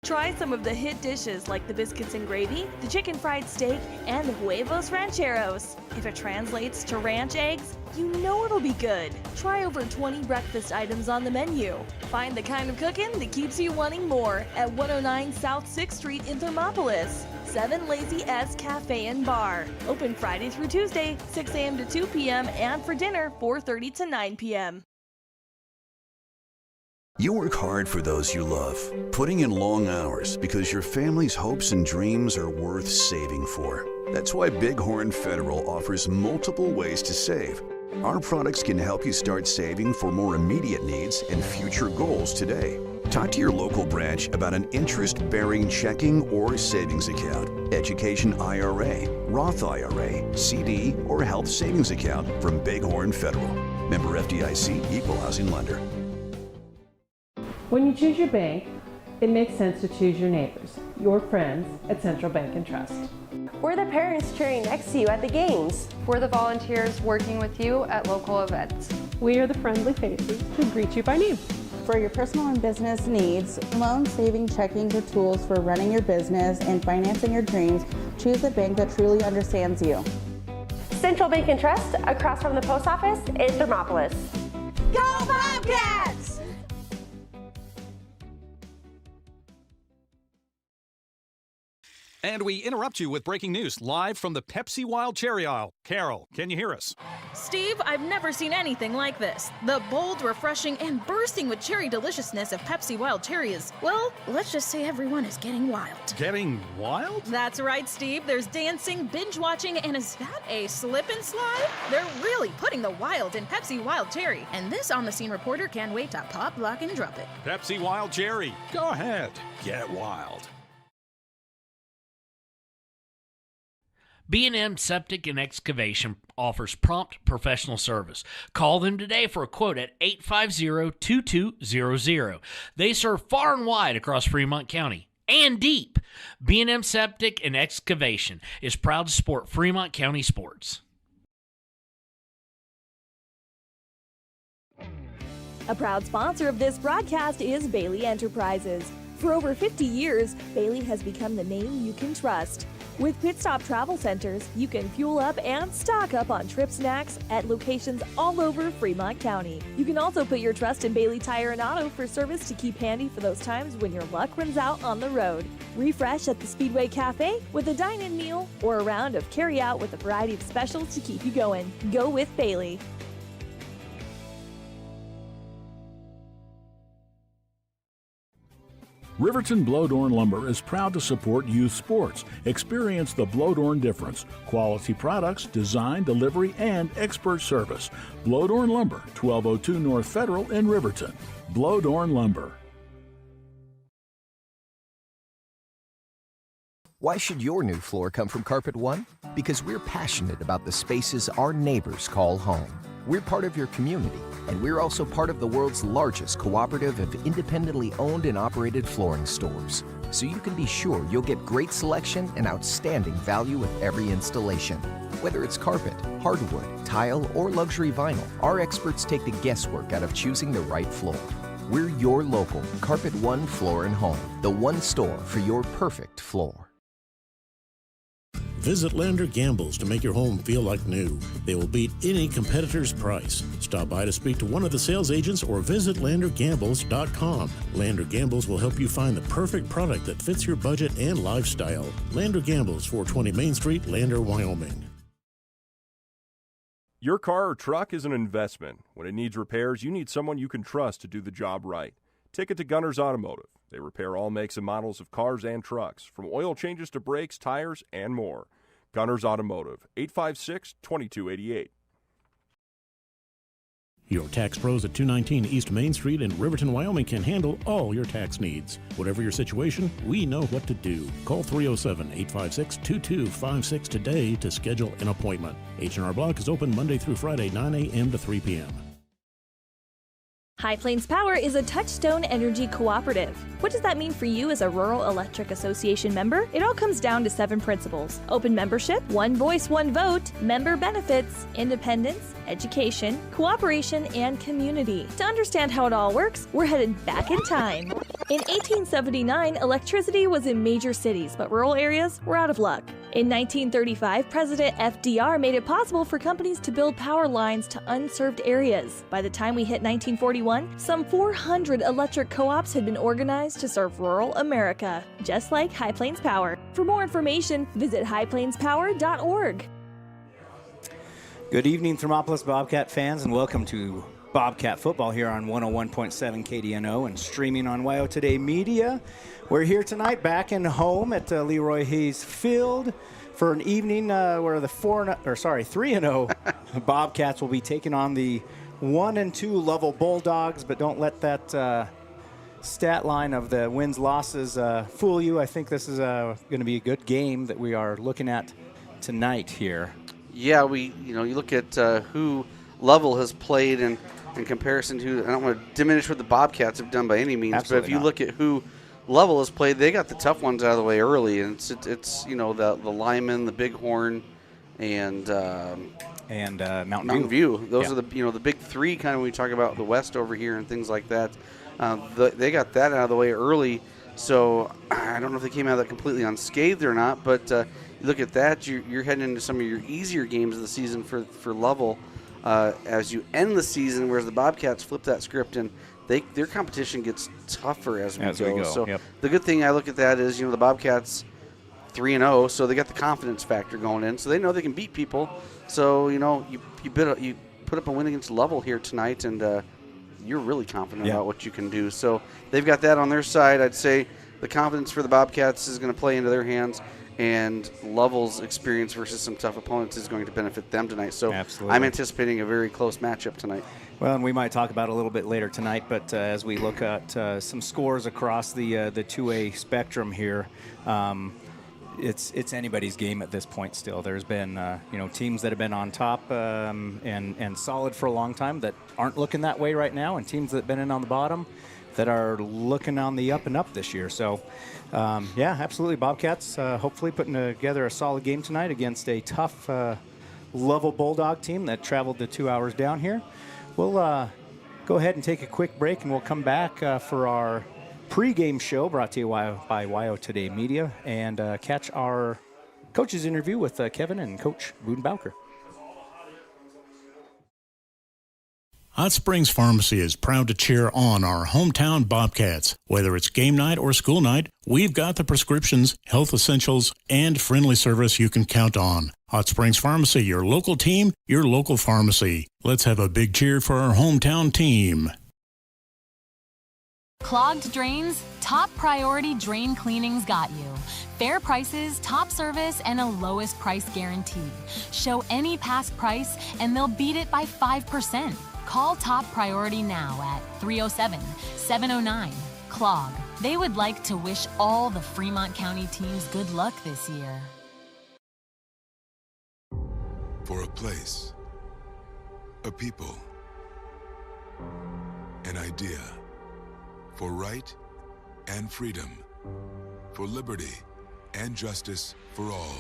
Try some of the hit dishes like the biscuits and gravy, the chicken fried steak, and the huevos rancheros. If it translates to ranch eggs, you know it'll be good. Try over 20 breakfast items on the menu. Find the kind of cooking that keeps you wanting more at 109 South 6th Street in Thermopolis. 7 Lazy S Cafe and Bar. Open Friday through Tuesday, 6 a.m. to 2 p.m. and for dinner, 4:30 to 9 p.m. You work hard for those you love, putting in long hours because your family's hopes and dreams are worth saving for. That's why Bighorn Federal offers multiple ways to save. Our products can help you start saving for more immediate needs and future goals today. Talk to your local branch about an interest-bearing checking or savings account, education IRA, Roth IRA, CD, or health savings account from Bighorn Federal. Member FDIC, Equal Housing Lender. When you choose your bank, it makes sense to choose your neighbors, your friends at Central Bank and Trust. We're the parents cheering next to you at the games. We're the volunteers working with you at local events. We are the friendly faces who greet you by name. For your personal and business needs, loan, saving, checking, or tools for running your business and financing your dreams, choose a bank that truly understands you. Central Bank and Trust, across from the post office in Thermopolis. Go Bobcats! And we interrupt you with breaking news live from the Pepsi Wild Cherry Aisle. Carol, can you hear us? Steve, I've never seen anything like this. The bold, refreshing, and bursting with cherry deliciousness of Pepsi Wild Cherry is, well, let's just say everyone is getting wild. Getting wild? That's right, Steve. There's dancing, binge-watching, and is that a slip and slide? They're really putting the wild in Pepsi Wild Cherry, and this on-the-scene reporter can't wait to pop, lock, and drop it. Pepsi Wild Cherry. Go ahead. Get wild. B&M Septic and Excavation offers prompt professional service. Call them today for a quote at 850-2200. They serve far and wide across Fremont County and deep. B&M Septic and Excavation is proud to support Fremont County sports. A proud sponsor of this broadcast is Bailey Enterprises. For over 50 years, Bailey has become the name you can trust. With Pit Stop Travel Centers, you can fuel up and stock up on trip snacks at locations all over Fremont County. You can also put your trust in Bailey Tire and Auto for service to keep handy for those times when your luck runs out on the road. Refresh at the Speedway Cafe with a dine-in meal or a round of carry-out with a variety of specials to keep you going. Go with Bailey. Riverton Blowdorn Lumber is proud to support youth sports. Experience the Blowdorn difference. Quality products, design, delivery, and expert service. Blowdorn Lumber, 1202 North Federal in Riverton. Blowdorn Lumber. Why should your new floor come from Carpet One? Because we're passionate about the spaces our neighbors call home. We're part of your community, and we're also part of the world's largest cooperative of independently owned and operated flooring stores. So you can be sure you'll get great selection and outstanding value with every installation. Whether it's carpet, hardwood, tile, or luxury vinyl, our experts take the guesswork out of choosing the right floor. We're your local Carpet One Floor and Home, the one store for your perfect floor. Visit Lander Gambles to make your home feel like new. They will beat any competitor's price. Stop by to speak to one of the sales agents or visit LanderGambles.com. Lander Gambles will help you find the perfect product that fits your budget and lifestyle. Lander Gambles, 420 Main Street, Lander, Wyoming. Your car or truck is an investment. When it needs repairs, you need someone you can trust to do the job right. Take it to Gunners Automotive. They repair all makes and models of cars and trucks, from oil changes to brakes, tires, and more. Gunners Automotive, 856-2288. Your tax pros at 219 East Main Street in Riverton, Wyoming can handle all your tax needs. Whatever your situation, we know what to do. Call 307-856-2256 today to schedule an appointment. H&R Block is open Monday through Friday, 9 a.m. to 3 p.m. High Plains Power is a Touchstone Energy Cooperative. What does that mean for you as a Rural Electric Association member? It all comes down to 7 principles: open membership, one voice, one vote, member benefits, independence, education, cooperation, and community. To understand how it all works, we're headed back in time. In 1879, electricity was in major cities, but rural areas were out of luck. In 1935, President FDR made it possible for companies to build power lines to unserved areas. By the time we hit 1941, some 400 electric co-ops had been organized to serve rural America, just like High Plains Power. For more information, visit highplainspower.org. Good evening, Thermopolis Bobcat fans, and welcome to Bobcat football here on 101.7 KDNO and streaming on WYO Today Media. We're here tonight back in home at Leroy Hayes Field for an evening where the 3-0 Bobcats will be taking on the 1-2 Lovell Bulldogs, but don't let that stat line of the wins-losses fool you. I think this is going to be a good game that we are looking at tonight here. Yeah, you look at who Lovell has played in comparison to, I don't want to diminish what the Bobcats have done by any means, Absolutely but if you not. look at who Lovell has played, they got the tough ones out of the way early, and it's the Lyman, the Bighorn, and Mountain View. Those are the big three kind of when we talk about the West over here and things like that. They got that out of the way early, so I don't know if they came out of that completely unscathed or not, but you look at that, you're heading into some of your easier games of the season for Lovell as you end the season, whereas the Bobcats flip that script and their competition gets tougher as we go. So the good thing I look at that is, the Bobcats 3-0, so they got the confidence factor going in, so they know they can beat people. So you put up a win against Lovell here tonight, and you're really confident about what you can do. So they've got that on their side. I'd say the confidence for the Bobcats is going to play into their hands, and Lovell's experience versus some tough opponents is going to benefit them tonight. So Absolutely. I'm anticipating a very close matchup tonight. Well, and we might talk about it a little bit later tonight, but as we look at some scores across the 2A spectrum here, it's anybody's game at this point still. There's been teams that have been on top and solid for a long time that aren't looking that way right now, and teams that have been in on the bottom that are looking on the up and up this year. So, absolutely, Bobcats hopefully putting together a solid game tonight against a tough Lovell Bulldog team that traveled the 2 hours down here. We'll go ahead and take a quick break, and we'll come back for our pregame show brought to you by WYO Today Media, and catch our coaches interview with Kevin and Coach Budenbauker. Hot Springs Pharmacy is proud to cheer on our hometown Bobcats. Whether it's game night or school night, we've got the prescriptions, health essentials, and friendly service you can count on. Hot Springs Pharmacy, your local team, your local pharmacy. Let's have a big cheer for our hometown team. Clogged drains? Top Priority Drain Cleaning's got you. Fair prices, top service, and a lowest price guarantee. Show any past price, and they'll beat it by 5%. Call Top Priority now at 307-709-CLOG. They would like to wish all the Fremont County teams good luck this year. For a place, a people, an idea, for right and freedom, for liberty and justice for all.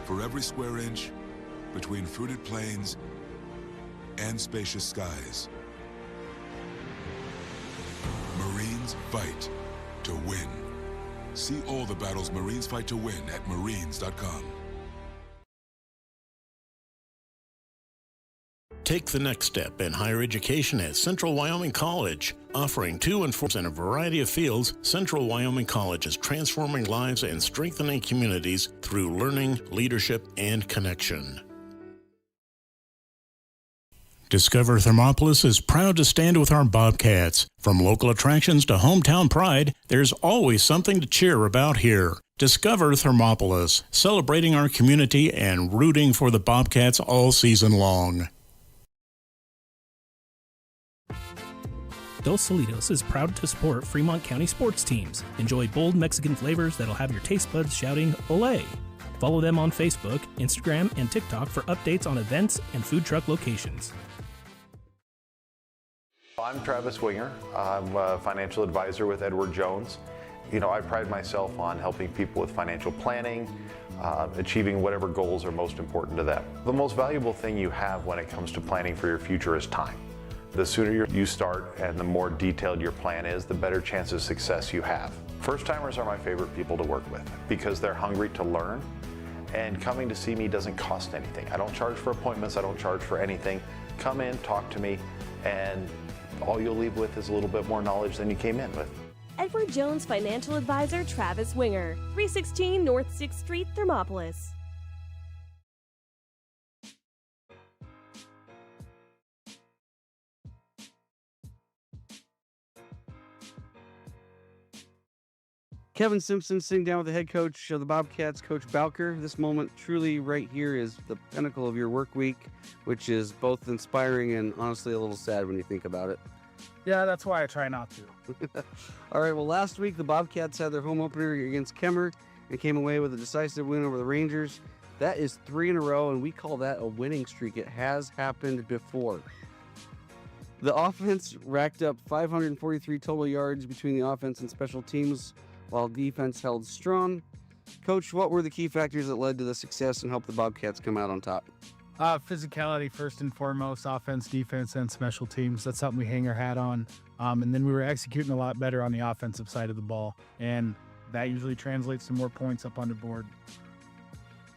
For every square inch between fruited plains and spacious skies. Marines fight to win. See all the battles Marines fight to win at marines.com. Take the next step in higher education at Central Wyoming College. Offering 2 and 4 in a variety of fields, Central Wyoming College is transforming lives and strengthening communities through learning, leadership, and connection. Discover Thermopolis is proud to stand with our Bobcats. From local attractions to hometown pride, there's always something to cheer about here. Discover Thermopolis, celebrating our community and rooting for the Bobcats all season long. Dos Solitos is proud to support Fremont County sports teams. Enjoy bold Mexican flavors that'll have your taste buds shouting, "Olé!" Follow them on Facebook, Instagram, and TikTok for updates on events and food truck locations. I'm Travis Winger. I'm a financial advisor with Edward Jones. I pride myself on helping people with financial planning, achieving whatever goals are most important to them. The most valuable thing you have when it comes to planning for your future is time. The sooner you start and the more detailed your plan is, the better chance of success you have. First-timers are my favorite people to work with because they're hungry to learn, and coming to see me doesn't cost anything. I don't charge for appointments, I don't charge for anything. Come in, talk to me, and all you'll leave with is a little bit more knowledge than you came in with. Edward Jones Financial Advisor Travis Winger, 316 North 6th Street, Thermopolis. Kevin Simpson sitting down with the head coach of the Bobcats, Coach Bowker. This moment truly right here is the pinnacle of your work week, which is both inspiring and honestly a little sad when you think about it. Yeah, that's why I try not to. All right, well, last week the Bobcats had their home opener against Kemmer and came away with a decisive win over the Rangers. That is 3 in a row, and we call that a winning streak. It has happened before. The offense racked up 543 total yards between the offense and special teams, while defense held strong. Coach, what were the key factors that led to the success and helped the Bobcats come out on top? Physicality first and foremost, offense, defense, and special teams. That's something we hang our hat on. And then we were executing a lot better on the offensive side of the ball. And that usually translates to more points up on the board.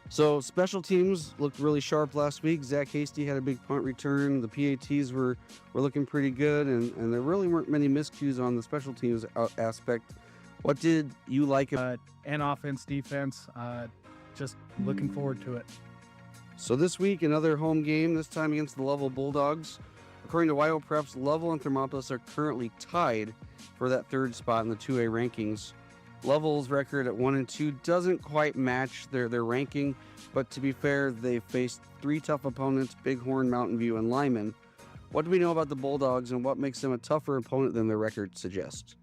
So special teams looked really sharp last week. Zach Hasty had a big punt return. The PATs were looking pretty good. And there really weren't many miscues on the special teams aspect. What did you like? And offense, defense, just looking forward to it. So this week, another home game, this time against the Lovell Bulldogs. According to WyoPreps, Lovell and Thermopolis are currently tied for that third spot in the 2A rankings. Lovell's record at 1-2 doesn't quite match their ranking, but to be fair, they faced 3 tough opponents, Bighorn, Mountain View, and Lyman. What do we know about the Bulldogs and what makes them a tougher opponent than their record suggests?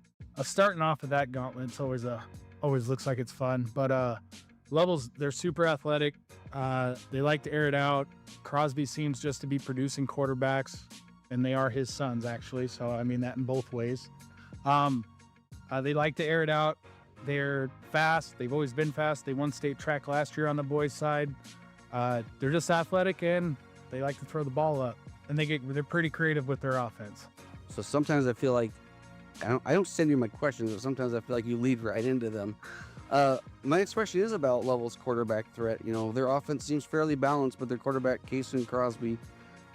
Starting off with that gauntlet, it's always looks like it's fun, but Lovell's, they're super athletic. They like to air it out. Crosby seems just to be producing quarterbacks, and they are his sons, actually. So, I mean that in both ways. They like to air it out. They're fast. They've always been fast. They won state track last year on the boys' side. They're just athletic, and they like to throw the ball up. And they're pretty creative with their offense. So sometimes I feel like, I don't send you my questions, but sometimes I feel like you lead right into them. My next question is about Lovell's quarterback threat. You know, their offense seems fairly balanced, but their quarterback, Kason Crosby,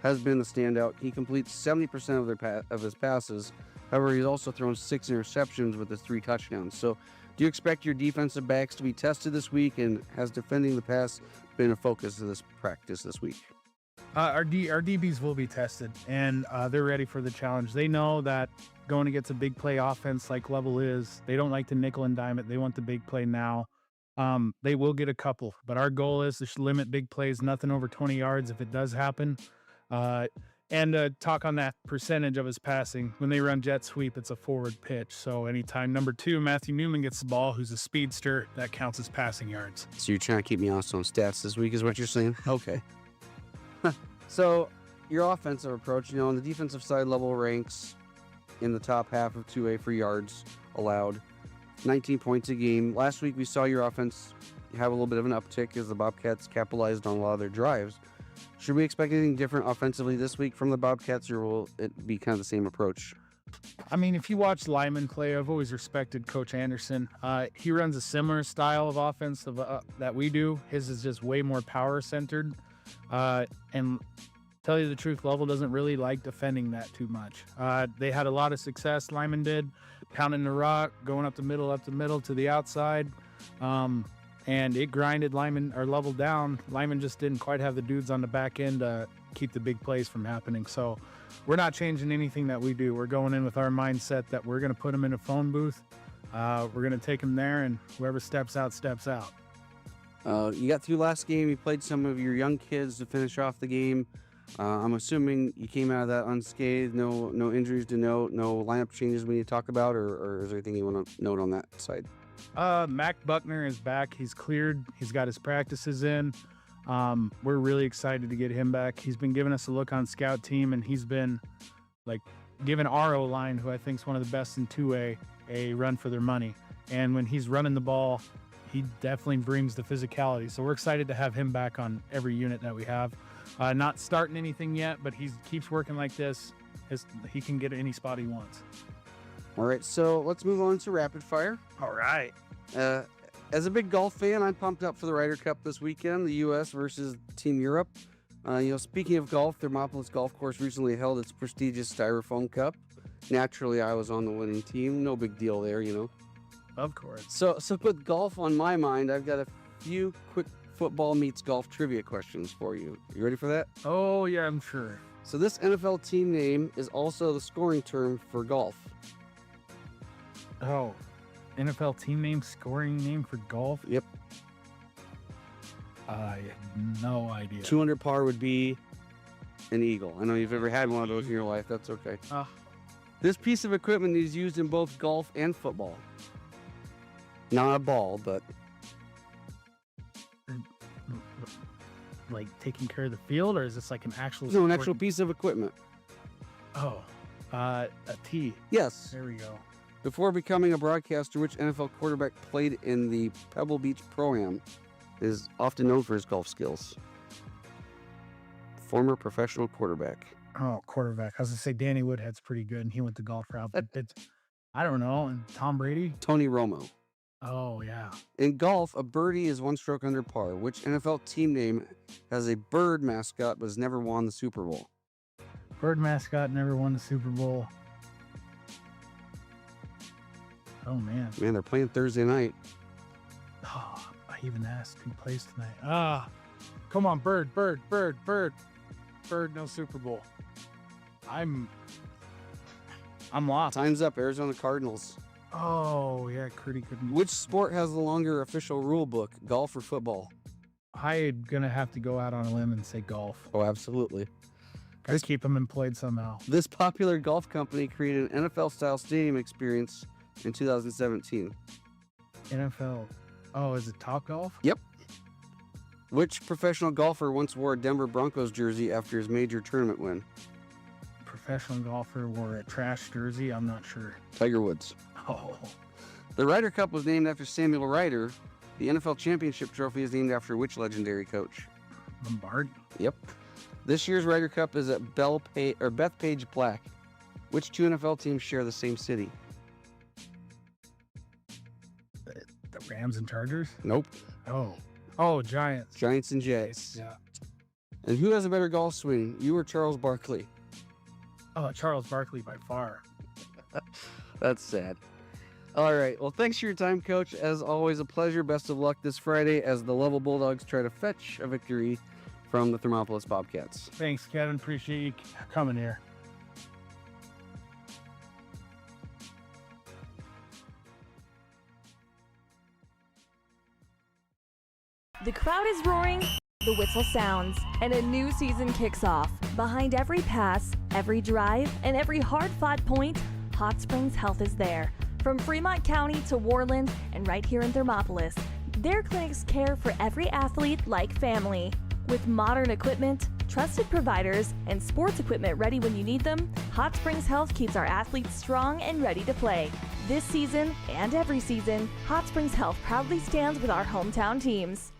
has been the standout. He completes 70% of his passes. However, he's also thrown 6 interceptions with his 3 touchdowns. So do you expect your defensive backs to be tested this week, and has defending the pass been a focus of this practice this week? Our DBs will be tested, and they're ready for the challenge. They know that going against a big play offense like Lovell is, they don't like to nickel and dime it. They want the big play now. They will get a couple, but our goal is to limit big plays, nothing over 20 yards if it does happen. And talk on that percentage of his passing. When they run jet sweep, it's a forward pitch. So anytime number 2, Matthew Newman gets the ball, who's a speedster, that counts as passing yards. So you're trying to keep me honest on stats this week is what you're saying? Okay. So your offensive approach, you know, on the defensive side, Lovell ranks in the top half of 2A for yards allowed, 19 points a game. Last week we saw your offense have a little bit of an uptick as the Bobcats capitalized on a lot of their drives. Should we expect anything different offensively this week from the Bobcats, or will it be kind of the same approach? I mean, if you watch Lyman play, I've always respected Coach Anderson. He runs a similar style of offense that we do. His is just way more power-centered. And tell you the truth, Lovell doesn't really like defending that too much. They had a lot of success, Lyman did, pounding the rock, going up the middle to the outside. And it grinded Lovell down. Lyman just didn't quite have the dudes on the back end to keep the big plays from happening. So we're not changing anything that we do. We're going in with our mindset that we're going to put them in a phone booth. We're going to take them there, and whoever steps out, steps out. You got through last game. You played some of your young kids to finish off the game. I'm assuming you came out of that unscathed. No injuries to note. No lineup changes we need to talk about, or is there anything you want to note on that side? Mac Buckner is back. He's cleared. He's got his practices in. We're really excited to get him back. He's been giving us a look on scout team, and he's been giving our O-line, who I think is one of the best in 2A, a run for their money. And when he's running the ball, he definitely brings the physicality. So we're excited to have him back on every unit that we have. Not starting anything yet, but he keeps working like this. He can get any spot he wants. All right, so let's move on to rapid fire. All right. As a big golf fan, I'm pumped up for the Ryder Cup this weekend, the U.S. versus Team Europe. Speaking of golf, Thermopolis Golf Course recently held its prestigious Styrofoam Cup. Naturally, I was on the winning team. No big deal there, Of course. So with golf on my mind, I've got a few quick football meets golf trivia questions for you. You ready for that? Oh, yeah, I'm sure. So this NFL team name is also the scoring term for golf. Oh, NFL team name, scoring name for golf? Yep. I have no idea. 200 par would be an eagle. I know you've ever had one of those in your life. That's okay. This piece of equipment is used in both golf and football. Not a ball, but... Like taking care of the field, or is this like an actual... No, an actual piece of equipment. Oh, a tee. Yes. There we go. Before becoming a broadcaster, which NFL quarterback played in the Pebble Beach Pro-Am is often known for his golf skills? Former professional quarterback. Oh, quarterback. I was going to say Danny Woodhead's pretty good, and he went the golf route. But I don't know. And Tom Brady? Tony Romo. Oh, yeah. In golf, a birdie is one stroke under par. Which NFL team name has a bird mascot but has never won the Super Bowl? Bird mascot never won the Super Bowl. Oh, man. Man, they're playing Thursday night. Oh, I even asked who plays tonight. Come on, bird. Bird, no Super Bowl. I'm lost. Time's up. Arizona Cardinals. Oh, yeah, Curdy couldn't. Which sport has the longer official rule book, golf or football? I'm going to have to go out on a limb and say golf. Oh, absolutely. Gotta keep them employed somehow. This popular golf company created an NFL-style stadium experience in 2017. NFL. Oh, is it Topgolf? Yep. Which professional golfer once wore a Denver Broncos jersey after his major tournament win? Professional golfer wore a trash jersey? I'm not sure. Tiger Woods. Oh. The Ryder Cup was named after Samuel Ryder. The NFL championship trophy is named after which legendary coach? Lombard? Yep. This year's Ryder Cup is at Bethpage Black. Which two NFL teams share the same city? The Rams and Chargers? Nope. Oh, Giants. Giants and Jays. Yeah. And who has a better golf swing, you or Charles Barkley? Oh, Charles Barkley by far. That's sad. All right. Well, thanks for your time, Coach. As always, a pleasure. Best of luck this Friday as the Lovell Bulldogs try to fetch a victory from the Thermopolis Bobcats. Thanks, Kevin. Appreciate you coming here. The crowd is roaring, the whistle sounds, and a new season kicks off. Behind every pass, every drive, and every hard-fought point, Hot Springs Health is there. From Fremont County to Worland and right here in Thermopolis, their clinics care for every athlete like family. With modern equipment, trusted providers, and sports equipment ready when you need them, Hot Springs Health keeps our athletes strong and ready to play. This season and every season, Hot Springs Health proudly stands with our hometown teams.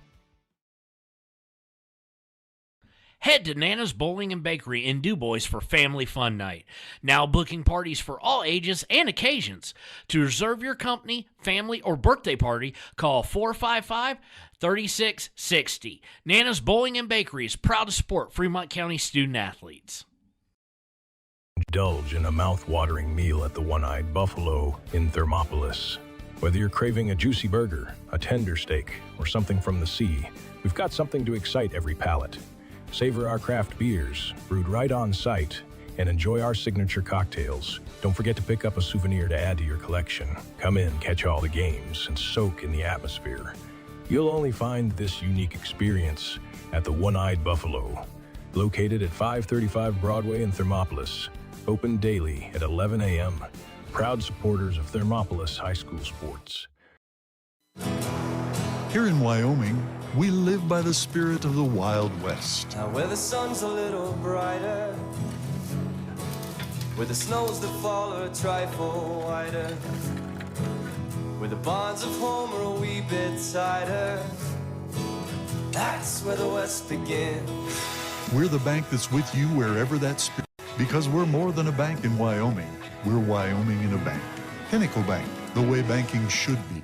Head to Nana's Bowling and Bakery in DuBois for Family Fun Night. Now booking parties for all ages and occasions. To reserve your company, family, or birthday party, call 455-3660. Nana's Bowling and Bakery is proud to support Fremont County student athletes. Indulge in a mouth-watering meal at the One-Eyed Buffalo in Thermopolis. Whether you're craving a juicy burger, a tender steak, or something from the sea, we've got something to excite every palate. Savor our craft beers, brewed right on site, and enjoy our signature cocktails. Don't forget to pick up a souvenir to add to your collection. Come in, catch all the games, and soak in the atmosphere. You'll only find this unique experience at the One-Eyed Buffalo, located at 535 Broadway in Thermopolis. Open daily at 11 a.m. Proud supporters of Thermopolis High School sports. Here in Wyoming, we live by the spirit of the Wild West. Now where the sun's a little brighter, where the snows that fall are a trifle wider, where the bonds of home are a wee bit tighter, that's where the West begins. We're the bank that's with you wherever that spirit. Because we're more than a bank in Wyoming. We're Wyoming in a bank. Pinnacle Bank, the way banking should be.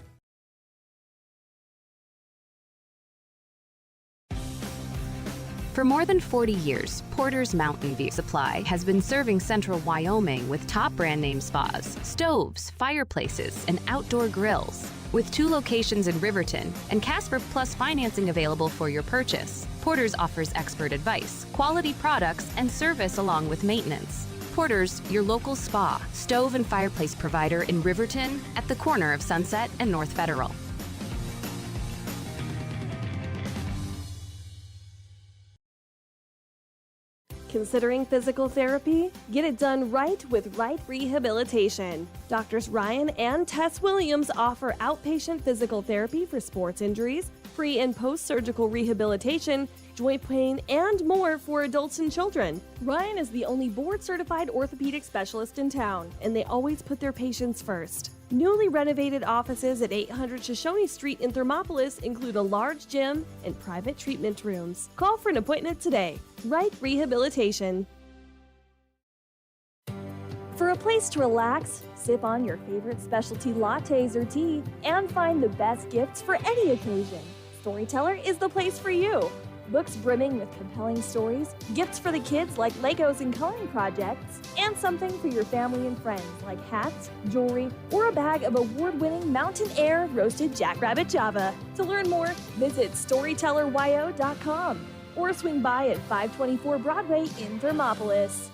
For more than 40 years, Porter's Mountain View Supply has been serving central Wyoming with top brand name spas, stoves, fireplaces, and outdoor grills. With 2 locations in Riverton and Casper Plus financing available for your purchase, Porter's offers expert advice, quality products, and service along with maintenance. Porter's, your local spa, stove, and fireplace provider in Riverton at the corner of Sunset and North Federal. Considering physical therapy? Get it done right with Right Rehabilitation. Doctors Ryan and Tess Williams offer outpatient physical therapy for sports injuries, pre- and post-surgical rehabilitation, joint pain, and more for adults and children. Ryan is the only board-certified orthopedic specialist in town, and they always put their patients first. Newly renovated offices at 800 Shoshone Street in Thermopolis include a large gym and private treatment rooms. Call for an appointment today. Right Rehabilitation. For a place to relax, sip on your favorite specialty lattes or tea, and find the best gifts for any occasion, Storyteller is the place for you. Books brimming with compelling stories, gifts for the kids like Legos and coloring projects, and something for your family and friends like hats, jewelry, or a bag of award-winning Mountain Air roasted jackrabbit java. To learn more, visit storytelleryo.com or swing by at 524 Broadway in Thermopolis.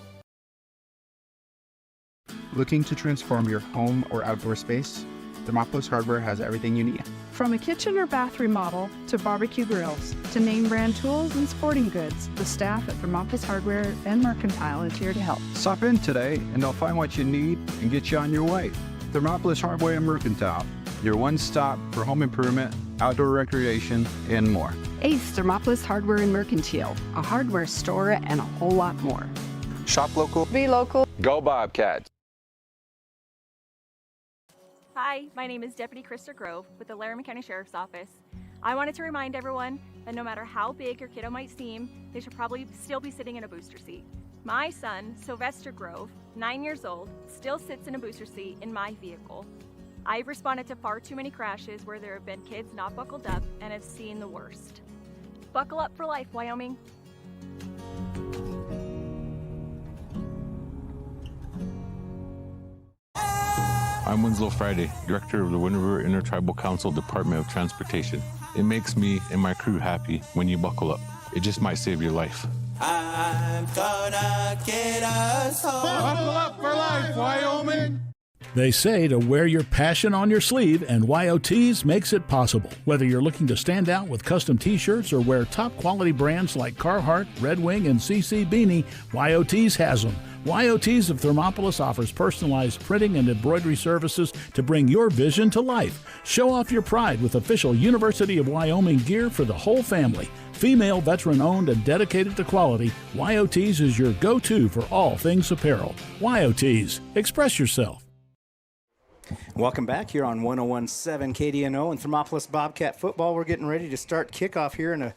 Looking to transform your home or outdoor space? Thermopolis Hardware has everything you need. From a kitchen or bath remodel to barbecue grills to name brand tools and sporting goods, the staff at Thermopolis Hardware and Mercantile is here to help. Stop in today and they'll find what you need and get you on your way. Thermopolis Hardware and Mercantile, your one-stop for home improvement, outdoor recreation, and more. Ace Thermopolis Hardware and Mercantile, a hardware store and a whole lot more. Shop local. Be local. Go Bobcats. Hi, my name is Deputy Krista Grove with the Laramie County Sheriff's Office. I wanted to remind everyone that no matter how big your kiddo might seem, they should probably still be sitting in a booster seat. My son, Sylvester Grove, 9 years old, still sits in a booster seat in my vehicle. I've responded to far too many crashes where there have been kids not buckled up and have seen the worst. Buckle up for life, Wyoming. I'm Winslow Friday, Director of the Wind River Intertribal Council Department of Transportation. It makes me and my crew happy when you buckle up. It just might save your life. I'm gonna get us home. Buckle up for life, Wyoming. They say to wear your passion on your sleeve, and YOTs makes it possible. Whether you're looking to stand out with custom t-shirts or wear top quality brands like Carhartt, Red Wing, and CC Beanie, YOTs has them. YOTs of Thermopolis offers personalized printing and embroidery services to bring your vision to life. Show off your pride with official University of Wyoming gear for the whole family. Female, veteran-owned, and dedicated to quality, YOTs is your go-to for all things apparel. YOTs, express yourself. Welcome back here on 101.7 KDNO and Thermopolis Bobcat football. We're getting ready to start kickoff here in a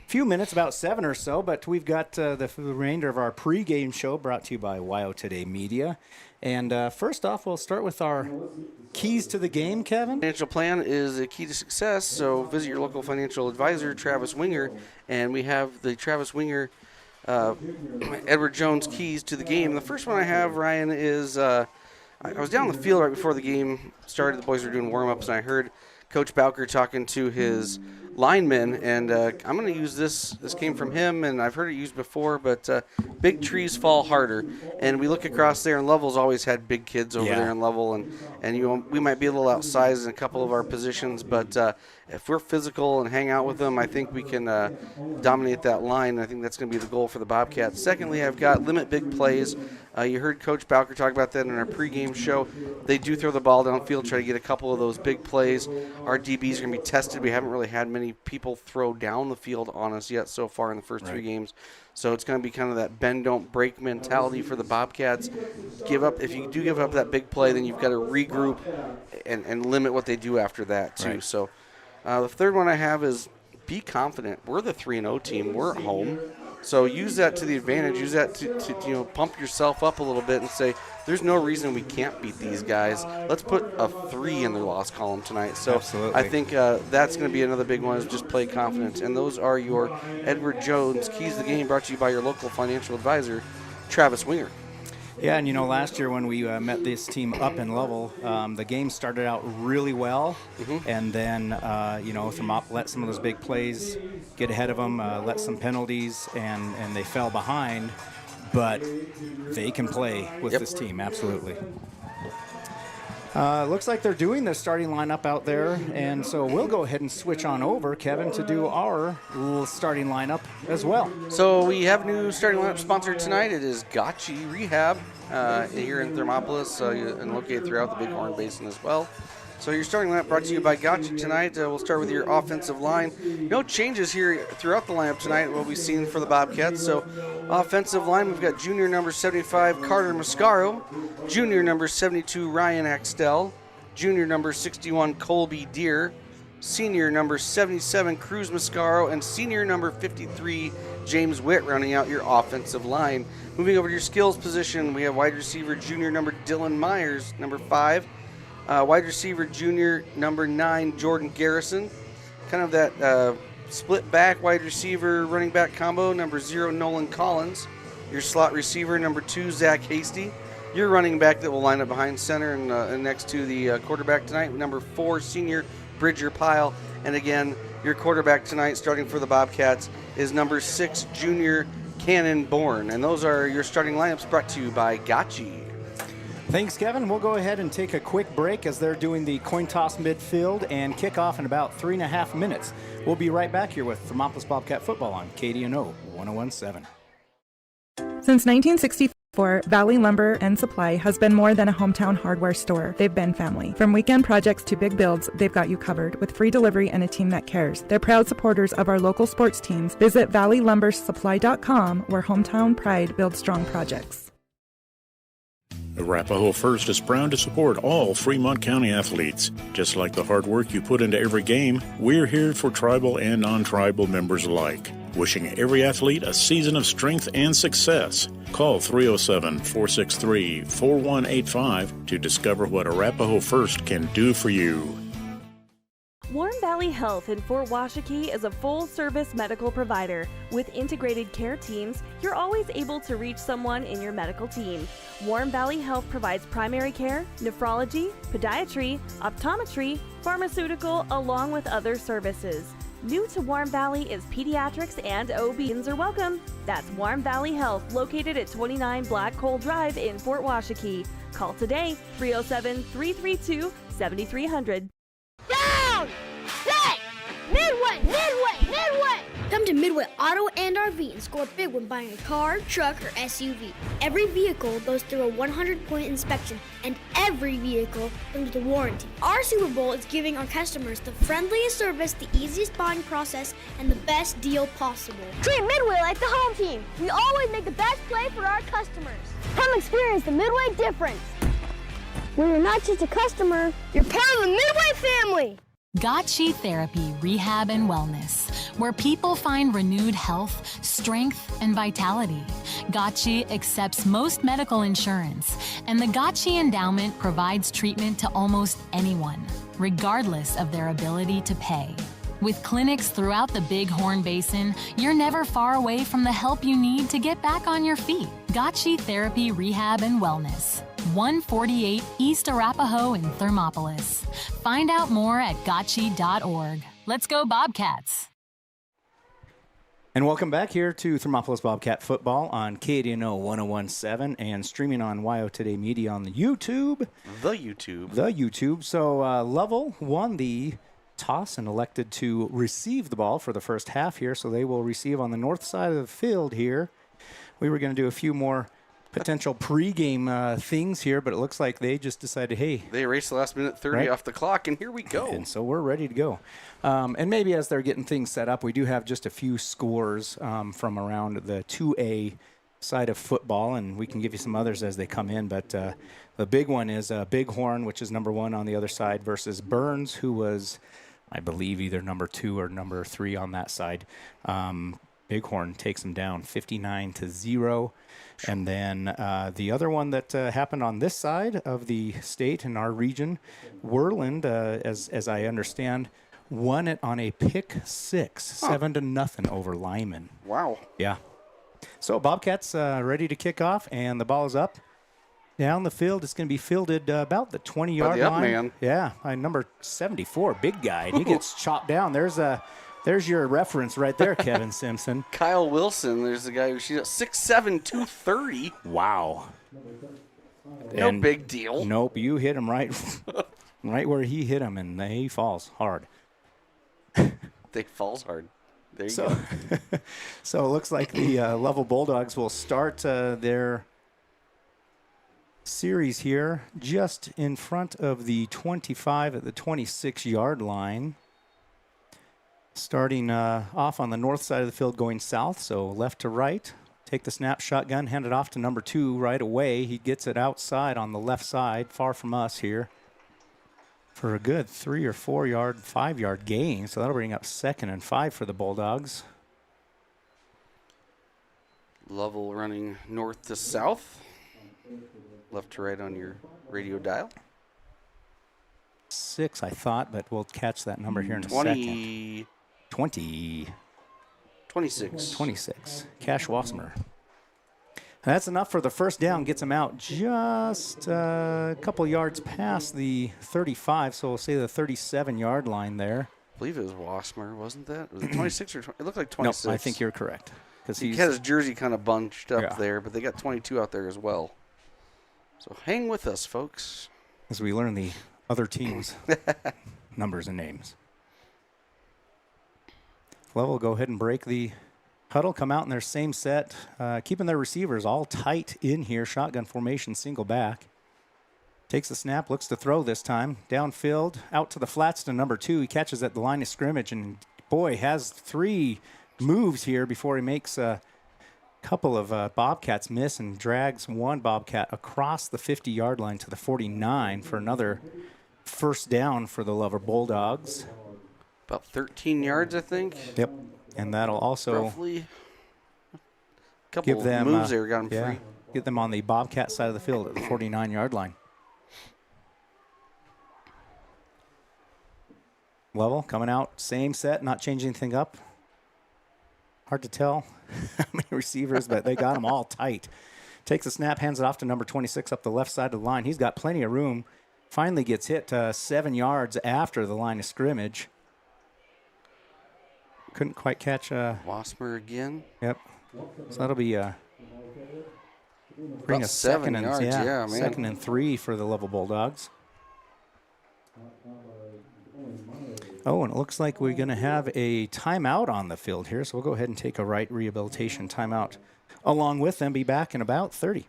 few minutes, about 7 or so, but we've got the remainder of our pregame show brought to you by WYO Today Media. And first off, we'll start with our keys to the game, Kevin. Financial plan is a key to success, so visit your local financial advisor, Travis Winger, and we have the Travis Winger Edward Jones keys to the game. The first one I have, Ryan, is I was down the field right before the game started. The boys were doing warm-ups, and I heard Coach Bowker talking to his linemen, and I'm going to use this. This came from him, and I've heard it used before, but big trees fall harder. And we look across there, and Lovell's always had big kids over there in Lovell, and you know, we might be a little outsized in a couple of our positions, but if we're physical and hang out with them, I think we can dominate that line. I think that's going to be the goal for the Bobcats. Secondly, I've got limit big plays. You heard Coach Bowker talk about that in our pregame show. They do throw the ball downfield, try to get a couple of those big plays. Our DBs are going to be tested. We haven't really had many people throw down the field on us yet so far in the first 3 games. So it's going to be kind of that bend, don't break mentality for the Bobcats. Give up. If you do give up that big play, then you've got to regroup and limit what they do after that too. Right. So the third one I have is be confident. We're the 3-0 team. We're at home. So use that to the advantage. Use that to pump yourself up a little bit and say, there's no reason we can't beat these guys. Let's put a 3 in their loss column tonight. So Absolutely. I think that's going to be another big one, is just play confidence. And those are your Edward Jones Keys to the Game, brought to you by your local financial advisor, Travis Winger. Yeah, and last year when we met this team up in Lovell, the game started out really well, and then Thermop let some of those big plays get ahead of them, let some penalties, and they fell behind. But they can play with this team, absolutely. Looks like they're doing the starting lineup out there, and so we'll go ahead and switch on over, Kevin, to do our little starting lineup as well. So we have a new starting lineup sponsored tonight. It is Gotchi Rehab here in Thermopolis and located throughout the Bighorn Basin as well. So your starting lineup brought to you by Gotchi tonight. We'll start with your offensive line. No changes here throughout the lineup tonight, what we've seen for the Bobcats. So offensive line, we've got junior number 75, Carter Mascaro, junior number 72, Ryan Axtell, junior number 61, Colby Deere, senior number 77, Cruz Mascaro, and senior number 53, James Witt, rounding out your offensive line. Moving over to your skills position, we have wide receiver junior number Dylan Myers, number 5, wide receiver junior number 9, Jordan Garrison. Kind of that split back wide receiver running back combo, number 0, Nolan Collins. Your slot receiver, number 2, Zach Hasty. Your running back that will line up behind center and next to the quarterback tonight, number 4, senior Bridger Pyle. And again, your quarterback tonight, starting for the Bobcats, is number 6, junior Cannon Bourne. And those are your starting lineups brought to you by Gotchi. Thanks, Kevin. We'll go ahead and take a quick break as they're doing the coin toss midfield and kickoff in about 3.5 minutes. We'll be right back here with Thermopolis Bobcat football on KDNO 101.7. Since 1964, Valley Lumber and Supply has been more than a hometown hardware store. They've been family. From weekend projects to big builds, they've got you covered with free delivery and a team that cares. They're proud supporters of our local sports teams. Visit valleylumbersupply.com, where hometown pride builds strong projects. Arapahoe First is proud to support all Fremont County athletes. Just like the hard work you put into every game, we're here for tribal and non-tribal members alike. Wishing every athlete a season of strength and success. Call 307-463-4185 to discover what Arapahoe First can do for you. Warm Valley Health in Fort Washakie is a full-service medical provider. With integrated care teams, you're always able to reach someone in your medical team. Warm Valley Health provides primary care, nephrology, podiatry, optometry, pharmaceutical, along with other services. New to Warm Valley is pediatrics and OBs are welcome. That's Warm Valley Health, located at 29 Black Coal Drive in Fort Washakie. Call today, 307-332-7300. Down! Set! Midway! Midway! Midway! Come to Midway Auto and RV and score big when buying a car, truck, or SUV. Every vehicle goes through a 100-point inspection, and every vehicle comes with a warranty. Our Super Bowl is giving our customers the friendliest service, the easiest buying process, and the best deal possible. Treat Midway like the home team. We always make the best play for our customers. Come experience the Midway difference. Where you're not just a customer, you're part of the Midway family. Gotchi Therapy, Rehab, and Wellness, where people find renewed health, strength, and vitality. Gotchi accepts most medical insurance, and the Gotchi Endowment provides treatment to almost anyone, regardless of their ability to pay. With clinics throughout the Bighorn Basin, you're never far away from the help you need to get back on your feet. Gotchi Therapy, Rehab, and Wellness. 148 East Arapahoe in Thermopolis. Find out more at gotchi.org. Let's go Bobcats! And welcome back here to Thermopolis Bobcat football on KDNO 101.7 and streaming on YO Today Media on the YouTube. The YouTube. The YouTube. So Lovell won the toss and elected to receive the ball for the first half here, so they will receive on the north side of the field here. We were going to do a few more potential pregame things here, but it looks like they just decided, hey. They erased the last minute 30 off the clock, and here we go. And so we're ready to go. And maybe as they're getting things set up, we do have just a few scores from around the 2A side of football, and we can give you some others as they come in. But the big one is Bighorn, which is number 1 on the other side, versus Burns, who was, I believe, either number 2 or number 3 on that side. Bighorn takes them down 59-0. And then the other one that happened on this side of the state in our region, Worland, as I understand, won it on a pick 6, 7-0 over Lyman. Wow. Yeah. So Bobcats ready to kick off, and the ball is up. Down the field, it's going to be fielded about the 20-yard line. Man. Yeah, by number 74, big guy. He gets chopped down. There's your reference right there, Kevin Simpson. Kyle Wilson, there's the guy she's at 6'7", 230. Wow. No big deal. Nope, you hit him right where he hit him, and he falls hard. They falls hard. There you go. So it looks like the Lovell Bulldogs will start their series here just in front of the 25 at the 26-yard line. Starting off on the north side of the field going south, so left to right. Take the snap, shotgun, hand it off to number 2 right away. He gets it outside on the left side, far from us here, for a good 3 or 4 yard, 5 yard gain. So that'll bring up 2nd and 5 for the Bulldogs. Lovell running north to south. Left to right on your radio dial. 6, I thought, but we'll catch that number here in a second. 26. Cash Wassemer. That's enough for the first down. Gets him out just a couple yards past the 35, so we'll say the 37-yard line there. I believe it was Wassemer, wasn't that? Was it 26 or 20? It looked like 26. Nope, I think you're correct. He had his jersey kind of bunched up there, but they got 22 out there as well. So hang with us, folks. As we learn the other teams' numbers and names. Lovell will go ahead and break the huddle, come out in their same set, keeping their receivers all tight in here. Shotgun formation, single back. Takes the snap, looks to throw this time. Downfield, out to the flats to number 2. He catches at the line of scrimmage, and boy, has 3 moves here before he makes a couple of Bobcats miss and drags one Bobcat across the 50-yard line to the 49 for another first down for the Lovell Bulldogs. About 13 yards, I think. Yep, and that'll also roughly couple give them moves there, got them free. Get them on the Bobcat side of the field at the 49-yard line. Lovell coming out, same set, not changing anything up. Hard to tell how many receivers, but they got them all tight. Takes a snap, hands it off to number 26 up the left side of the line. He's got plenty of room. Finally gets hit 7 yards after the line of scrimmage. Couldn't quite catch Wassemer again. Yep. So that'll be bring a 7 yards. Yeah, man. 2nd and 3 for the Lovell Bulldogs. Oh, and it looks like we're going to have a timeout on the field here, so we'll go ahead and take a right rehabilitation timeout along with them. Be back in about 30.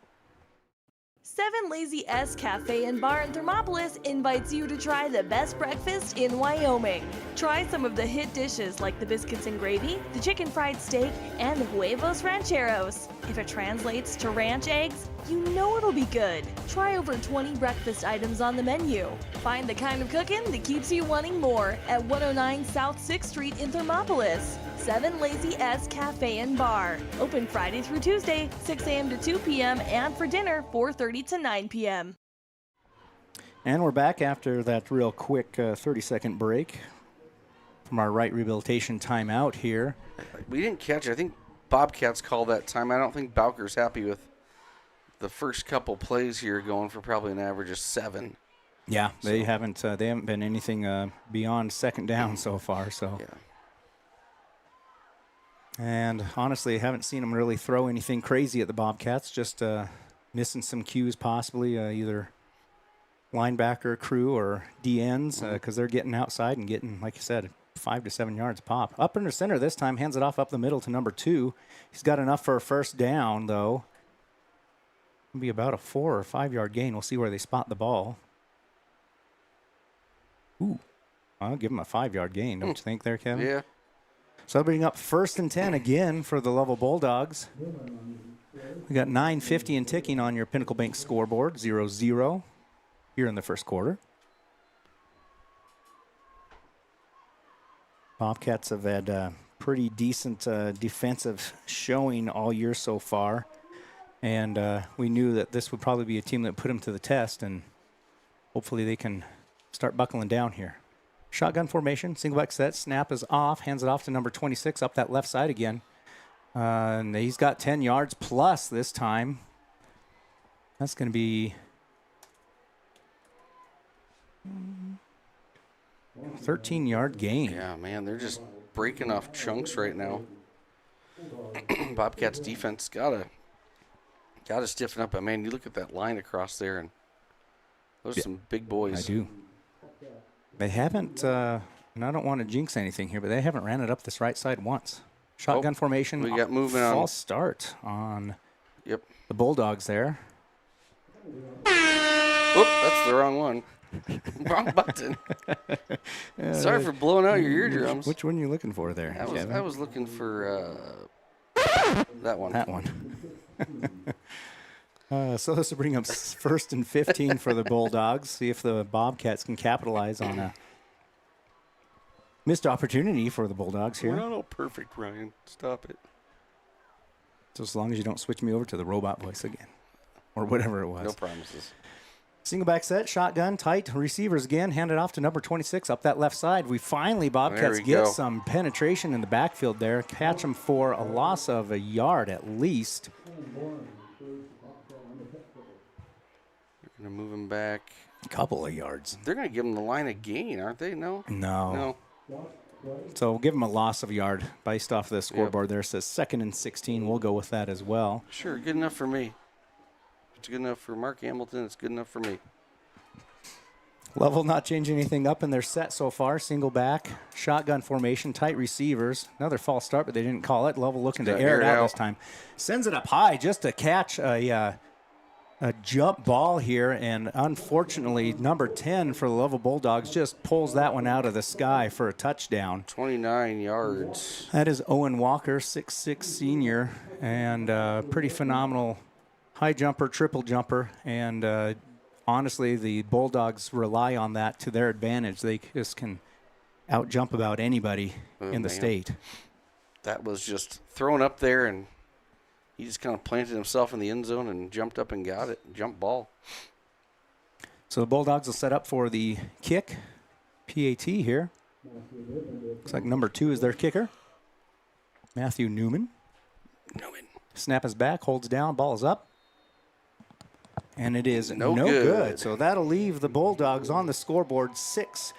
7 Lazy S Cafe and Bar in Thermopolis invites you to try the best breakfast in Wyoming. Try some of the hit dishes like the biscuits and gravy, the chicken fried steak, and the huevos rancheros. If it translates to ranch eggs, you know it'll be good. Try over 20 breakfast items on the menu. Find the kind of cooking that keeps you wanting more at 109 South 6th Street in Thermopolis. 7 Lazy S Cafe and Bar. Open Friday through Tuesday, 6 a.m. to 2 p.m. and for dinner, 4:30 to 9 p.m. And we're back after that real quick 30-second break from our right rehabilitation timeout here. We didn't catch it. I think Bobcats called that time. I don't think Bowker's happy with the first couple plays here, going for probably an average of 7. Yeah, they haven't been anything beyond second down so far. So. Yeah. And honestly, I haven't seen them really throw anything crazy at the Bobcats, just missing some cues possibly, either linebacker crew or DNs, because they're getting outside and getting, like you said, 5 to 7 yards pop. Up under center this time, hands it off up the middle to number 2. He's got enough for a first down, though. It'll be about a 4 or 5 yard gain. We'll see where they spot the ball. Ooh, I'll give him a 5 yard gain, don't you think there, Kevin? Yeah. So bringing up 1st and 10 again for the Lovell Bulldogs. We got 9:50 and ticking on your Pinnacle Bank scoreboard, 0-0 here in the first quarter. Bobcats have had pretty decent defensive showing all year so far. And we knew that this would probably be a team that put them to the test, and hopefully they can start buckling down here. Shotgun formation, single back set, snap is off, hands it off to number 26 up that left side again. And he's got 10 yards plus this time. That's going to be 13-yard gain. Yeah, man, they're just breaking off chunks right now. Bobcats defense gotta stiffen up. But man, you look at that line across there, and those are some big boys. I do. They haven't, and I don't want to jinx anything here, but they haven't ran it up this right side once. Shotgun formation. We got moving on. False start on the Bulldogs there. Oop, that's the wrong one. Wrong button. Sorry for blowing out your eardrums. Which one are you looking for there, Kevin? I was looking for that one. That one. So this will bring up 1st and 15 for the Bulldogs. See if the Bobcats can capitalize on a missed opportunity for the Bulldogs here. We're not all perfect, Ryan. Stop it. So as long as you don't switch me over to the robot voice again, or whatever it was. No promises. Single back set, shotgun, tight, receivers again, handed off to number 26 up that left side. Bobcats get some penetration in the backfield there, catch them for a loss of a yard at least. They're going to move him back. A couple of yards. They're going to give him the line of gain, aren't they? No. So we'll give them a loss of a yard based off the scoreboard there. It says 2nd and 16. We'll go with that as well. Sure, good enough for me. It's good enough for Mark Hamilton. It's good enough for me. Lovell not changing anything up in their set so far. Single back, shotgun formation, tight receivers. Another false start, but they didn't call it. Lovell looking to air it out this time. Sends it up high just to catch a jump ball here, and unfortunately, number 10 for the Lovell Bulldogs just pulls that one out of the sky for a touchdown. 29 yards. That is Owen Walker, 6'6" senior, and pretty phenomenal high jumper, triple jumper, and honestly, the Bulldogs rely on that to their advantage. They just can out-jump about anybody in the state. That was just thrown up there, and he just kind of planted himself in the end zone and jumped up and got it. Jump ball. So the Bulldogs will set up for the kick. PAT here. Looks like number 2 is their kicker. Matthew Newman. Snap is back, holds down, ball is up. And it is no good. So that'll leave the Bulldogs on the scoreboard 6-0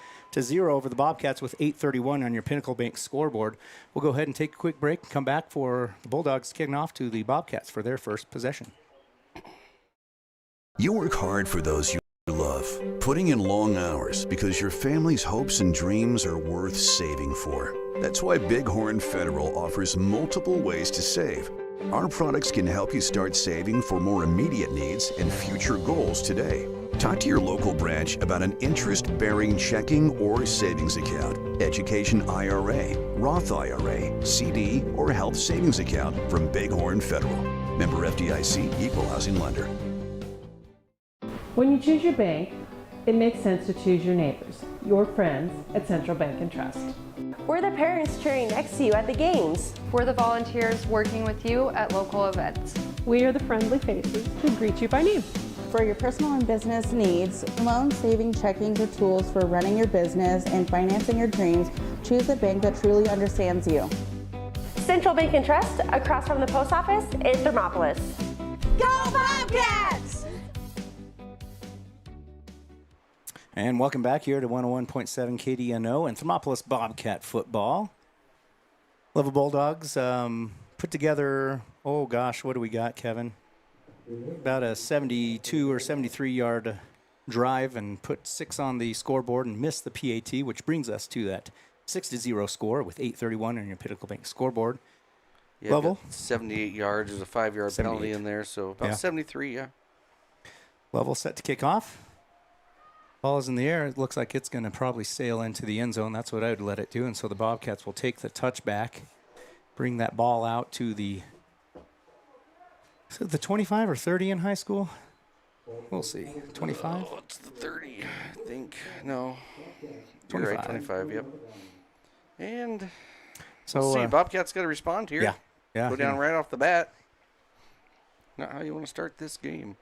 over the Bobcats with 8:31 on your Pinnacle Bank scoreboard. We'll go ahead and take a quick break and come back for the Bulldogs kicking off to the Bobcats for their first possession. You work hard for those you love, putting in long hours because your family's hopes and dreams are worth saving for. That's why Bighorn Federal offers multiple ways to save. Our products can help you start saving for more immediate needs and future goals today. Talk to your local branch about an interest-bearing checking or savings account, education IRA, Roth IRA, CD, or health savings account from Bighorn Federal. Member FDIC, Equal Housing Lender. When you choose your bank, it makes sense to choose your neighbors, your friends at Central Bank and Trust. We're the parents cheering next to you at the games. We're the volunteers working with you at local events. We are the friendly faces who greet you by name. For your personal and business needs, loan, saving, checking, or tools for running your business and financing your dreams, choose a bank that truly understands you. Central Bank and Trust, across from the post office in Thermopolis. Go Bobcats! And welcome back here to 101.7 KDNO and Thermopolis Bobcat football. Lovell Bulldogs put together, what do we got, Kevin? About a 72 or 73-yard drive and put 6 on the scoreboard and missed the PAT, which brings us to that 6-0 score with 8:31 on your Pinnacle Bank scoreboard. Yeah, Lovell? 78 yards. There's a 5-yard penalty in there, so about 73, yeah. Lovell set to kick off. Ball is in the air. It looks like it's going to probably sail into the end zone. That's what I would let it do. And so the Bobcats will take the touchback, bring that ball out to the 25 or 30 in high school? We'll see. 25? Oh, it's the 30, I think. No. 25. You're right, 25, yep. And So let's see, Bobcats got to respond here. Yeah. Go down right off the bat. Not how you want to start this game.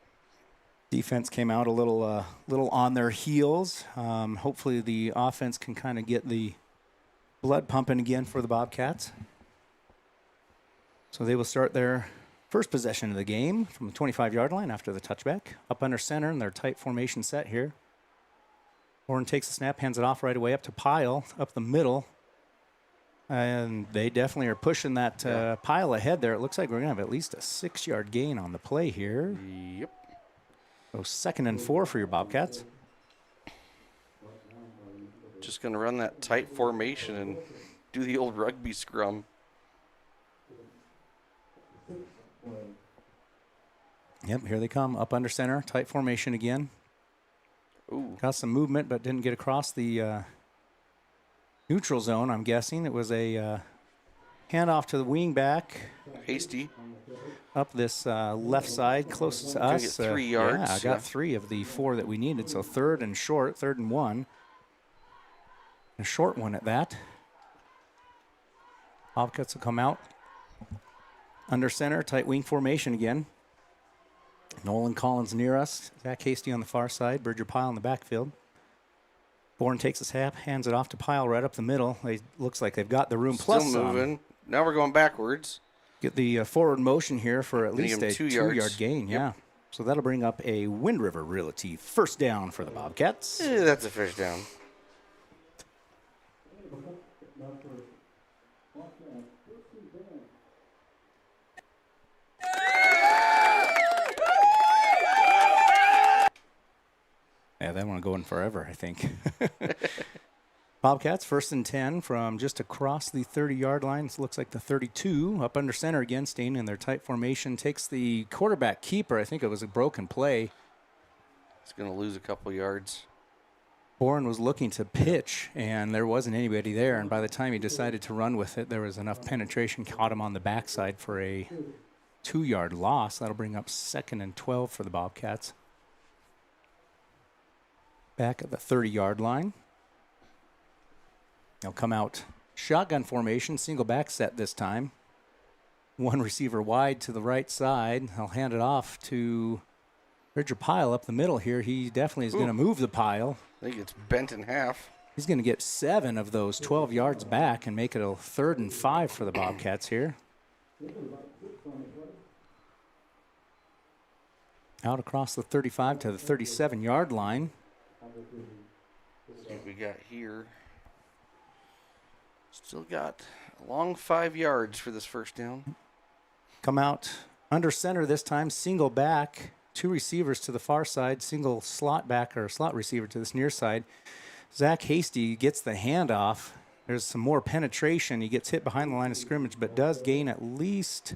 Defense came out a little on their heels. Hopefully the offense can kind of get the blood pumping again for the Bobcats. So they will start their first possession of the game from the 25-yard line after the touchback. Up under center in their tight formation set here. Horn takes the snap, hands it off right away up to Pyle, up the middle. And they definitely are pushing that Pyle ahead there. It looks like we're going to have at least a 6-yard gain on the play here. Yep. So 2nd and 4 for your Bobcats. Just going to run that tight formation and do the old rugby scrum. Yep, here they come. Up under center, tight formation again. Ooh. Got some movement, but didn't get across the neutral zone, I'm guessing. It was a handoff to the wing back. Hasty. Up this left side, close to us. Get 3 yards. Yeah, I got 3 of the 4 that we needed. So 3rd and short, 3rd and 1. A short one at that. Bobcats will come out. Under center, tight wing formation again. Nolan Collins near us. Zach Hasty on the far side. Bridger Pyle in the backfield. Bourne takes his half, hands it off to Pyle right up the middle. Looks like they've got the room. Still plus moving. Now we're going backwards. Get the forward motion here for at least a 2-yard gain. Yep. Yeah. So that'll bring up a Wind River Realty first down for the Bobcats. That's a first down. Yeah, that one going forever, I think. Bobcats, 1st and 10 from just across the 30-yard line. It looks like the 32. Up under center again, staying in their tight formation. Takes the quarterback keeper. I think it was a broken play. It's going to lose a couple yards. Bourne was looking to pitch, and there wasn't anybody there. And by the time he decided to run with it, there was enough penetration. Caught him on the backside for a 2-yard loss. That'll bring up 2nd and 12 for the Bobcats. Back at the 30-yard line. They'll come out shotgun formation, single back set this time. One receiver wide to the right side. I'll hand it off to Bridger Pyle up the middle here. He definitely is going to move the pile. I think it's bent in half. He's going to get 7 of those 12 yards back and make it a 3rd and 5 for the Bobcats here. Out across the 35 to the 37-yard line. See what we got here. Still got a long 5 yards for this first down. Come out under center this time, single back, 2 receivers to the far side, single slot back or slot receiver to this near side. Zach Hasty gets the handoff. There's some more penetration. He gets hit behind the line of scrimmage, but does gain at least,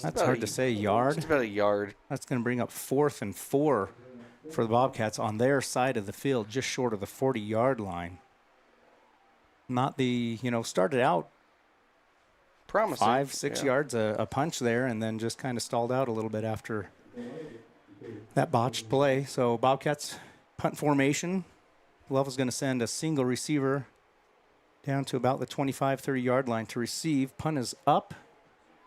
that's hard to say, yard. It's about a yard. That's going to bring up 4th and 4 for the Bobcats on their side of the field, just short of the 40-yard line. Not the, started out promising. 5-6 yards a punch there, and then just kind of stalled out a little bit after that botched play. So Bobcats punt formation. Lovell's going to send a single receiver down to about the 25, 30-yard line to receive. Punt is up.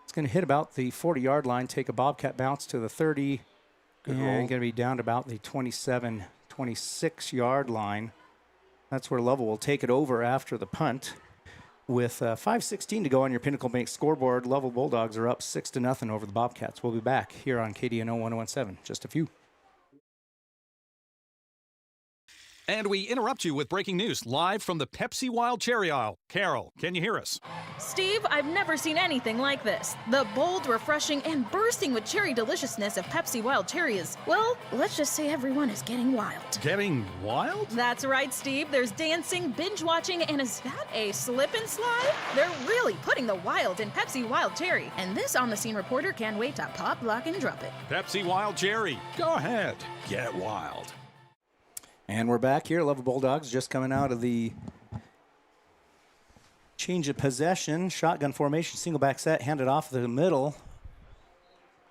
It's going to hit about the 40-yard line, take a Bobcat bounce to the 30, and going to be down to about the 27, 26-yard line. That's where Lovell will take it over after the punt. With 5:16 to go on your Pinnacle Bank scoreboard, Lovell Bulldogs are up 6-0 over the Bobcats. We'll be back here on KDNO 1017. Just a few. And we interrupt you with breaking news live from the Pepsi Wild Cherry aisle. Carol, can you hear us? Steve, I've never seen anything like this. The bold, refreshing, and bursting with cherry deliciousness of Pepsi Wild Cherry is, well, let's just say everyone is getting wild. Getting wild? That's right, Steve. There's dancing, binge-watching, and is that a slip and slide? They're really putting the wild in Pepsi Wild Cherry. And this on-the-scene reporter can't wait to pop, lock, and drop it. Pepsi Wild Cherry. Go ahead. Get wild. And we're back here. Lovell Bulldogs just coming out of the change of possession. Shotgun formation, single back set, handed off to the middle.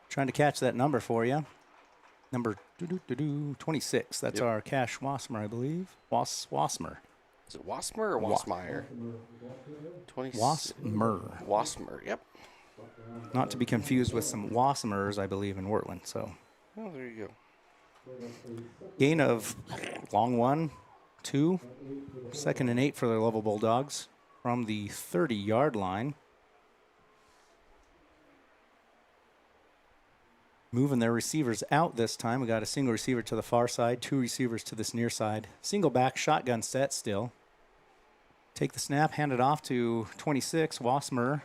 Trying to catch that number for you. Number 26. That's our Cash Wasmer, I believe. Wasmer. Is it Wasmer or Wasmeyer? Wasmer. Yep. Not to be confused with some Wasmers, I believe, in Wortland. So. Oh, there you go. Gain of long 1, 2, 2nd and 8 for the Lovell Bulldogs from the 30-yard line. Moving their receivers out this time. We got a single receiver to the far side, 2 receivers to this near side. Single back shotgun set still. Take the snap, hand it off to 26, Wasmer.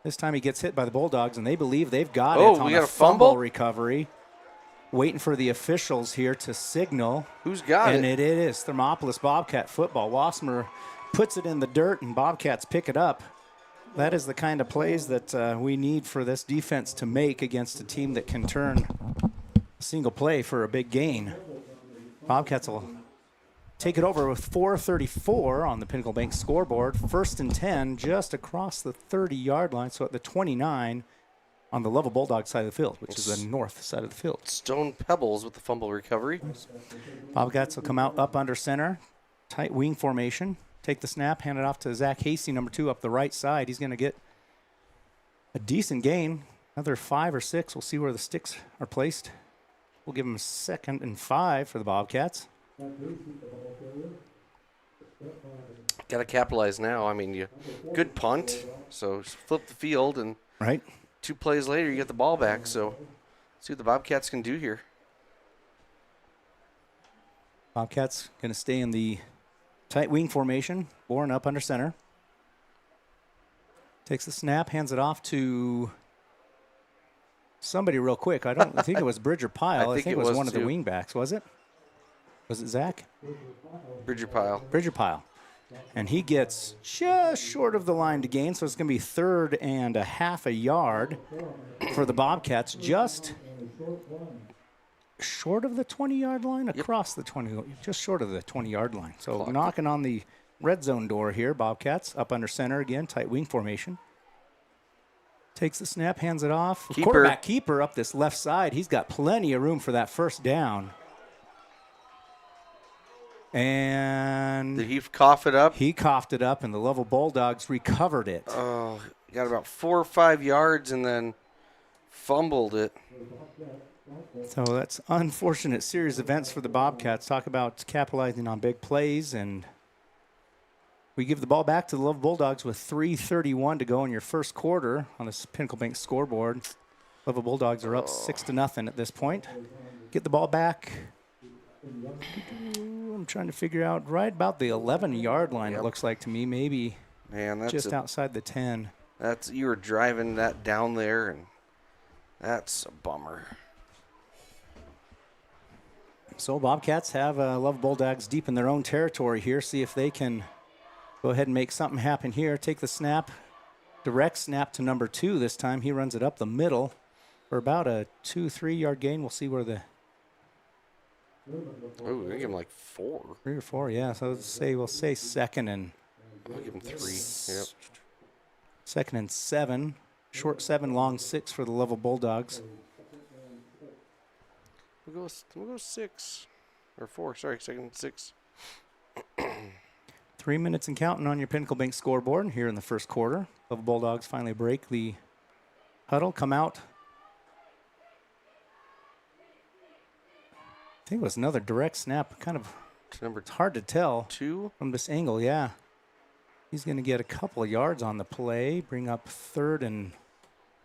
This time he gets hit by the Bulldogs, and they believe they've got it on we got a a fumble recovery. Waiting for the officials here to signal. Who's got it? And it is Thermopolis Bobcat football. Wasmer puts it in the dirt, and Bobcats pick it up. That is the kind of plays that we need for this defense to make against a team that can turn a single play for a big gain. Bobcats will take it over with 4:34 on the Pinnacle Bank scoreboard. 1st and 10 just across the 30-yard line, so at the 29 on the Lovell Bulldogs side of the field, which is the north side of the field. Stone Pebbles with the fumble recovery. Bobcats will come out up under center. Tight wing formation. Take the snap, hand it off to Zach Hasty, number 2, up the right side. He's going to get a decent gain. Another 5 or 6. We'll see where the sticks are placed. We'll give him 2nd and 5 for the Bobcats. Got to capitalize now. I mean, good punt. So flip the field, and right. 2 plays later, you get the ball back. So see what the Bobcats can do here. Bobcats going to stay in the tight wing formation. Bourne up under center. Takes the snap, hands it off to somebody real quick. I don't think it was Bridger Pyle. I think it was one of the wing backs, was it? Was it Zach? Bridger Pyle. Bridger Pyle. And he gets just short of the line to gain, so it's going to be 3rd and a half a yard for the Bobcats. Just short of the 20-yard line, across the 20, just short of the 20-yard line. So knocking on the red zone door here. Bobcats up under center again, tight wing formation. Takes the snap, hands it off. Quarterback keeper up this left side. He's got plenty of room for that 1st down. And did he cough it up? He coughed it up, and the Lovell Bulldogs recovered it. Oh, got about 4 or 5 yards and then fumbled it. So that's unfortunate series of events for the Bobcats. Talk about capitalizing on big plays, and we give the ball back to the Lovell Bulldogs with 3:31 to go in your first quarter on this Pinnacle Bank scoreboard. Lovell Bulldogs are up 6-0 at this point. Get the ball back. I'm trying to figure out right about the 11-yard line, it looks like to me, maybe that's just outside the 10. You were driving that down there, and that's a bummer. So Bobcats have Lovell Bulldogs deep in their own territory here. See if they can go ahead and make something happen here. Take the snap, direct snap to number 2 this time. He runs it up the middle for about a 2-3 yard gain. We'll see where the... Oh, we give him like 4. 3 or 4, yeah. So we'll say 2nd and... I'll give him 3. Yep. 2nd and 7. Short 7, long 6 for the Lovell Bulldogs. We'll go 6 or 4. Sorry, 2nd and 6. 3 minutes and counting on your Pinnacle Bank scoreboard here in the first quarter. Lovell Bulldogs finally break the huddle, come out. I think it was another direct snap. Kind of it's hard to tell 2 from this angle. Yeah, he's going to get a couple of yards on the play, bring up 3rd and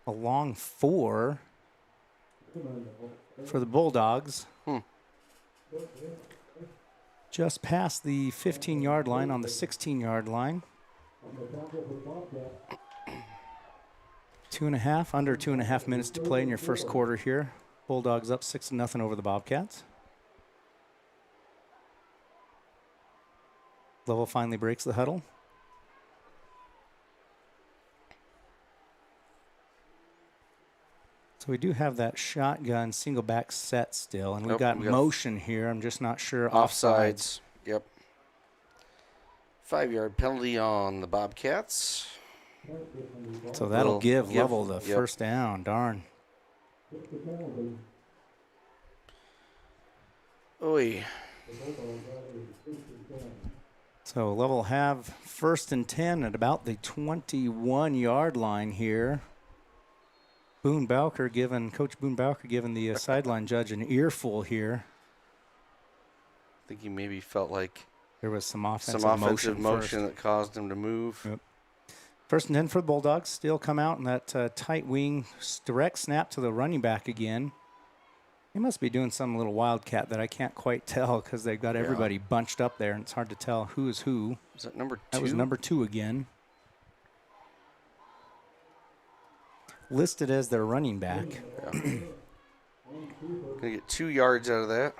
a long 4 for the Bulldogs. Just past the 15-yard line on the 16-yard line. 2.5, under 2.5 minutes to play in your first quarter here. Bulldogs up 6-0 over the Bobcats. Lovell finally breaks the huddle. So we do have that shotgun single back set still, and we've got motion here. I'm just not sure. Offsides. Yep. 5-yard penalty on the Bobcats. So that'll give Lovell the first down. Darn. Oy. So So Lovell have 1st and 10 at about the 21-yard line here. Coach Boone Bowker giving the sideline judge an earful here. I think he maybe felt like there was some offensive motion that caused him to move. Yep. 1st and 10 for the Bulldogs. Still come out in that tight wing, direct snap to the running back again. He must be doing some little wildcat that I can't quite tell because they've got everybody bunched up there, and it's hard to tell who is who. Was that number 2? That was number 2 again. Listed as their running back. Yeah. Gonna get 2 yards out of that.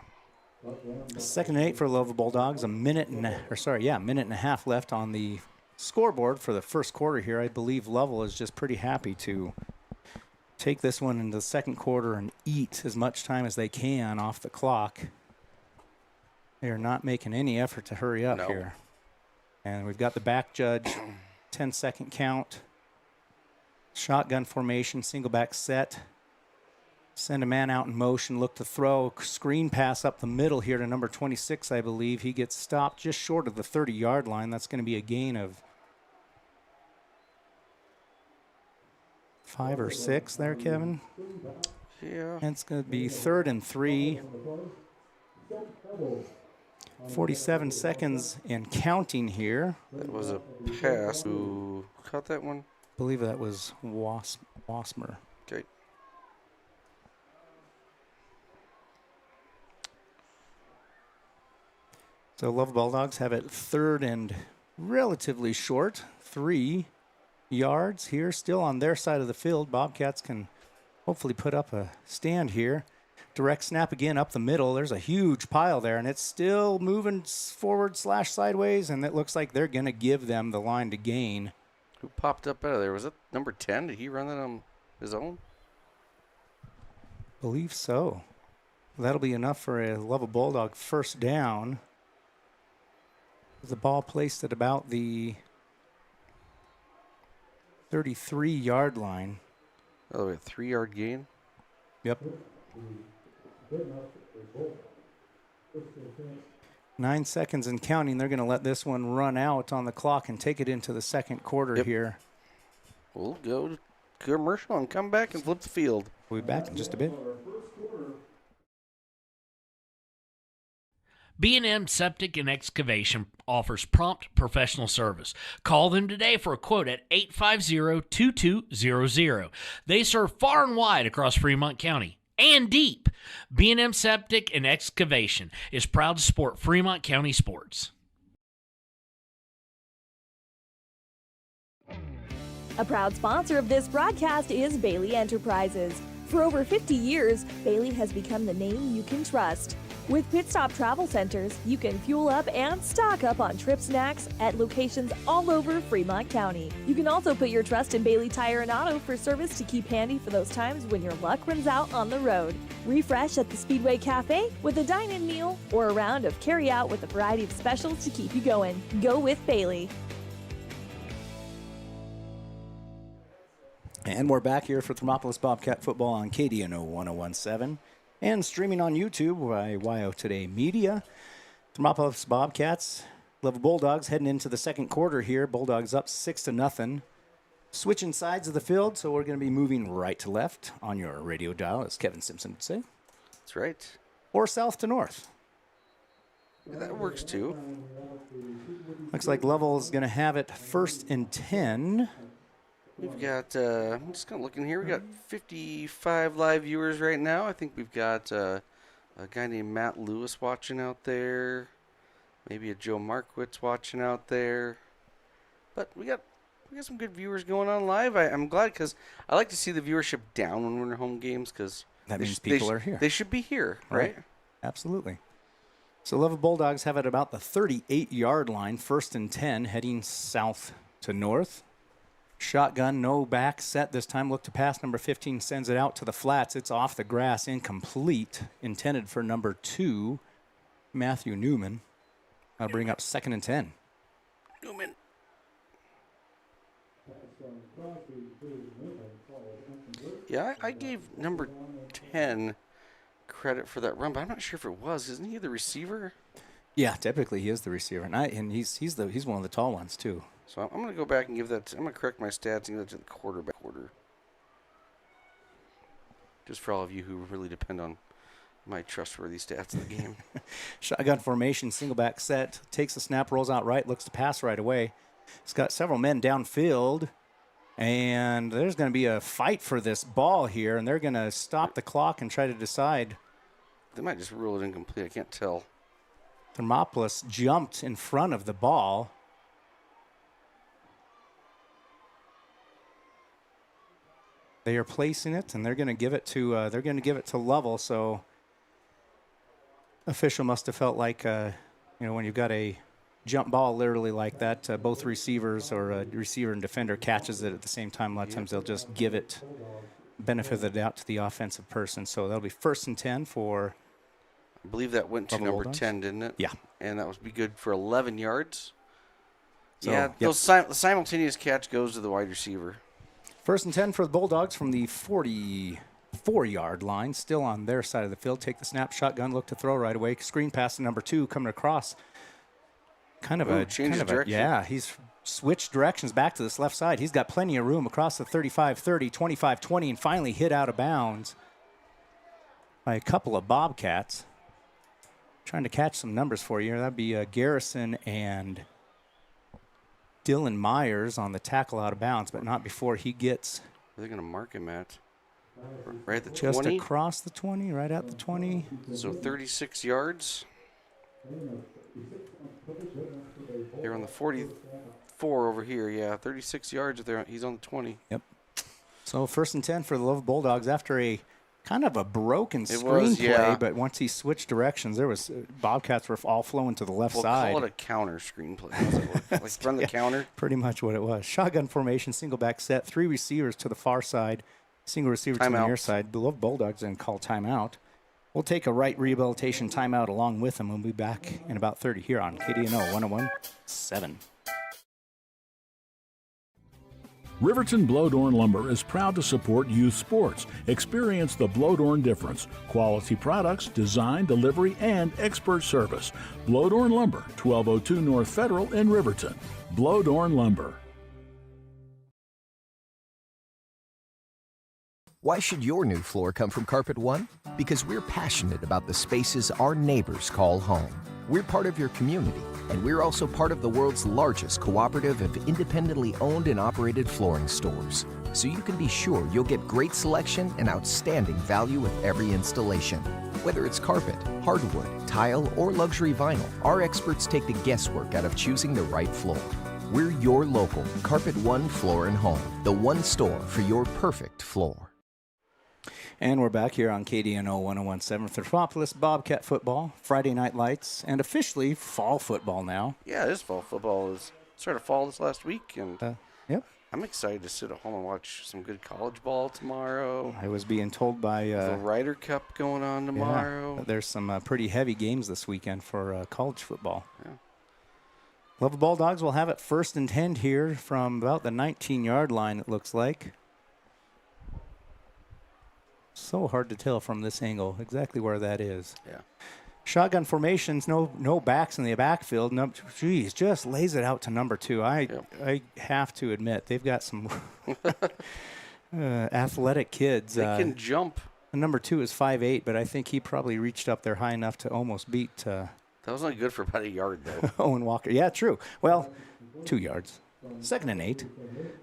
2nd and 8 for Lovell Bulldogs. A minute and a half left on the scoreboard for the first quarter here. I believe Lovell is just pretty happy to take this one into the second quarter and eat as much time as they can off the clock. They are not making any effort to hurry up here. And we've got the back judge, 10-second count. Shotgun formation, single back set. Send a man out in motion, look to throw. Screen pass up the middle here to number 26, I believe. He gets stopped just short of the 30-yard line. That's going to be a gain of 5 or 6 there, Kevin. Yeah. And it's going to be 3rd and 3. 47 seconds and counting here. That was a pass. Who caught that one? I believe that was Wasmer. Okay. So Lovell Bulldogs have it 3rd and relatively short, 3 yards here, still on their side of the field. Bobcats can hopefully put up a stand here. Direct snap again up the middle. There's a huge pile there, and it's still moving forward / sideways, and it looks like they're going to give them the line to gain. Who popped up out of there? Was it number 10? Did he run that on his own? Believe so. That'll be enough for a Lovell Bulldog 1st down. The ball placed at about the 33-yard line. Oh, a 3-yard gain? Yep. 9 seconds and counting. They're going to let this one run out on the clock and take it into the second quarter here. We'll go to commercial and come back and flip the field. We'll be back in just a bit. B&M Septic and Excavation offers prompt professional service. Call them today for a quote at 850-2200. They serve far and wide across Fremont County and deep. B&M Septic and Excavation is proud to support Fremont County sports. A proud sponsor of this broadcast is Bailey Enterprises. For over 50 years, Bailey has become the name you can trust. With Pit Stop Travel Centers, you can fuel up and stock up on trip snacks at locations all over Fremont County. You can also put your trust in Bailey Tire and Auto for service to keep handy for those times when your luck runs out on the road. Refresh at the Speedway Cafe with a dine-in meal or a round of carry-out with a variety of specials to keep you going. Go with Bailey. And we're back here for Thermopolis Bobcat football on KDNO 1017 and streaming on YouTube by YO Today Media. Thermopolis Bobcats, Lovell Bulldogs heading into the second quarter here. Bulldogs up 6-0. Switching sides of the field, so we're going to be moving right to left on your radio dial, as Kevin Simpson would say. That's right. Or south to north. That works too. Looks like Lovell is going to have it 1st and 10. We've got, I'm just kind of looking here. We got 55 live viewers right now. I think we've got a guy named Matt Lewis watching out there. Maybe a Joe Markwitz watching out there. But we got some good viewers going on live. I'm glad because I like to see the viewership down when we're in home games because that means people are here. They should be here, right? Absolutely. So Lovell Bulldogs have it about the 38-yard line, 1st and 10, heading south to north. Shotgun, no back set this time. Look to pass. Number 15 sends it out to the flats. It's off the grass, incomplete. Intended for number 2, Matthew Newman. That'll bring up 2nd and 10. Newman. Yeah, I gave number 10 credit for that run, but I'm not sure if it was. Isn't he the receiver? Yeah, typically he is the receiver, and he's one of the tall ones too. So I'm going to go back and give that. I'm going to correct my stats and give that to the quarterback. Just for all of you who really depend on my trustworthy stats in the game. Shotgun formation, single back set, takes the snap, rolls out right, looks to pass right away. He's got several men downfield, and there's going to be a fight for this ball here, and they're going to stop the clock and try to decide. They might just rule it incomplete. I can't tell. Thermopolis jumped in front of the ball. They are placing it, and they're going to give it to Lovell. So, official must have felt like, when you've got a jump ball literally like that, both receivers or a receiver and defender catches it at the same time. A lot of times they'll just give it benefit of the doubt to the offensive person. So that'll be 1st and 10 for. I believe that went to number 10, didn't it? Yeah, and that would be good for 11 yards. So, yeah, those simultaneous catch goes to the wide receiver. 1st and 10 for the Bulldogs from the 44-yard line, still on their side of the field. Take the snap, shotgun, look to throw right away. Screen pass to number 2 coming across. Change of direction. Yeah, he's switched directions back to this left side. He's got plenty of room across the 35-30, 25-20, and finally hit out of bounds by a couple of Bobcats. Trying to catch some numbers for you. That'd be Garrison and Dylan Myers on the tackle out of bounds, but not before he gets. Where are they going to mark him at? Right at the 20? Just across the 20, right at the 20. So 36 yards. They're on the 44 over here. Yeah, 36 yards. He's on the 20. Yep. So 1st and 10 for the Lovell Bulldogs after a kind of a broken screenplay, but once he switched directions, there was Bobcats were all flowing to the left side. Call it a counter screenplay. Like run the counter. Pretty much what it was. Shotgun formation, single back set, 3 receivers to the far side, single receiver to the near side. The Lovell Bulldogs then call timeout. We'll take a right rehabilitation timeout along with them. We'll be back in about 30 here on KDNO 101.7. Riverton Blodorn Lumber is proud to support youth sports. Experience the Blodorn difference. Quality products, design, delivery, and expert service. Blodorn Lumber, 1202 North Federal in Riverton. Blodorn Lumber. Why should your new floor come from Carpet One? Because we're passionate about the spaces our neighbors call home. We're part of your community, and we're also part of the world's largest cooperative of independently owned and operated flooring stores. So you can be sure you'll get great selection and outstanding value with every installation. Whether it's carpet, hardwood, tile, or luxury vinyl, our experts take the guesswork out of choosing the right floor. We're your local Carpet One Floor and Home, the one store for your perfect floor. And we're back here on KDNO 101.7 for Thermopolis Bobcat football, Friday Night Lights, and officially fall football now. Yeah, it is fall football. It started fall this last week, and yep. I'm excited to sit at home and watch some good college ball tomorrow. I was being told by the Ryder Cup going on tomorrow. Yeah, there's some pretty heavy games this weekend for college football. Yeah. Lovell Bulldogs will have it 1st and 10 here from about the 19-yard line, it looks like. So hard to tell from this angle exactly where that is. Yeah. Shotgun formations, no backs in the backfield. No, geez, just lays it out to number 2. I have to admit, they've got some athletic kids. They can jump. Number 2 is 5'8", but I think he probably reached up there high enough to almost beat. That was only good for about a yard, though. Owen Walker. Yeah, true. Well, 2 yards. 2nd and 8.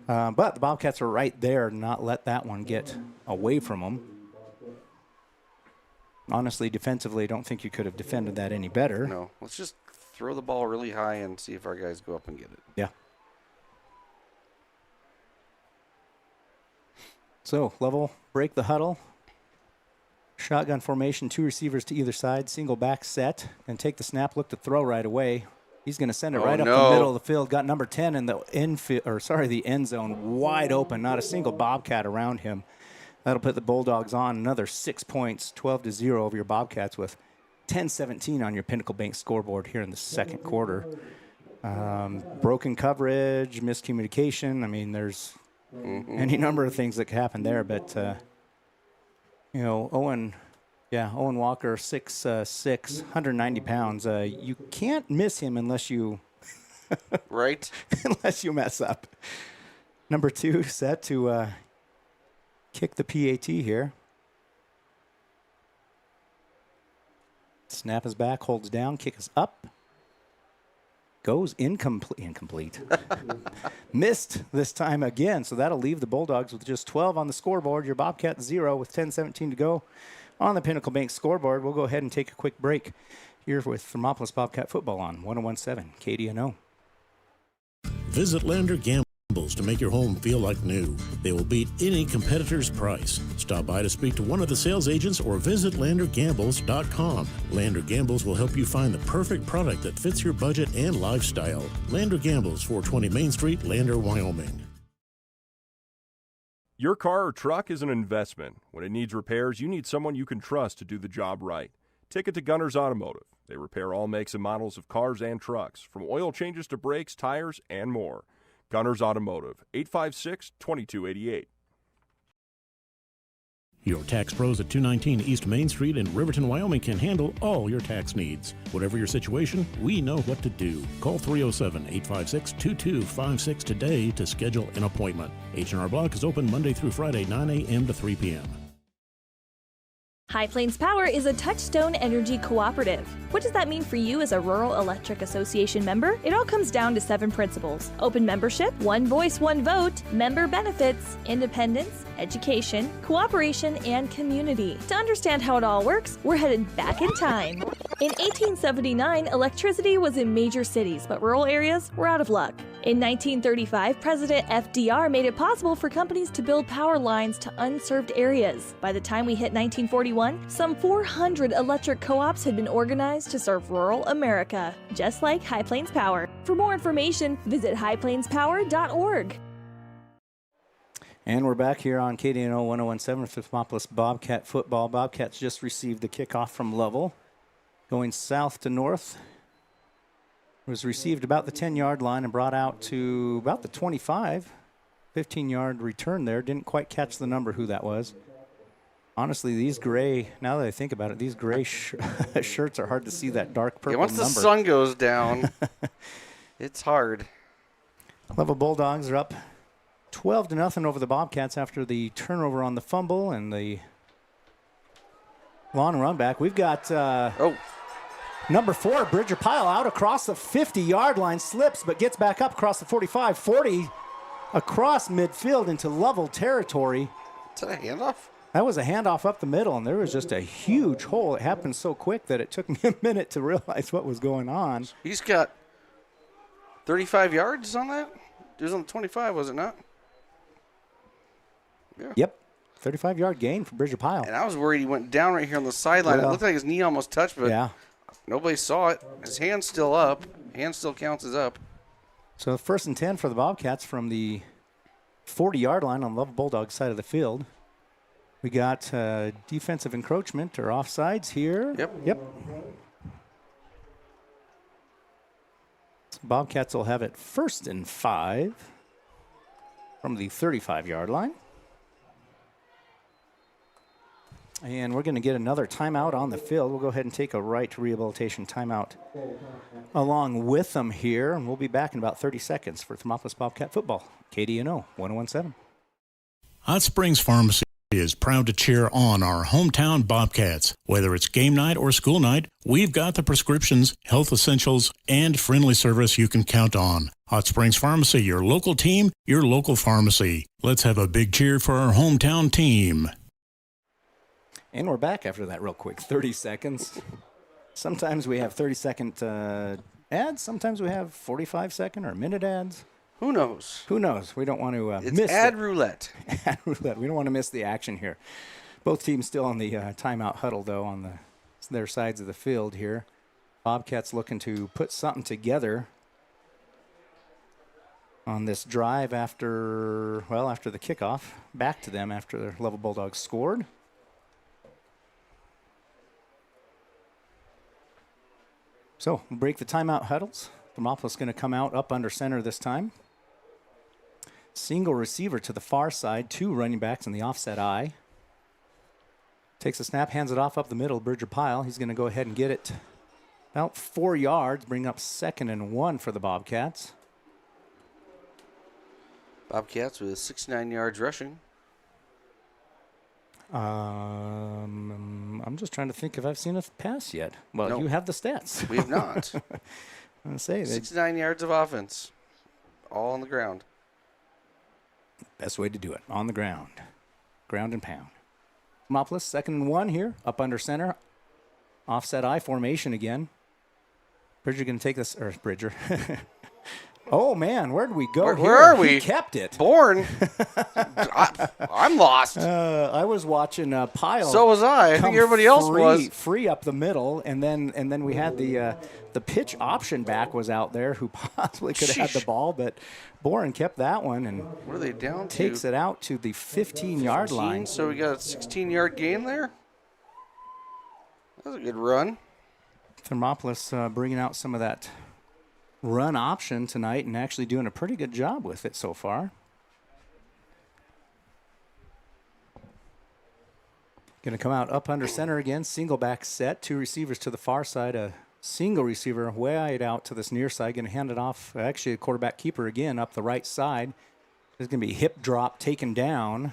But the Bobcats are right there, not let that one get away from them. Honestly, defensively, I don't think you could have defended that any better. No. Let's just throw the ball really high and see if our guys go up and get it. Yeah. So, Lovell, break the huddle. Shotgun formation, 2 receivers to either side, single back set, and take the snap, look to throw right away. He's going to send it right up the middle of the field. Got number 10 in the end zone wide open. Not a single Bobcat around him. That'll put the Bulldogs on another 6 points, 12-0 over your Bobcats with 10-17 on your Pinnacle Bank scoreboard here in the second quarter. Broken coverage, miscommunication. I mean, there's any number of things that could happen there. But, Owen Yeah, Owen Walker, 6'6", 190 pounds. You can't miss him unless you right? unless you mess up. Number 2 set to kick the PAT here. Snap is back, holds down, kick is up. Goes incomplete. Missed this time again, so that'll leave the Bulldogs with just 12 on the scoreboard. Your Bobcats 0 with 10:17 to go on the Pinnacle Bank scoreboard. We'll go ahead and take a quick break here with Thermopolis Bobcat football on 101.7 KDNO. Visit Lander Gambles to make your home feel like new. They will beat any competitor's price. Stop by to speak to one of the sales agents or visit LanderGambles.com. Lander Gambles will help you find the perfect product that fits your budget and lifestyle. Lander Gambles, 420 Main Street, Lander, Wyoming. Your car or truck is an investment. When it needs repairs, you need someone you can trust to do the job right. Take it to Gunners Automotive. They repair all makes and models of cars and trucks, from oil changes to brakes, tires, and more. Gunners Automotive, 856-2288. Your tax pros at 219 East Main Street in Riverton, Wyoming can handle all your tax needs. Whatever your situation, we know what to do. Call 307-856-2256 today to schedule an appointment. H&R Block is open Monday through Friday, 9 a.m. to 3 p.m. High Plains Power is a Touchstone Energy cooperative. What does that mean for you as a Rural Electric Association member? It all comes down to 7 principles: open membership, one voice, one vote, member benefits, independence, education, cooperation, and community. To understand how it all works, we're headed back in time. In 1879, electricity was in major cities, but rural areas were out of luck. In 1935, President FDR made it possible for companies to build power lines to unserved areas. By the time we hit 1941, some 400 electric co-ops had been organized to serve rural America, just like High Plains Power. For more information, visit highplainspower.org. And we're back here on KDNO 101.7 for Thermopolis Bobcat football. Bobcats just received the kickoff from Lovell. Going south to north. It was received about the 10-yard line and brought out to about the 25. 15-yard return there. Didn't quite catch the number who that was. Honestly, these gray, now that I think about it, these gray shirts are hard to see that dark purple number. Once the sun goes down, it's hard. Lovell Bulldogs are up 12-0 over the Bobcats after the turnover on the fumble and the long run back. We've got number 4, Bridger Pyle, out across the 50-yard line, slips but gets back up across the 45, 40, across midfield into Lovell territory. Is that a handoff? That was a handoff up the middle, and there was just a huge hole. It happened so quick that it took me a minute to realize what was going on. He's got 35 yards on that? It was on the 25, was it not? Yeah. Yep. 35-yard gain for Bridger Pyle. And I was worried he went down right here on the sideline. It looked like his knee almost touched, but nobody saw it. His hand's still up. Hand still counts as up. So 1st and 10 for the Bobcats from the 40-yard line on Lovell Bulldogs side of the field. We got defensive encroachment or offsides here. Yep. Bobcats will have it 1st and 5 from the 35-yard line. And we're going to get another timeout on the field. We'll go ahead and take a right rehabilitation timeout along with them here. And we'll be back in about 30 seconds for Thermopolis Bobcat football. KDNO 101.7. Hot Springs Pharmacy is proud to cheer on our hometown Bobcats. Whether it's game night or school night, we've got the prescriptions, health essentials, and friendly service you can count on. Hot Springs Pharmacy, your local team, your local pharmacy. Let's have a big cheer for our hometown team. And we're back after that real quick, 30 seconds. Sometimes we have 30-second ads. Sometimes we have 45-second or minute ads. Who knows? Who knows? We don't want to it's miss ad roulette. Ad roulette. We don't want to miss the action here. Both teams still on the timeout huddle, though, on their sides of the field here. Bobcats looking to put something together on this drive after the kickoff. Back to them after their Lovell Bulldogs scored. So we'll break the timeout huddles. Thermopolis going to come out up under center this time. Single receiver to the far side, 2 running backs in the offset eye. Takes a snap, hands it off up the middle. Bridger Pyle, he's going to go ahead and get it about 4 yards, bring up 2nd and 1 for the Bobcats. Bobcats with 69 yards rushing. I'm just trying to think if I've seen a pass yet. Well, Nope. you have the stats. We have not. I'm going to say that 69 yards of offense, all on the ground. best way to do it, on the ground. Ground and pound. Thermopolis, 2nd and 1 here, up under center. Offset I formation again. Bridger going to take this, or Bridger. Oh, man, where'd we go Where are we? He kept it. Born. I'm lost. I was watching Pyle. So was I. I think everybody else was. Free up the middle, and then we had the pitch option back was out there who possibly could have had the ball, but Boren kept that one and what are they down to? Takes it out to the 15-yard line. So we got a 16-yard gain there. That was a good run. Thermopolis bringing out some of that run option tonight and actually doing a pretty good job with it so far. Going to come out up under center again. Single back set. 2 receivers to the far side. A single receiver wide out to this near side. Going to hand it off. Actually, a quarterback keeper again up the right side. There's going to be a hip drop taken down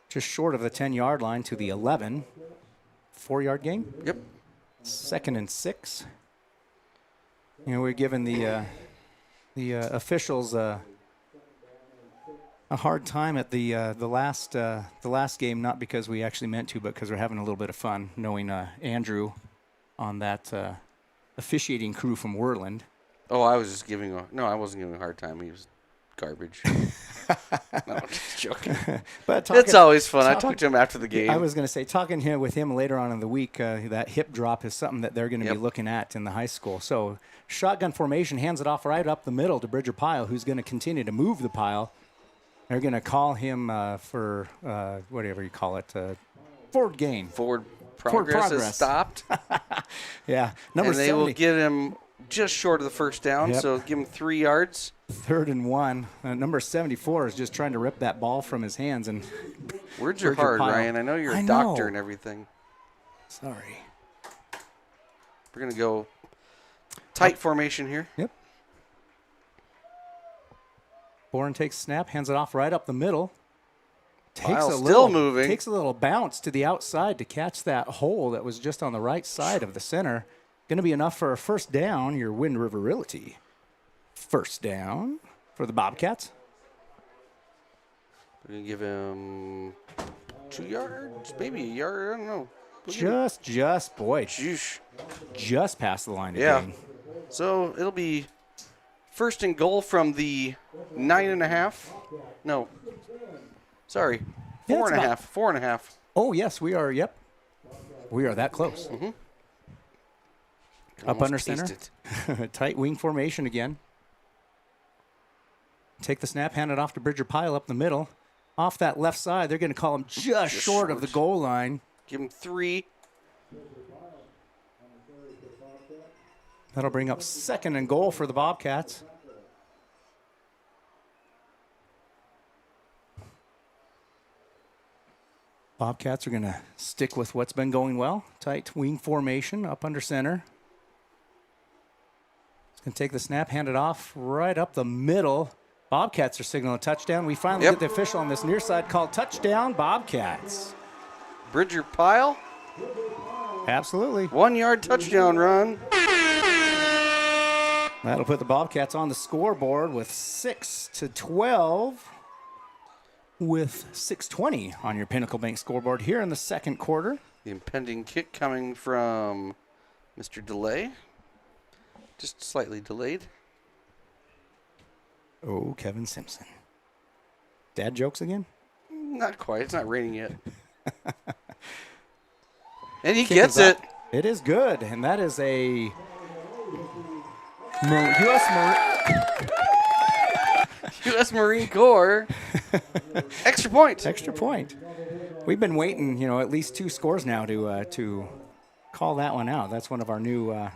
just short of the 10-yard line to the 11. 4-yard gain? Yep. 2nd and 6. You know, we're giving the officials a hard time at the last game, not because we actually meant to, but because we're having a little bit of fun knowing Andrew on that officiating crew from Worland. Oh, I was just giving I wasn't giving a hard time. He was garbage. No, I'm just joking. But it's always fun. I talked to him after the game. I was going to say, talking with him later on in the week, that hip drop is something that they're going to be looking at in the high school. So shotgun formation, hands it off right up the middle to Bridger Pyle, who's going to continue to move the pile. They're going to call him for whatever you call it, forward gain. Forward progress is stopped. Yeah. Number 70. And they will get him just short of the first down, so give him 3 yards. 3rd and 1. Number 74 is just trying to rip that ball from his hands. And words are hard, Ryan. I know you're a doctor and everything. Sorry. We're going to go tight formation here. Yep. Boren takes snap, hands it off right up the middle. Takes moving. Takes a little bounce to the outside to catch that hole that was just on the right side of the center. Going to be enough for a first down, your Wind River Realty. First down for the Bobcats. We're going to give him 2 yards, maybe a yard, I don't know. Just past the line again. So it'll be 1st and goal from the 9.5. No. Sorry. 4.5. 4.5. Oh, yes, we are. Yep. We are that close. Mm-hmm. Up under center. Tight wing formation again. Take the snap, hand it off to Bridger Pyle up the middle. Off that left side, they're going to call him just short of the goal line. Give him 3. That'll bring up 2nd and goal for the Bobcats. Bobcats are going to stick with what's been going well. Tight wing formation up under center. Going to take the snap, hand it off right up the middle. Bobcats are signaling a touchdown. We finally get the official on this near side called touchdown Bobcats. Bridger Pyle? Absolutely. 1-yard touchdown run. That'll put the Bobcats on the scoreboard with 6-12 with 6:20 on your Pinnacle Bank scoreboard here in the second quarter. The impending kick coming from Mr. Delay. Just slightly delayed. Oh, Kevin Simpson. Dad jokes again? Not quite. It's not raining yet. And he gets it. It is good. And that is a U.S. Marine Corps extra point. Extra point. We've been waiting, at least 2 scores now to call that one out. That's one of our new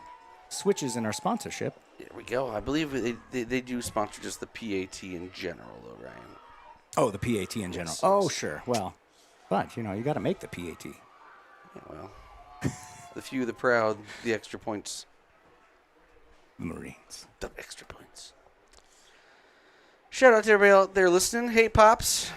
switches in our sponsorship. There we go. I believe they do sponsor just the PAT in general, though, Ryan. Oh, the PAT in general. Oh, sure. Well, but, you got to make the PAT. Yeah, well, the few, the proud, the extra points. The Marines. The extra points. Shout out to everybody out there listening. Hey, Pops.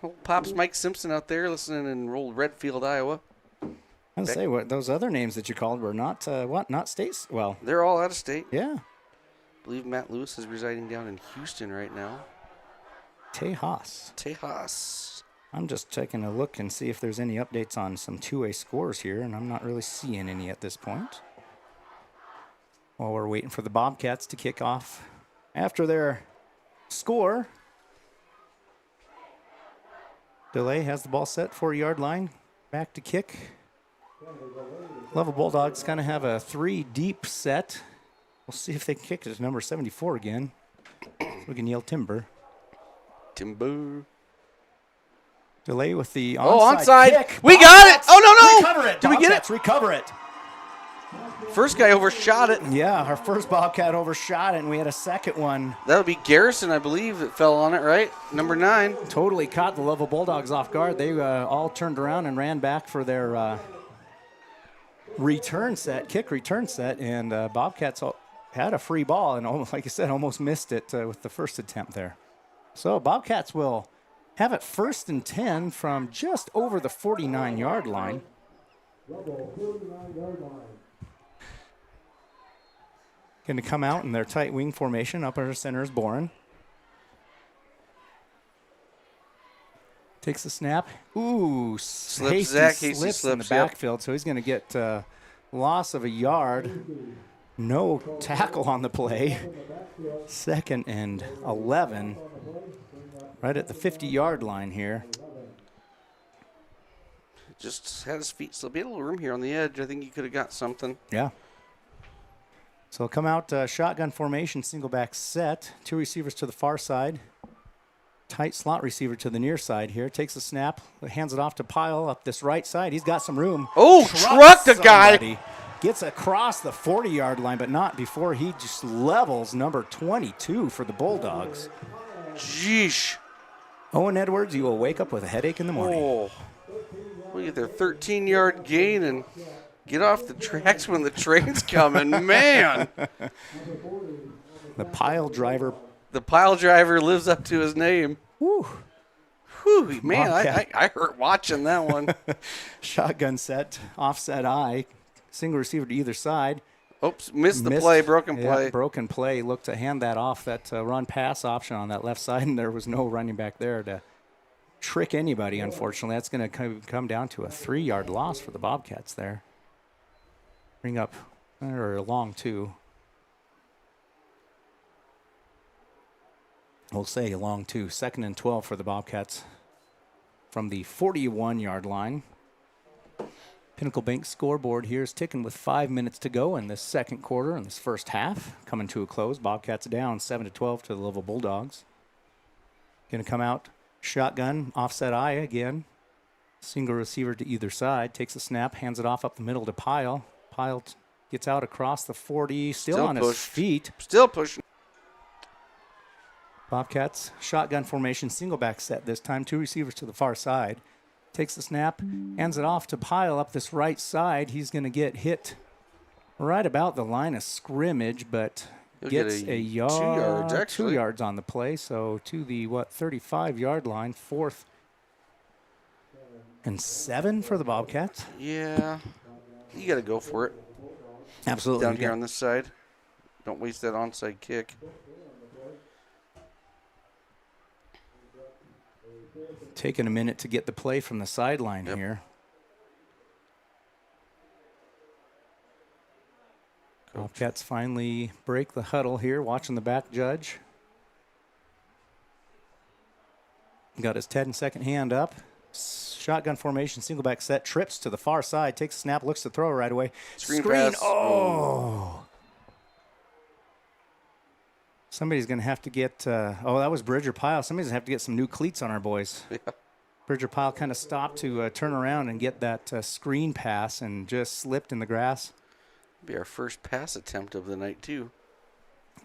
Old Pops Mike Simpson out there listening in old Redfield, Iowa. I was say what those other names that you called were not not states. Well, they're all out of state. Yeah. I believe Matt Lewis is residing down in Houston right now. Tejas. I'm just taking a look and see if there's any updates on some 2A scores here, and I'm not really seeing any at this point. While we're waiting for the Bobcats to kick off after their score. Delay has the ball set 4-yard line. Back to kick. Lovell Bulldogs kind of have a 3 deep set. We'll see if they can kick it to number 74 again. So we can yell timber. Timber. Delay with the onside kick. We got it. Oh, no. Recover it. Did we get it? Recover it. First guy overshot it. Yeah, our first Bobcat overshot it, and we had a second one. That would be Garrison, I believe, that fell on it, right? Number 9. Totally caught the Lovell Bulldogs off guard. They all turned around and ran back for their kick return set, and Bobcats had a free ball, and almost, like I said, almost missed it with the first attempt there. So Bobcats will have it 1st and 10 from just over the 49-yard line. Going to come out in their tight wing formation. Up under center is Boren. Takes the snap. Ooh, Hasty slips in the backfield, so he's going to get loss of a yard. No tackle on the play. 2nd and 11. Right at the 50-yard line here. Just had his feet slip. He had a little room here on the edge. I think he could have got something. Yeah. So he'll come out shotgun formation, single back set. 2 receivers to the far side. Tight slot receiver to the near side here. Takes the snap, hands it off to Pyle up this right side. He's got some room. Oh, trucked the guy. Gets across the 40-yard line, but not before he just levels number 22 for the Bulldogs. Jeesh. Owen Edwards, you will wake up with a headache in the morning. Oh. Look at their 13-yard gain and get off the tracks when the train's coming. Man. The pile driver. The pile driver lives up to his name. Whew. Whew, man, I hurt watching that one. Shotgun set, offset eye, single receiver to either side. Oops, missed the play, broken play. Yeah, broken play. Looked to hand that off, that run-pass option on that left side, and there was no running back there to trick anybody, unfortunately. That's going to come down to a 3-yard loss for the Bobcats there. Bring up, or a long 2. We'll say a long 2. 2nd and 12 for the Bobcats from the 41-yard line. Pinnacle Bank scoreboard here is ticking with 5 minutes to go in this second quarter, in this first half. Coming to a close. Bobcats down 7-12 to the Lovell Bulldogs. Going to come out shotgun, offset eye again. Single receiver to either side. Takes a snap, hands it off up the middle to Pyle. Pyle gets out across the 40, still on his feet. Still pushing. Bobcats, shotgun formation, single back set this time. 2 receivers to the far side. Takes the snap, hands it off to Pyle up this right side. He's going to get hit right about the line of scrimmage, but gets a yard, 2 yards on the play. So to the, 35-yard line, 4th and 7 for the Bobcats. Yeah, you got to go for it. Absolutely. Down here on this side. Don't waste that onside kick. Taking a minute to get the play from the sideline here. Bobcats finally break the huddle here, watching the back judge. Got his 10-second hand up. Shotgun formation, single back set, trips to the far side, takes a snap, looks to throw right away. Screen pass. Oh! Somebody's going to have to get, that was Bridger Pyle. Somebody's going to have to get some new cleats on our boys. Yeah. Bridger Pyle kind of stopped to turn around and get that screen pass and just slipped in the grass. Be our first pass attempt of the night, too.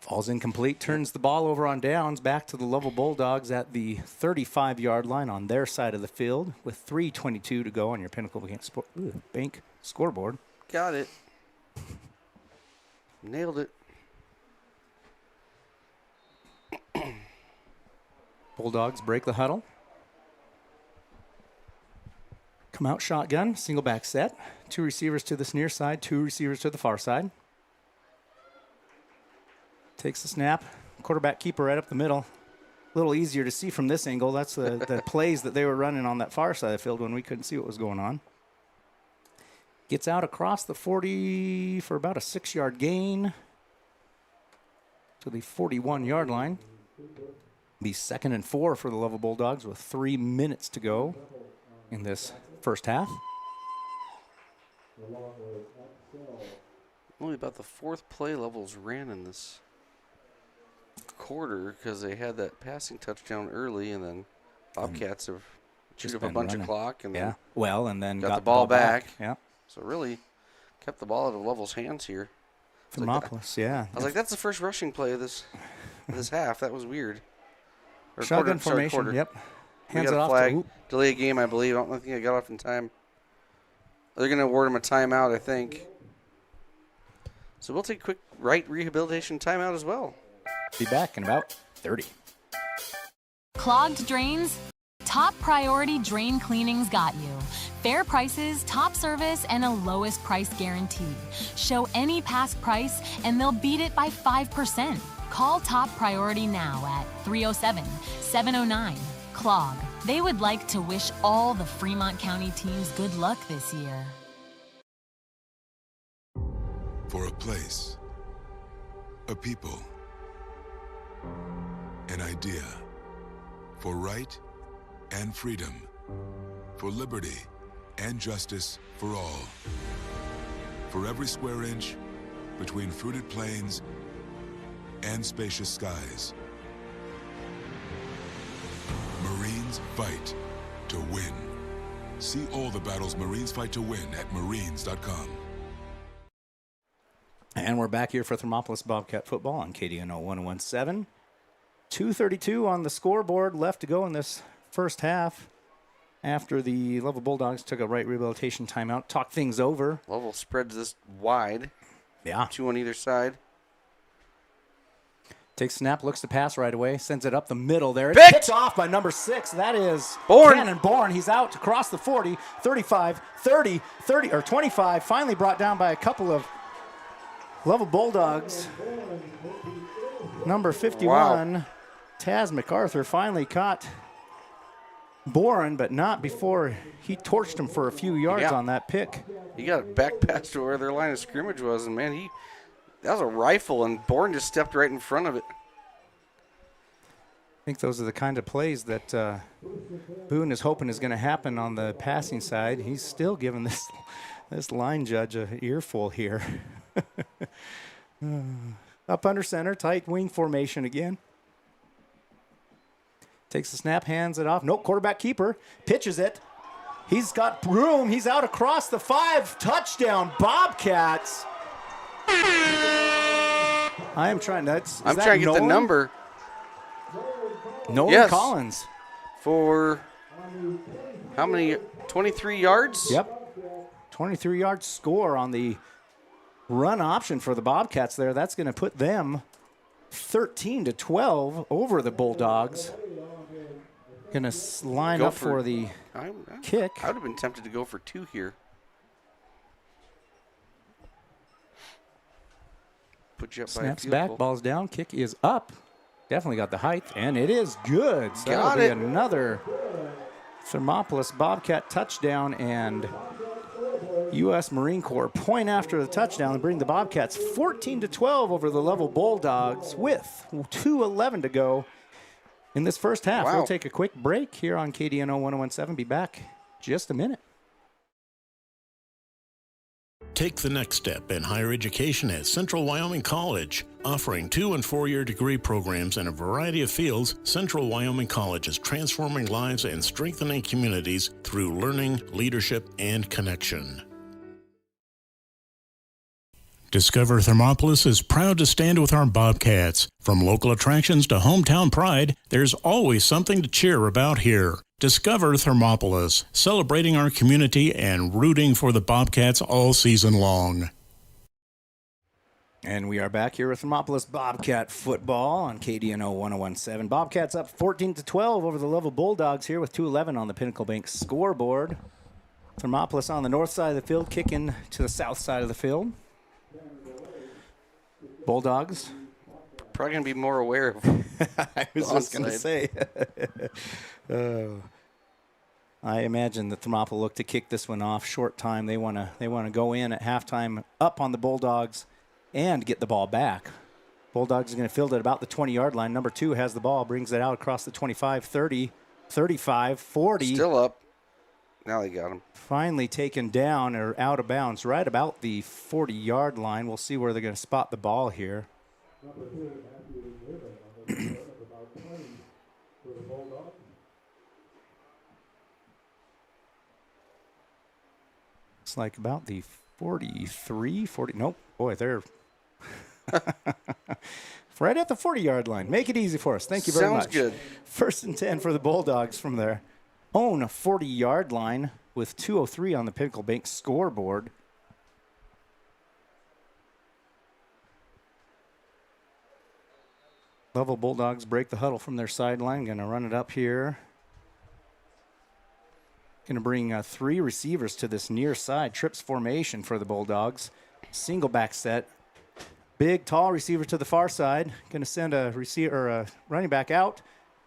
Falls incomplete, turns the ball over on downs, back to the Lovell Bulldogs at the 35-yard line on their side of the field with 3:22 to go on your Pinnacle Bank scoreboard. Got it. Nailed it. Bulldogs break the huddle. Come out shotgun, single back set. 2 receivers to this near side, 2 receivers to the far side. Takes the snap. Quarterback keeper right up the middle. A little easier to see from this angle. That's the plays that they were running on that far side of the field when we couldn't see what was going on. Gets out across the 40 for about a 6-yard gain to the 41-yard line. Be 2nd and 4 for the Lovell Bulldogs with 3 minutes to go in this first half. Only about the 4th play Lovell's ran in this quarter because they had that passing touchdown early, and then Bobcats have chewed up a bunch of clock, and then and then got the ball back. Yeah. So really kept the ball out of Lovell's hands here. Thermopolis, yeah. I was like, that's the first rushing play of this half. That was weird. Or Shotgun formation, quarter. Yep. Hands it off. Flag, delay a game, I believe. I don't think I got off in time. They're going to award him a timeout, I think. So we'll take a quick right rehabilitation timeout as well. Be back in about 30. Clogged drains? Top Priority Drain Cleaning's got you. Fair prices, top service, and a lowest price guarantee. Show any past price, and they'll beat it by 5%. Call Top Priority now at 307-709-CLOG. They would like to wish all the Fremont County teams good luck this year. For a place, a people, an idea, for right and freedom, for liberty and justice for all. For every square inch between fruited plains and spacious skies. Marines fight to win. See all the battles Marines fight to win at marines.com. And we're back here for Thermopolis Bobcat football on KDNO 1017. 2:32 on the scoreboard left to go in this first half after the Lovell Bulldogs took a right rehabilitation timeout, talk things over. Lovell spreads this wide. Yeah. 2 on either side. Takes snap, looks to pass right away, sends it up the middle there. Picked! It's off by number 6. That is Bourne. Cannon Bourne. He's out across the 40, 35, 30, 30, or 25. Finally brought down by a couple of Lovell Bulldogs. Number 51, Taz MacArthur, finally caught Bourne, but not before he torched him for a few yards on that pick. He got it back past to where their line of scrimmage was, and man, that was a rifle, and Bourne just stepped right in front of it. I think those are the kind of plays that Boone is hoping is going to happen on the passing side. He's still giving this line judge an earful here. Up under center, tight wing formation again. Takes the snap, hands it off. Nope, quarterback keeper, pitches it. He's got room. He's out across the 5. Touchdown, Bobcats. I'm trying to get the number. Nolan Collins. For how many? 23 yards? Yep. 23-yard score on the run option for the Bobcats there. That's going to put them 13-12 over the Bulldogs. Going to line up for the kick. I would have been tempted to go for 2 here. Put you up Snaps by a back, goal. ball's down, kick is up. Definitely got the height, and it is good. So Got that'll be it. another Thermopolis Bobcat touchdown, and U.S. Marine Corps point after the touchdown and bring the Bobcats 14-12 over the Lovell Bulldogs with 2:11 to go in this first half. Wow. We'll take a quick break here on KDNO 1017. Be back just a minute. Take the next step in higher education at Central Wyoming College. Offering 2- and 4-year degree programs in a variety of fields, Central Wyoming College is transforming lives and strengthening communities through learning, leadership, and connection. Discover Thermopolis is proud to stand with our Bobcats. From local attractions to hometown pride, there's always something to cheer about here. Discover Thermopolis, celebrating our community and rooting for the Bobcats all season long. And we are back here with Thermopolis Bobcat football on KDNO 1017. Bobcats up 14-12 over the Lovell Bulldogs here with 2:11 on the Pinnacle Bank scoreboard. Thermopolis on the north side of the field, kicking to the south side of the field. Bulldogs. Probably going to be more aware of I was just going to say. I imagine that Thermopylae look to kick this one off. Short time. They want to go in at halftime up on the Bulldogs and get the ball back. Bulldogs are going to field it about the 20-yard line. Number 2 has the ball, brings it out across the 25, 30, 35, 40. Still up. Now they got him. Finally taken down or out of bounds right about the 40-yard line. We'll see where they're going to spot the ball here. It's like about the 43, 40. Nope. Boy, they're right at the 40-yard line. Make it easy for us. Thank you very much. Sounds good. 1st and 10 for the Bulldogs from their own 40-yard line with 2:03 on the Pinnacle Bank scoreboard. Lovell Bulldogs break the huddle from their sideline. Going to run it up here. Going to bring 3 receivers to this near side. Trips formation for the Bulldogs. Single back set. Big, tall receiver to the far side. Going to send a receiver or a running back out.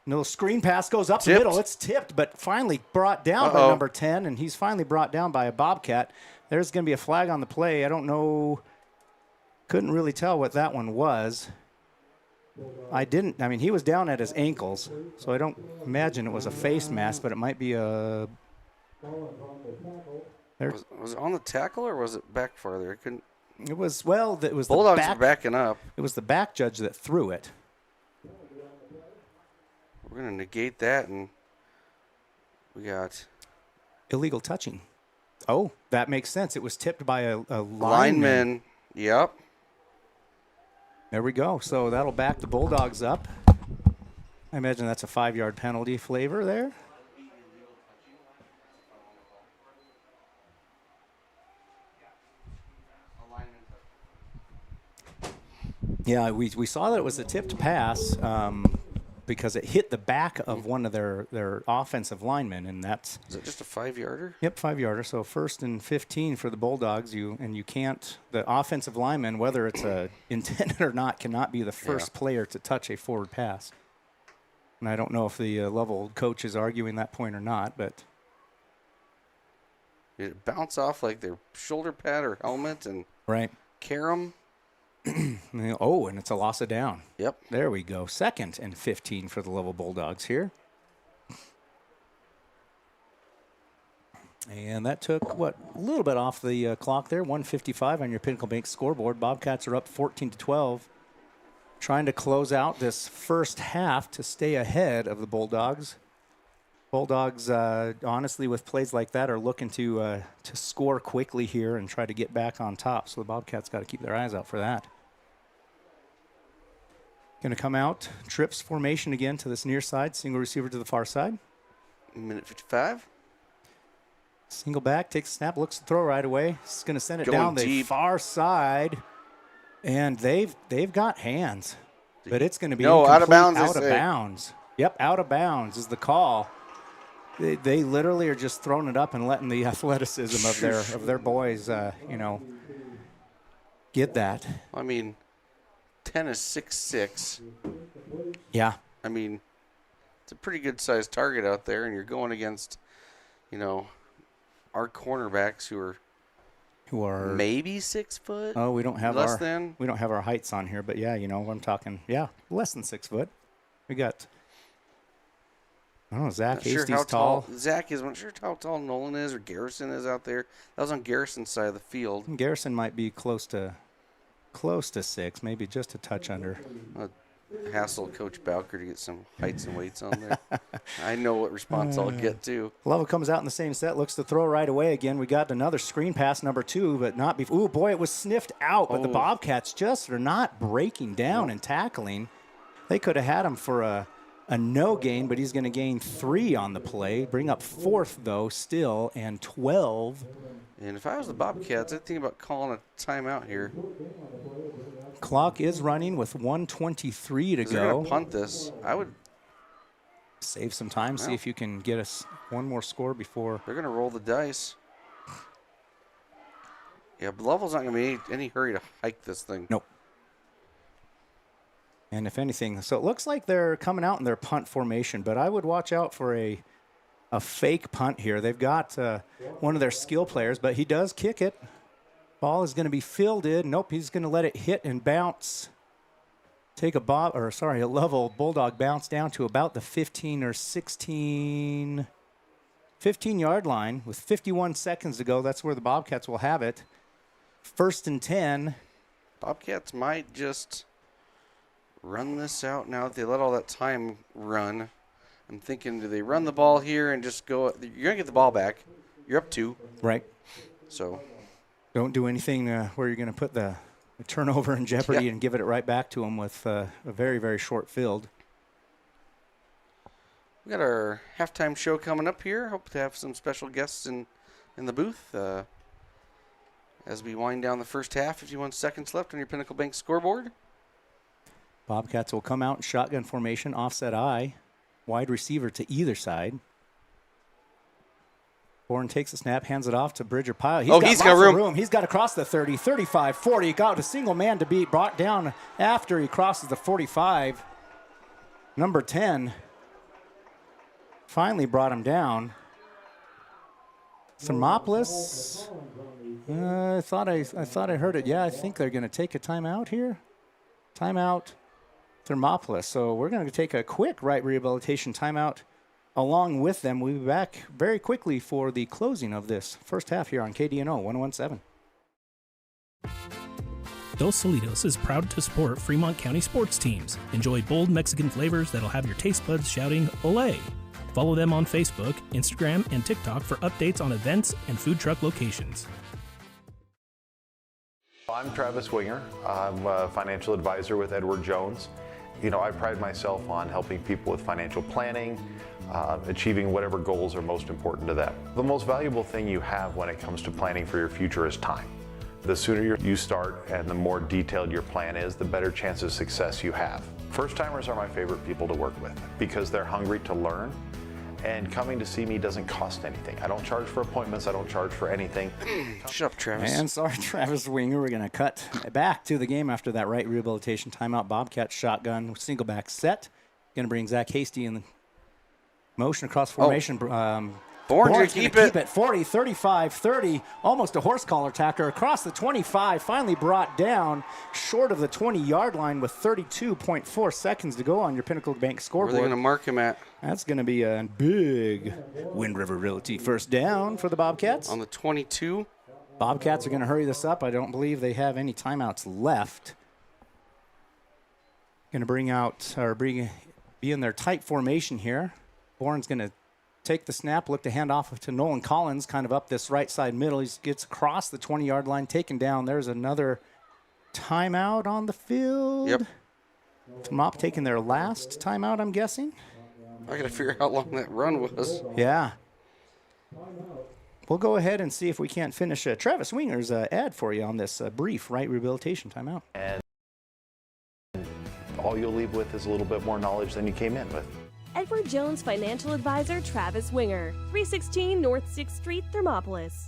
A little screen pass goes up the middle. It's tipped, but finally brought down by number 10, and he's finally brought down by a Bobcat. There's going to be a flag on the play. I don't know. Couldn't really tell what that one was. He was down at his ankles, so I don't imagine it was a face mask, but it might be a... Was it on the tackle or was it back farther? It was Bulldogs were backing up. It was the back judge that threw it. We're going to negate that, and we got... illegal touching. Oh, that makes sense. It was tipped by a lineman. Yep. There we go. So that'll back the Bulldogs up. I imagine that's a 5-yard penalty flavor there. Yeah, we saw that it was a tipped pass because it hit the back of one of their offensive linemen, and that's... Is it just a 5-yarder? Yep, 5-yarder. So 1st and 15 for the Bulldogs. You can't... The offensive lineman, whether it's intended or not, cannot be the first player to touch a forward pass. And I don't know if the Lovell coach is arguing that point or not, but... Did it bounce off like their shoulder pad or helmet and carry them? Oh, and it's a loss of down. Yep. There we go. 2nd and 15 for the Lovell Bulldogs here. And that took, a little bit off the clock there. 1:55 on your Pinnacle Bank scoreboard. Bobcats are up 14-12. Trying to close out this first half to stay ahead of the Bulldogs. Bulldogs, honestly, with plays like that, are looking to score quickly here and try to get back on top. So the Bobcats got to keep their eyes out for that. Going to come out, trips formation again to this near side, single receiver to the far side. Minute 55. Single back, takes a snap, looks to throw right away. It's going to send it down the far side, and they've got hands, but it's going to be out of bounds. Out of bounds. Yep, out of bounds is the call. They literally are just throwing it up and letting the athleticism of their boys, get that. I mean, 10 is 6'6". Yeah. I mean, it's a pretty good sized target out there, and you're going against, our cornerbacks who are maybe 6 foot. Oh, we don't have we don't have our heights on here, but yeah, I'm talking less than 6 foot. We got. I don't know, Zach Hastie's tall. Zach is. I'm not sure how tall Nolan is or Garrison is out there. That was on Garrison's side of the field. Garrison might be close to 6, maybe just a touch under. hassle Coach Bowker to get some heights and weights on there. I know what response I'll get too. Lovell comes out in the same set, looks to throw right away again. We got another screen pass, number 2, but not before. Ooh, boy, it was sniffed out, but the Bobcats just are not breaking down and tackling. They could have had him for a no gain, but he's going to gain 3 on the play. Bring up 4th, though, still, and 12. And if I was the Bobcats, I'd think about calling a timeout here. Clock is running with 1:23 to go. They're going to punt this. I would save some time, see if you can get us one more score before. They're going to roll the dice. Yeah, Lovell's not going to be any hurry to hike this thing. Nope. And if anything, so it looks like they're coming out in their punt formation, but I would watch out for a fake punt here. They've got one of their skill players, but he does kick it. Ball is going to be fielded. Nope, he's going to let it hit and bounce. Take a Lovell Bulldog bounce down to about the 15-yard line with 51 seconds to go. That's where the Bobcats will have it. 1st and 10. Bobcats might just run this out now that they let all that time run. I'm thinking, do they run the ball here and just go? You're going to get the ball back. You're up 2. Right. So don't do anything where you're going to put the turnover in jeopardy and give it right back to them with a very, very short field. We got our halftime show coming up here. Hope to have some special guests in the booth as we wind down the first half. 51 seconds left on your Pinnacle Bank scoreboard. Bobcats will come out in shotgun formation, offset I, wide receiver to either side. Bourne takes the snap, hands it off to Bridger Pyle. He's got room. He's got across the 30, 35, 40. Got a single man to beat, brought down after he crosses the 45. Number 10 finally brought him down. Thermopolis. I thought I heard it. Yeah, I think they're going to take a timeout here. Timeout, Thermopolis. So we're going to take a quick right rehabilitation timeout. Along with them, we'll be back very quickly for the closing of this first half here on KDNO 1017. Dos Solitos is proud to support Fremont County sports teams. Enjoy bold Mexican flavors that'll have your taste buds shouting, "Olé!" Follow them on Facebook, Instagram, and TikTok for updates on events and food truck locations. I'm Travis Winger. I'm a financial advisor with Edward Jones. You know, I pride myself on helping people with financial planning, achieving whatever goals are most important to them. The most valuable thing you have when it comes to planning for your future is time. The sooner you start and the more detailed your plan is, the better chance of success you have. First-timers are my favorite people to work with because they're hungry to learn, and coming to see me doesn't cost anything. I don't charge for appointments. I don't charge for anything. Shut up, Travis. And sorry, Travis Winger. We're going to cut back to the game after that right rehabilitation timeout. Bobcat shotgun, single back set. Going to bring Zach Hasty in the motion across formation. Bourne's going to keep it. 40, 35, 30. Almost a horse collar tacker across the 25. Finally brought down short of the 20-yard line with 32.4 seconds to go on your Pinnacle Bank scoreboard. Where are they going to mark him at? That's going to be a big Wind River Realty first down for the Bobcats. On the 22. Bobcats are going to hurry this up. I don't believe they have any timeouts left. Going to be in their tight formation here. Bourne's going to take the snap, look to hand off to Nolan Collins, kind of up this right side middle. He gets across the 20-yard line, taken down. There's another timeout on the field. Yep. Mop taking their last timeout, I'm guessing. I got to figure out how long that run was. Yeah. We'll go ahead and see if we can't finish Travis Winger's ad for you on this brief right rehabilitation timeout. And all you'll leave with is a little bit more knowledge than you came in with. Edward Jones financial advisor Travis Winger, 316 North 6th Street, Thermopolis.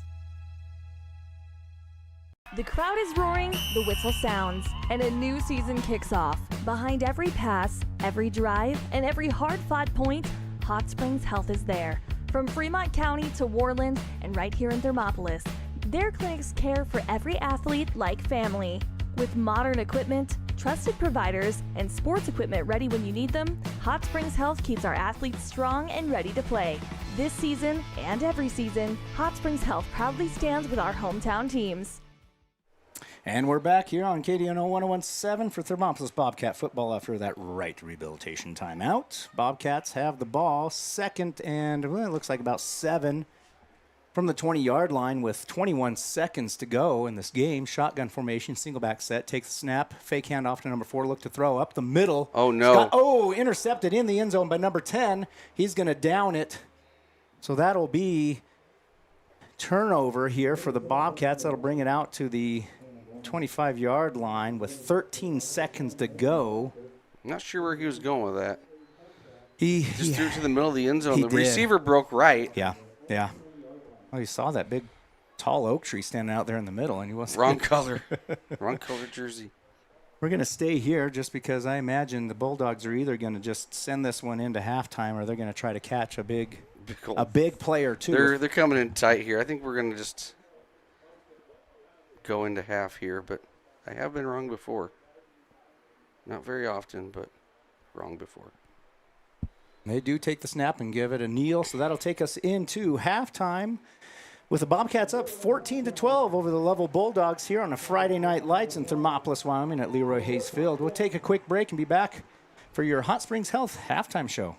The crowd is roaring, the whistle sounds, and a new season kicks off. Behind every pass, every drive, and every hard-fought point, Hot Springs Health is there. From Fremont County to Worland and right here in Thermopolis, their clinics care for every athlete like family. With modern equipment, trusted providers, and sports equipment ready when you need them, Hot Springs Health keeps our athletes strong and ready to play. This season and every season, Hot Springs Health proudly stands with our hometown teams. And we're back here on KDNO 1017 for Thermopolis Bobcat football after that right rehabilitation timeout. Bobcats have the ball, second and, well, it looks like about 7 from the 20-yard line with 21 seconds to go in this game. Shotgun formation, single back set, takes the snap, fake handoff to number 4, look to throw up the middle. Oh, no. Intercepted in the end zone by number 10. He's going to down it. So that'll be turnover here for the Bobcats. That'll bring it out to the 25-yard line with 13 seconds to go. I'm not sure where he was going with that. He just threw it to the middle of the end zone. He The did. receiver broke right. Yeah. Well, you saw that big, tall oak tree standing out there in the middle, and he wasn't. Wrong color. Wrong color jersey. We're going to stay here just because I imagine the Bulldogs are either going to just send this one into halftime or they're going to try to catch a big play or two. They're coming in tight here. I think we're going to just go into half here, but I have been wrong before. Not very often, but wrong before. They do take the snap and give it a kneel, so that'll take us into halftime with the Bobcats up 14-12 over the Lovell Bulldogs here on a Friday Night Lights in Thermopolis, Wyoming at Leroy Hayes Field. We'll take a quick break and be back for your Hot Springs Health halftime show.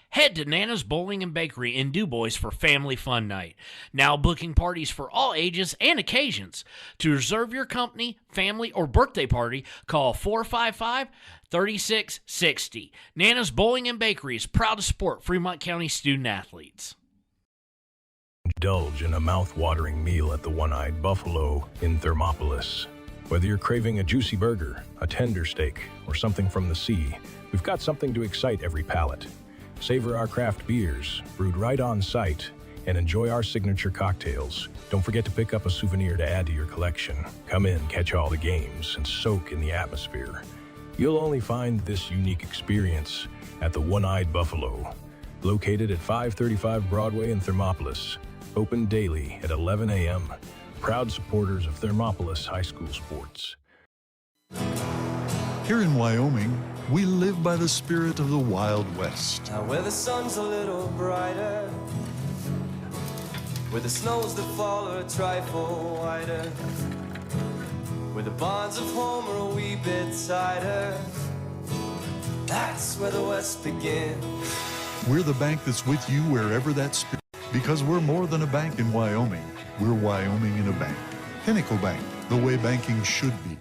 Head to Nana's Bowling and Bakery in DuBois for Family Fun Night. Now booking parties for all ages and occasions. To reserve your company, family, or birthday party, call 455-3660. Nana's Bowling and Bakery is proud to support Fremont County student athletes. Indulge in a mouth-watering meal at the One-Eyed Buffalo in Thermopolis. Whether you're craving a juicy burger, a tender steak, or something from the sea, we've got something to excite every palate. Savor our craft beers, brewed right on site, and enjoy our signature cocktails. Don't forget to pick up a souvenir to add to your collection. Come in, catch all the games, and soak in the atmosphere. You'll only find this unique experience at the One-Eyed Buffalo, located at 535 Broadway in Thermopolis. Open daily at 11 a.m. Proud supporters of Thermopolis High School sports. Here in Wyoming, we live by the spirit of the Wild West. Now where the sun's a little brighter, where the snows that fall are a trifle wider, where the bonds of home are a wee bit tighter, that's where the West begins. We're the bank that's with you wherever that spirit, because we're more than a bank in Wyoming. We're Wyoming in a bank. Pinnacle Bank, the way banking should be.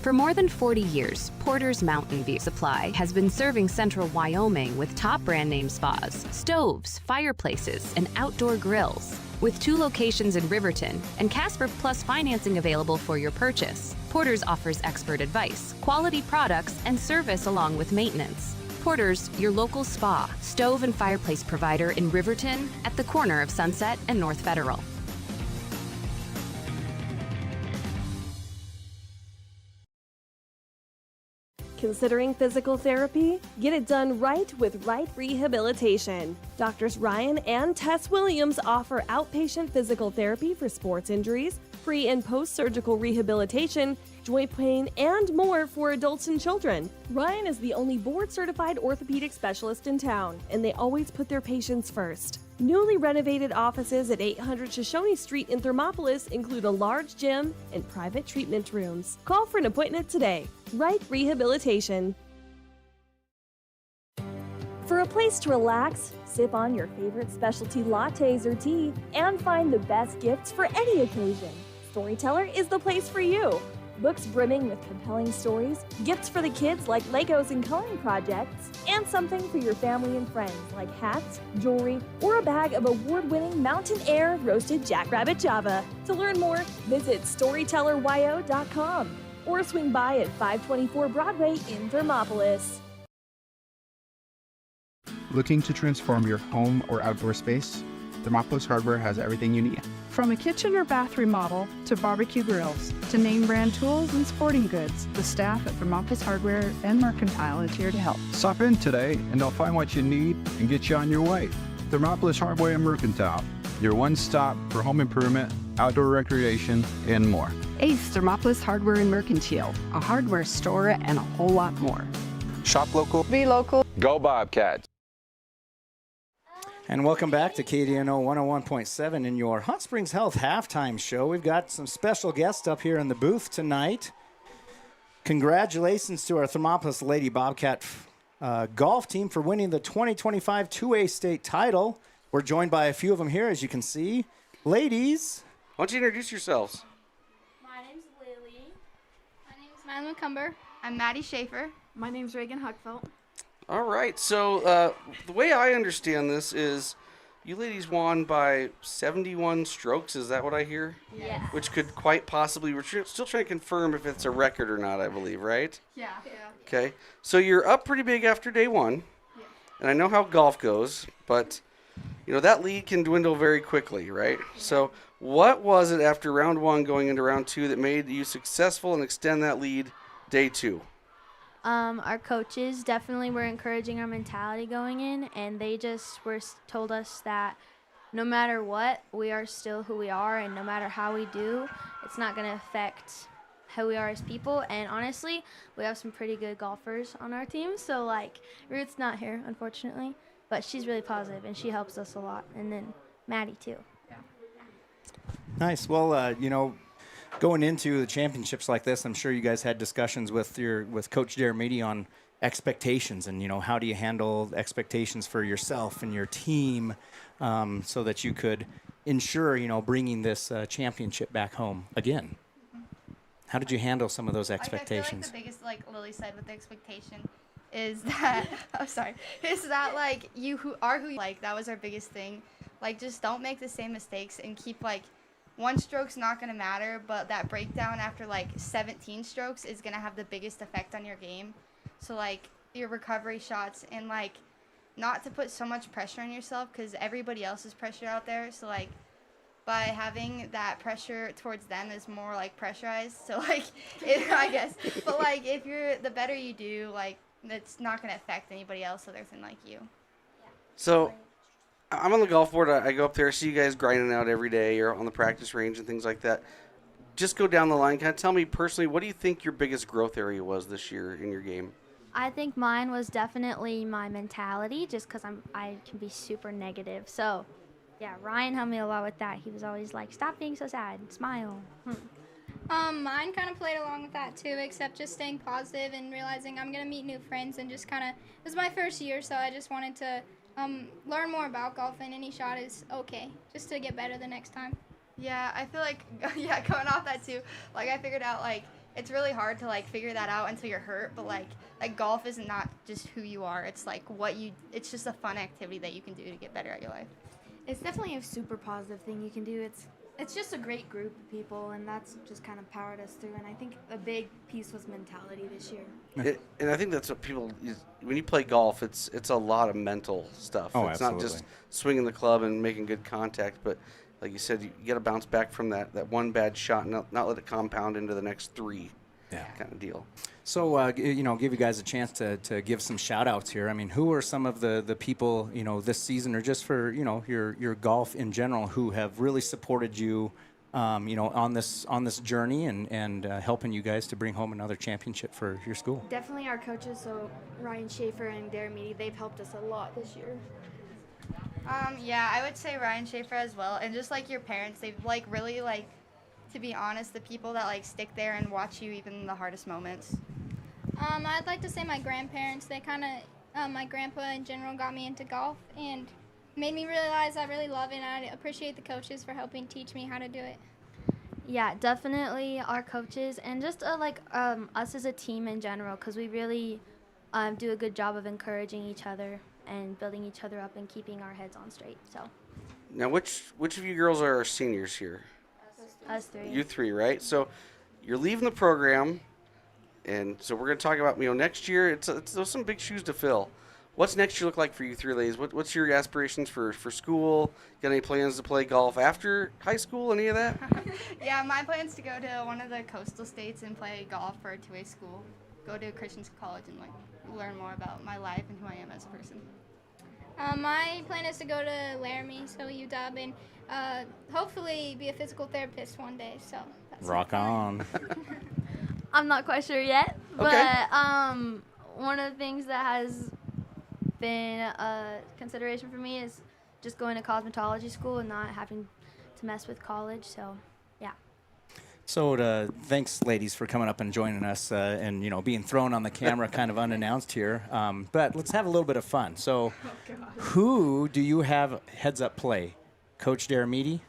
For more than 40 years, Porter's Mountain View Supply has been serving central Wyoming with top brand name spas, stoves, fireplaces, and outdoor grills. With 2 locations in Riverton and Casper Plus financing available for your purchase, Porter's offers expert advice, quality products, and service along with maintenance. Porter's, your local spa, stove, and fireplace provider in Riverton at the corner of Sunset and North Federal. Considering physical therapy? Get it done right with Right Rehabilitation. Doctors Ryan and Tess Williams offer outpatient physical therapy for sports injuries, pre- and post-surgical rehabilitation, joint pain, and more for adults and children. Ryan is the only board-certified orthopedic specialist in town, and they always put their patients first. Newly renovated offices at 800 Shoshone Street in Thermopolis include a large gym and private treatment rooms. Call for an appointment today. Right Rehabilitation. For a place to relax, sip on your favorite specialty lattes or tea, and find the best gifts for any occasion, Storyteller is the place for you. Books brimming with compelling stories, gifts for the kids like Legos and coloring projects, and something for your family and friends like hats, jewelry, or a bag of award-winning Mountain Air roasted jackrabbit java. To learn more, visit StorytellerYO.com or swing by at 524 Broadway in Thermopolis. Looking to transform your home or outdoor space? Thermopolis Hardware has everything you need. From a kitchen or bath remodel to barbecue grills to name brand tools and sporting goods, the staff at Thermopolis Hardware and Mercantile is here to help. Stop in today and they'll find what you need and get you on your way. Thermopolis Hardware and Mercantile, your one stop for home improvement, outdoor recreation, and more. Ace Thermopolis Hardware and Mercantile, a hardware store and a whole lot more. Shop local. Be local. Go Bobcats. And welcome back to KDNO 101.7 in your Hot Springs Health halftime show. We've got some special guests up here in the booth tonight. Congratulations to our Thermopolis Lady Bobcat golf team for winning the 2025 2A state title. We're joined by a few of them here, as you can see. Ladies, why don't you introduce yourselves? My name's Lily. My name's Madeline Cumber. I'm Maddie Schaefer. My name's Reagan Huckfelt. All right, so the way I understand this is you ladies won by 71 strokes. Is that what I hear? Yeah. Which could quite possibly, we're still trying to confirm if it's a record or not, I believe, right? Yeah. Okay, so you're up pretty big after day one. Yeah. And I know how golf goes, but, you know, that lead can dwindle very quickly, right? Yeah. So what was it after round one going into round two that made you successful and extend that lead day two? Our coaches definitely were encouraging our mentality going in, and they just told us that no matter what, we are still who we are, and no matter how we do, it's not going to affect who we are as people. And honestly, we have some pretty good golfers on our team, so like Ruth's not here, unfortunately, but she's really positive, and she helps us a lot, and then Maddie too. Yeah. Nice. Well, you know, going into the championships like this, I'm sure you guys had discussions with Coach Dermody on expectations and, you know, how do you handle expectations for yourself and your team so that you could ensure, you know, bringing this championship back home again. How did you handle some of those expectations? I feel like the biggest, like Lily said, with the expectation is that, is that, like, you who are who you like. That was our biggest thing. Like, just don't make the same mistakes and keep, like, one stroke's not going to matter, but that breakdown after, like, 17 strokes is going to have the biggest effect on your game. So, like, your recovery shots and, like, not to put so much pressure on yourself because everybody else is pressure out there. So, like, by having that pressure towards them is more, like, pressurized. So, like, I guess. But, like, if you're the better you do, like, it's not going to affect anybody else other than, like, you. So I'm on the golf board. I go up there, see you guys grinding out every day. You're on the practice range and things like that. Just go down the line. Kind of tell me personally, what do you think your biggest growth area was this year in your game? I think mine was definitely my mentality, just because I can be super negative. So, yeah, Ryan helped me a lot with that. He was always like, "Stop being so sad, smile." Mine kind of played along with that too, except just staying positive and realizing I'm gonna meet new friends and just kind of. It was my first year, so I just wanted to learn more about golf, and any shot is okay, just to get better the next time. Yeah, I feel like, going off that too, like I figured out, like, it's really hard to, like, figure that out until you're hurt, but, like golf is not just who you are. It's, like, it's just a fun activity that you can do to get better at your life. It's definitely a super positive thing you can do. It's just a great group of people, and that's just kind of powered us through, and I think a big piece was mentality this year. And I think that's what people, when you play golf, it's a lot of mental stuff. Oh, it's absolutely. not just swinging the club and making good contact, but like you said, you got to bounce back from that one bad shot and not let it compound into the next three kind of deal. So, you know, give you guys a chance to give some shout-outs here. I mean, who are some of the people, you know, this season or just for, you know, your golf in general who have really supported you, you know, on this journey and helping you guys to bring home another championship for your school? Definitely our coaches, so Ryan Schaefer and Dermody, they've helped us a lot this year. Yeah, I would say Ryan Schaefer as well, and just, like, your parents, they've, like, really, like, to be honest, the people that, like, stick there and watch you even in the hardest moments. I'd like to say my grandparents. They kind of, my grandpa in general got me into golf and made me realize I really love it, and I appreciate the coaches for helping teach me how to do it. Yeah, definitely our coaches and just, us as a team in general, because we really do a good job of encouraging each other and building each other up and keeping our heads on straight. So. Now, which of you girls are seniors here? Us three. You three, right? So you're leaving the program, and so we're going to talk about, you know, next year. There's some big shoes to fill. What's next year look like for you three ladies? What's your aspirations for school? Got any plans to play golf after high school? Any of that? Yeah, my plan's to go to one of the coastal states and play golf for a 2A school. Go to a Christian college and, like, learn more about my life and who I am as a person. My plan is to go to Laramie, so UW, and hopefully be a physical therapist one day. So that's rock on. I'm not quite sure yet, but one of the things that has been a consideration for me is just going to cosmetology school and not having to mess with college. So, yeah. So thanks, ladies, for coming up and joining us and, being thrown on the camera kind of unannounced here. But let's have a little bit of fun. So who do you have heads up play? Coach Daramidi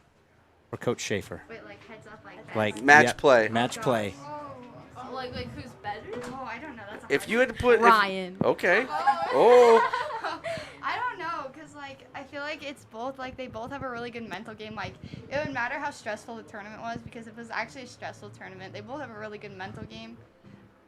or Coach Schaefer? Wait, like heads up like that? Like match play. Match play. Like who's better? Oh, I don't know. That's If you had to put Ryan. Okay. Oh. I don't know, because, like, I feel like it's both, like, they both have a really good mental game. Like, it wouldn't matter how stressful the tournament was, because if it was actually a stressful tournament, they both have a really good mental game.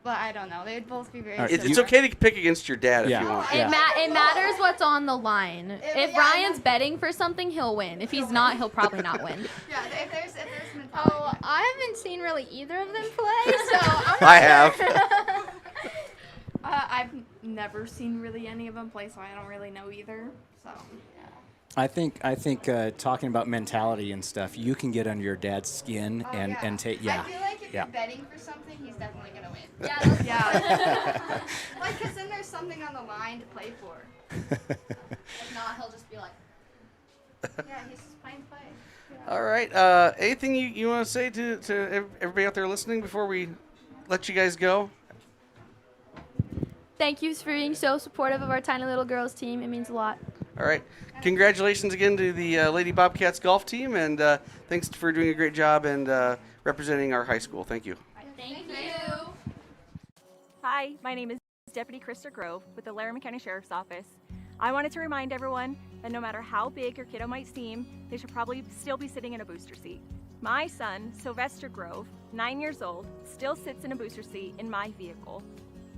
But I don't know. They would both be very similar. It's okay to pick against your dad if you want. It matters what's on the line. If Ryan's betting for something, he'll win. If he's not, he'll probably not win. Yeah, if there's mentality. Oh, I haven't seen really either of them play, so I'm not I sure. have. I've never seen really any of them play, so I don't really know either. So. I think talking about mentality and stuff, you can get under your dad's skin and take I feel like if you're betting for something, he's definitely going to win. Yeah. Like, because then there's something on the line to play for. If not, he'll just be like, yeah, he's just playing to play. All right. Anything you want to say to everybody out there listening before we let you guys go? thank you for being so supportive of our tiny little girls team. It means a lot. All right. Congratulations again to the Lady Bobcats golf team, and thanks for doing a great job and representing our high school. Thank you. Thank you. Hi, my name is Deputy Krista Grove with the Laramie County Sheriff's Office. I wanted to remind everyone that no matter how big your kiddo might seem, they should probably still be sitting in a booster seat. My son, Sylvester Grove, 9 years old, still sits in a booster seat in my vehicle.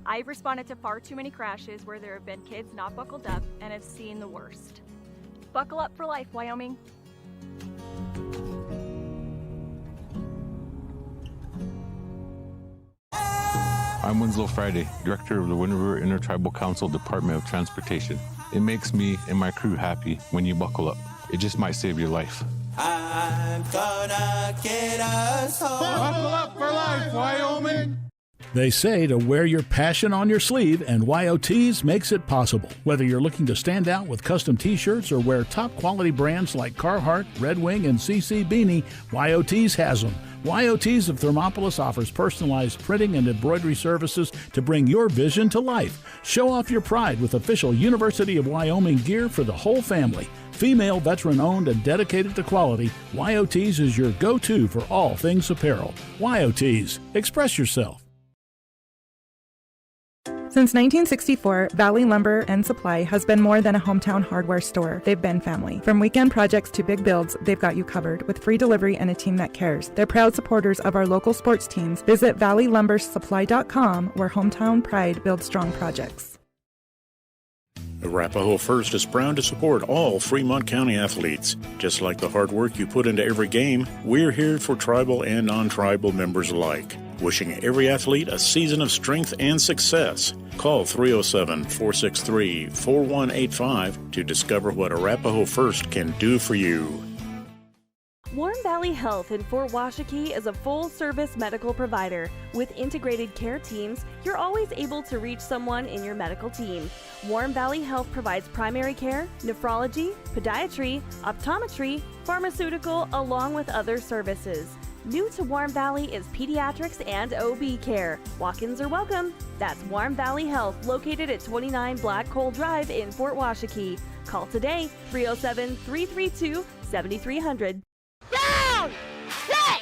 I've responded to far too many crashes where there have been kids not buckled up and have seen the worst. Buckle up for life, Wyoming. I'm Winslow Friday, Director of the Wind River Intertribal Council Department of Transportation. It makes me and my crew happy when you buckle up. It just might save your life. I'm gonna get us home. Buckle up for life, Wyoming. They say to wear your passion on your sleeve, and YOTs makes it possible. Whether you're looking to stand out with custom t-shirts or wear top quality brands like Carhartt, Red Wing, and CC Beanie, YOTs has them. YOTs of Thermopolis offers personalized printing and embroidery services to bring your vision to life. Show off your pride with official University of Wyoming gear for the whole family. Female, veteran-owned, and dedicated to quality, YOTs is your go-to for all things apparel. YOTs, express yourself. Since 1964, Valley Lumber and Supply has been more than a hometown hardware store. They've been family. From weekend projects to big builds, they've got you covered with free delivery and a team that cares. They're proud supporters of our local sports teams. Visit valleylumbersupply.com, where hometown pride builds strong projects. Arapahoe First is proud to support all Fremont County athletes. Just like the hard work you put into every game, we're here for tribal and non-tribal members alike. Wishing every athlete a season of strength and success. Call 307-463-4185 to discover what Arapahoe First can do for you. Warm Valley Health in Fort Washakie is a full-service medical provider. With integrated care teams, you're always able to reach someone in your medical team. Warm Valley Health provides primary care, nephrology, podiatry, optometry, pharmaceutical, along with other services. New to Warm Valley is pediatrics and OB care. Walk-ins are welcome. That's Warm Valley Health, located at 29 Black Coal Drive in Fort Washakie. Call today, 307-332-7300. Down! Set!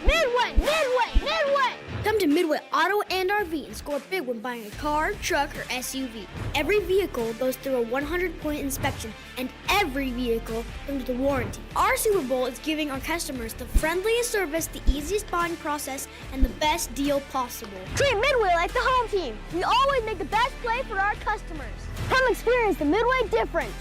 Midway! Midway! Midway! Come to Midway Auto and RV and score big when buying a car, truck, or SUV. Every vehicle goes through a 100-point inspection, and every vehicle comes with a warranty. Our Super Bowl is giving our customers the friendliest service, the easiest buying process, and the best deal possible. Treat Midway like the home team. We always make the best play for our customers. Come experience the Midway difference.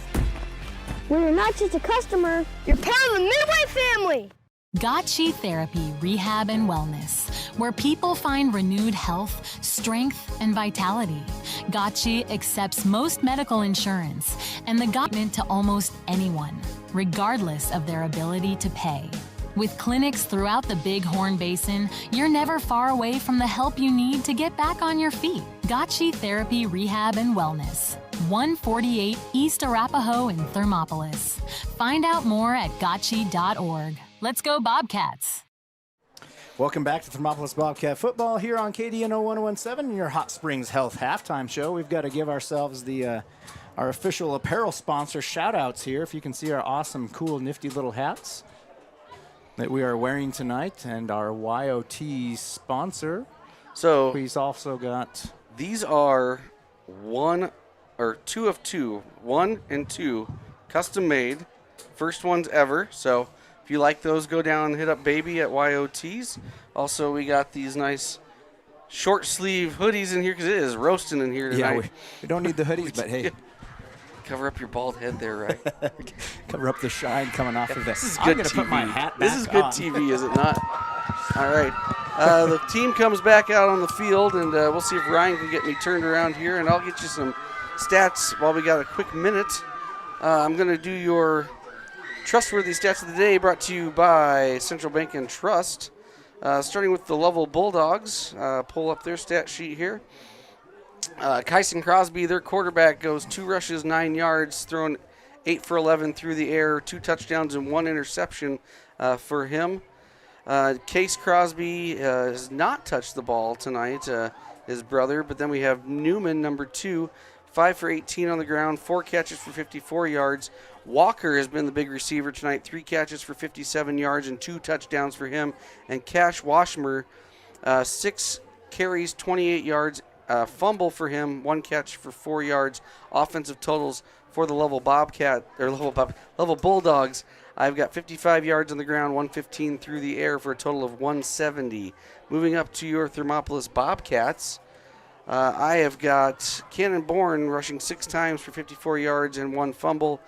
When you're not just a customer, you're part of the Midway family. Gotchi Therapy, Rehab, and Wellness, where people find renewed health, strength, and vitality. Gotchi accepts most medical insurance and the guidance to almost anyone, regardless of their ability to pay. With clinics throughout the Bighorn Basin, you're never far away from the help you need to get back on your feet. Gotchi Therapy, Rehab, and Wellness. 148 East Arapahoe in Thermopolis. Find out more at gotchi.org. Let's go Bobcats. Welcome back to Thermopolis Bobcat football here on KDNO 1017, your Hot Springs Health halftime show. We've got to give ourselves the our official apparel sponsor shout-outs here. If you can see our awesome, cool, nifty little hats that we are wearing tonight, and our YOT sponsor. So we've also got... These are 1 or 2 of 2, 1 and 2, custom made, first ones ever. So if you like those, go down and hit up Baby at YOT's. Also, we got these nice short sleeve hoodies in here because it is roasting in here tonight. Yeah, we don't need the hoodies, but hey. Cover up your bald head there, right? Cover up the shine coming off of this. This is good TV. Put my hat this back is good on. TV, is it not? All right. The team comes back out on the field, and we'll see if Ryan can get me turned around here, and I'll get you some stats while we got a quick minute. I'm going to do your trustworthy stats of the day, brought to you by Central Bank and Trust. Starting with the Lovell Bulldogs. Pull up their stat sheet here. Kyson Crosby, their quarterback, goes 2 rushes, 9 yards, thrown 8 for 11 through the air, 2 touchdowns and 1 interception for him. Case Crosby has not touched the ball tonight, his brother, but then we have Newman, number 2, 5 for 18 on the ground, 4 catches for 54 yards. Walker has been the big receiver tonight, 3 catches for 57 yards and 2 touchdowns for him. And Cash Washmer, 6 carries, 28 yards, fumble for him, 1 catch for 4 yards. Offensive totals for the Lovell Bulldogs. I've got 55 yards on the ground, 115 through the air for a total of 170. Moving up to your Thermopolis Bobcats, I have got Cannon Bourne rushing 6 times for 54 yards and 1 fumble.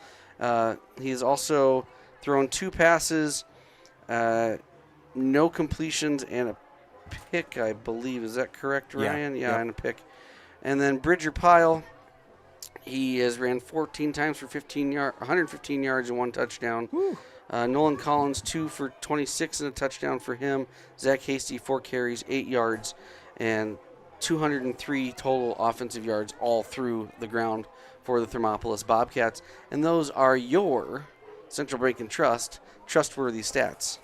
He's also thrown 2 passes, no completions, and a pick, I believe. Is that correct, Ryan? Yeah, and a pick. And then Bridger Pyle, he has ran 14 times for 115 yards and 1 touchdown. Nolan Collins, 2 for 26 and a touchdown for him. Zach Hasty, 4 carries, 8 yards, and 203 total offensive yards all through the ground for the Thermopolis Bobcats. And those are your Central Bank and Trust trustworthy stats.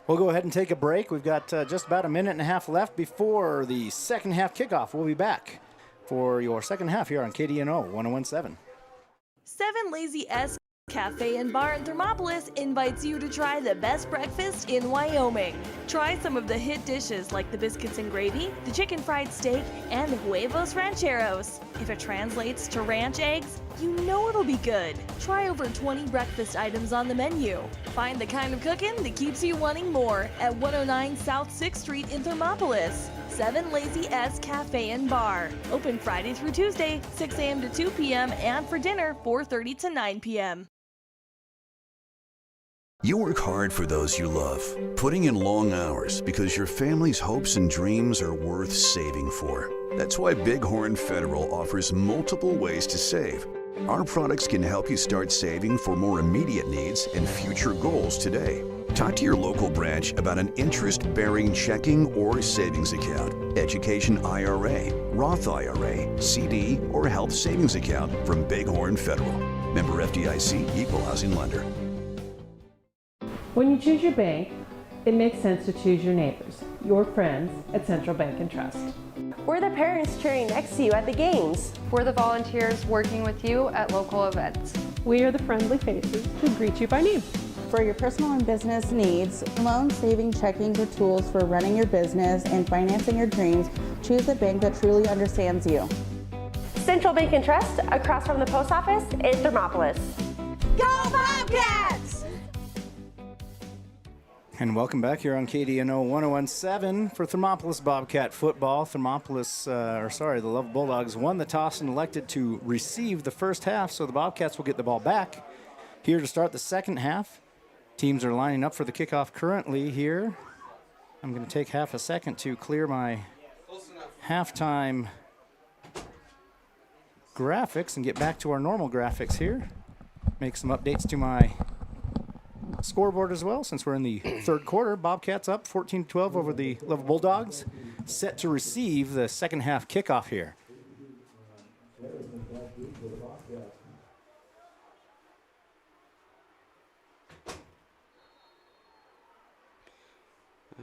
We'll go ahead and take a break. We've got just about a minute and a half left before the second half kickoff. We'll be back for your second half here on KDNO 1017. 7 Lazy S Cafe and Bar in Thermopolis invites you to try the best breakfast in Wyoming. Try some of the hit dishes like the biscuits and gravy, the chicken fried steak, and the huevos rancheros. If it translates to ranch eggs, you know it'll be good. Try over 20 breakfast items on the menu. Find the kind of cooking that keeps you wanting more at 109 South 6th Street in Thermopolis. 7 Lazy S Cafe and Bar. Open Friday through Tuesday, 6 a.m. to 2 p.m. and for dinner, 4:30 to 9 p.m. You work hard for those you love, putting in long hours because your family's hopes and dreams are worth saving for. That's why Bighorn Federal offers multiple ways to save. Our products can help you start saving for more immediate needs and future goals today. Talk to your local branch about an interest-bearing checking or savings account, education IRA, Roth IRA, CD, or health savings account from Bighorn Federal. Member FDIC, Equal Housing Lender. When you choose your bank, it makes sense to choose your neighbors, your friends at Central Bank and Trust. We're the parents cheering next to you at the games. We're the volunteers working with you at local events. We are the friendly faces who greet you by name. For your personal and business needs, loan, saving, checking, or tools for running your business and financing your dreams, choose a bank that truly understands you. Central Bank and Trust, across from the post office in Thermopolis. Go Bobcats! And welcome back here on KDNO 1017 for Thermopolis Bobcat football. The Lovell Bulldogs won the toss and elected to receive the first half, so the Bobcats will get the ball back here to start the second half. Teams are lining up for the kickoff currently here. I'm going to take half a second to clear my halftime graphics and get back to our normal graphics here. Make some updates to my scoreboard as well, since we're in the third quarter. Bobcats up 14-12 over the Lovell Bulldogs, set to receive the second half kickoff here.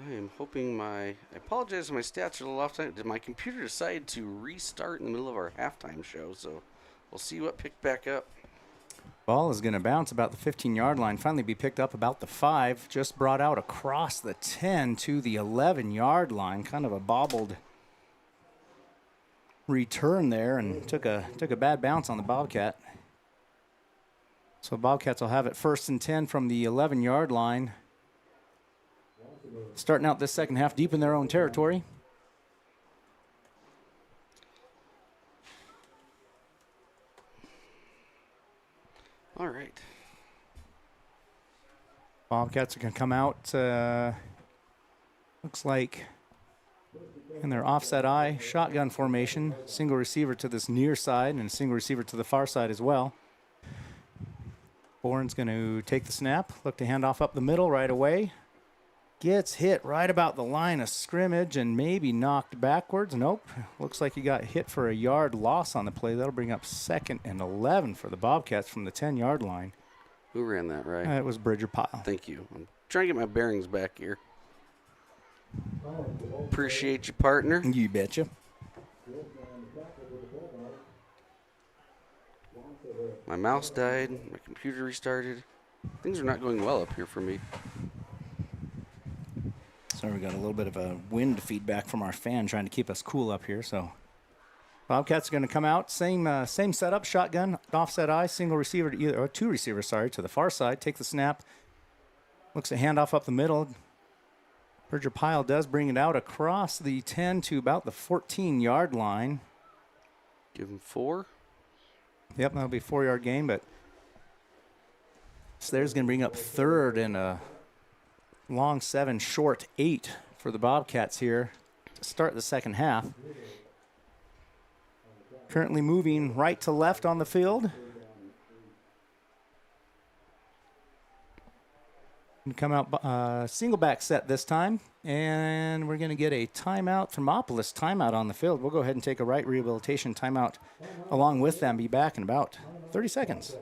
I am hoping I apologize if my stats are a little off time. Did my computer decide to restart in the middle of our halftime show? So we'll see what picked back up. Ball is going to bounce about the 15-yard line, finally be picked up about the 5, just brought out across the 10 to the 11-yard line. Kind of a bobbled return there and took a bad bounce on the Bobcat. So Bobcats will have it 1st and 10 from the 11-yard line. Starting out this second half deep in their own territory. All right. Bobcats are going to come out, looks like, in their offset eye shotgun formation. Single receiver to this near side and a single receiver to the far side as well. Bourne's going to take the snap, look to hand off up the middle right away. Gets hit right about the line of scrimmage and maybe knocked backwards. Nope. Looks like he got hit for a yard loss on the play. That'll bring up 2nd and 11 for the Bobcats from the 10-yard line. Who ran that, right? It was Bridger Pyle. Thank you. I'm trying to get my bearings back here. Appreciate you, partner. You betcha. My mouse died. My computer restarted. Things are not going well up here for me. So we got a little bit of a wind feedback from our fan trying to keep us cool up here. So Bobcats are going to come out. Same setup, shotgun, offset eye, single receiver to either, or 2 receivers, sorry, to the far side. Take the snap. Looks to hand off up the middle. Bridger Pyle does bring it out across the 10 to about the 14-yard line. Give him 4. Yep, that'll be a 4-yard gain, but so there's going to bring up 3rd and a long 7, short 8 for the Bobcats here to start the second half. Currently moving right to left on the field. And come out single back set this time. And we're going to get a timeout, Thermopolis timeout on the field. We'll go ahead and take a right rehabilitation timeout along with them. Be back in about 30 seconds.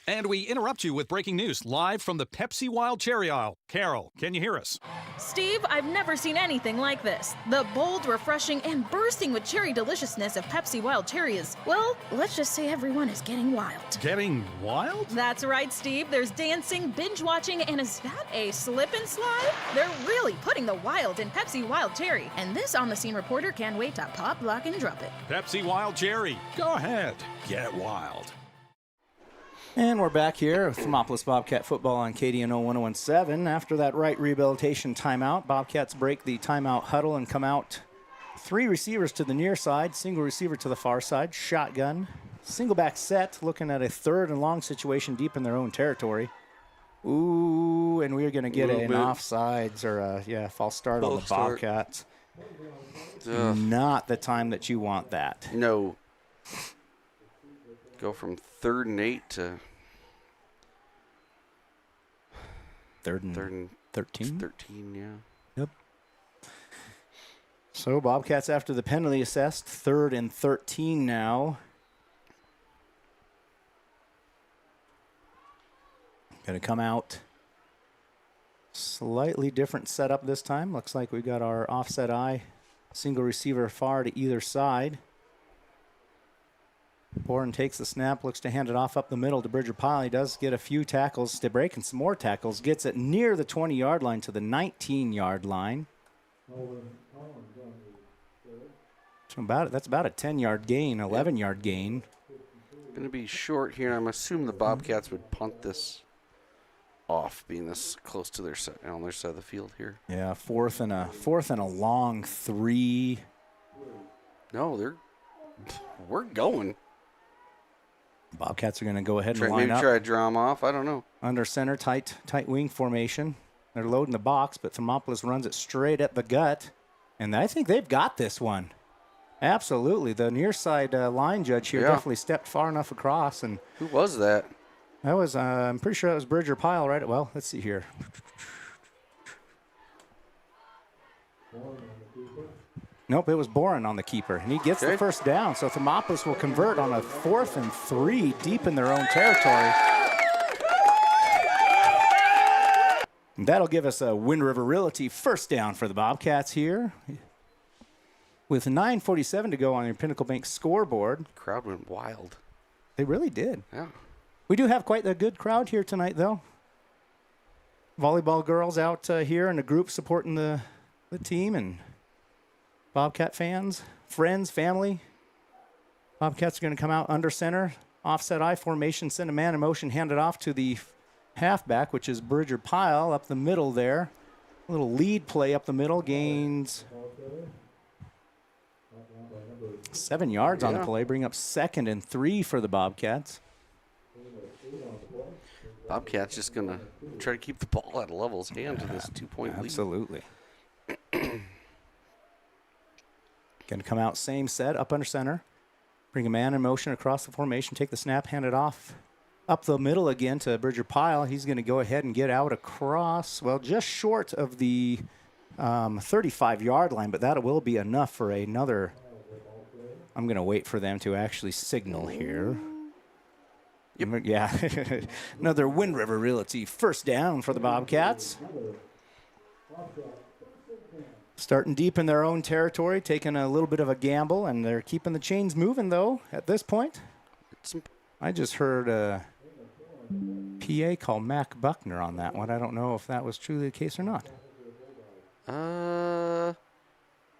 And we interrupt you with breaking news live from the Pepsi Wild Cherry aisle. Carol, can you hear us? Steve, I've never seen anything like this. The bold, refreshing, and bursting with cherry deliciousness of Pepsi Wild Cherry is, well, let's just say everyone is getting wild. Getting wild? That's right, Steve. There's dancing, binge-watching, and is that a slip and slide? They're really putting the wild in Pepsi Wild Cherry. And this on-the-scene reporter can't wait to pop, lock, and drop it. Pepsi Wild Cherry. Go ahead. Get wild. And we're back here with Thermopolis Bobcat football on KDNO 1017. After that right rehabilitation timeout, Bobcats break the timeout huddle and come out 3 receivers to the near side, single receiver to the far side, shotgun, single back set, looking at a 3rd and long situation deep in their own territory. Ooh, and we're going to get an offsides or a false start on the Bobcats. Not the time that you want that. No. Go from 3rd and 8 to 3rd and 13. 13, yeah. Yep. So Bobcats after the penalty assessed, 3rd and 13 now. Going to come out slightly different setup this time. Looks like we got our offset eye, single receiver far to either side. Bourne takes the snap, looks to hand it off up the middle to Bridger Pyle. He does get a few tackles to break and some more tackles. Gets it near the 20-yard line to the 19-yard line. So that's about a 10-yard gain, 11-yard gain. Going to be short here. I'm assuming the Bobcats would punt this off, being this close to their side, on their side of the field here. Yeah, fourth and a long 3. No, we're going. Bobcats are going to go ahead and line up. Maybe try to draw them off. I don't know. Under center, tight wing formation. They're loading the box, but Thermopolis runs it straight at the gut. And I think they've got this one. Absolutely. The near side line judge here definitely stepped far enough across. And who was that? That was, I'm pretty sure that was Bridger Pyle, right? Well, let's see here. Nope, it was Boren on the keeper, and he gets the first down. So Thermopolis will convert on a 4th and 3 deep in their own territory. And that'll give us a Wind River Realty first down for the Bobcats here. With 9:47 to go on your Pinnacle Bank scoreboard. Crowd went wild. They really did. Yeah. We do have quite a good crowd here tonight, though. Volleyball girls out here in a group supporting the team, and Bobcat fans, friends, family. Bobcats are going to come out under center, offset I formation, send a man in motion, hand it off to the halfback, which is Bridger Pyle up the middle there. A little lead play up the middle, gains 7 yards on the play, bring up 2nd and 3 for the Bobcats. Bobcats just going to try to keep the ball out of Lovell's hand to this 2-point lead. Absolutely. Going to come out same set, up under center. Bring a man in motion across the formation, take the snap, hand it off. Up the middle again to Bridger Pyle. He's going to go ahead and get out across, well, just short of the 35-yard line, but that will be enough for another. I'm going to wait for them to actually signal here. Yep. Yeah, another Wind River Realty first down for the Bobcats. Starting deep in their own territory, taking a little bit of a gamble, and they're keeping the chains moving, though, at this point. I just heard a PA call Mac Buckner on that one. I don't know if that was truly the case or not. I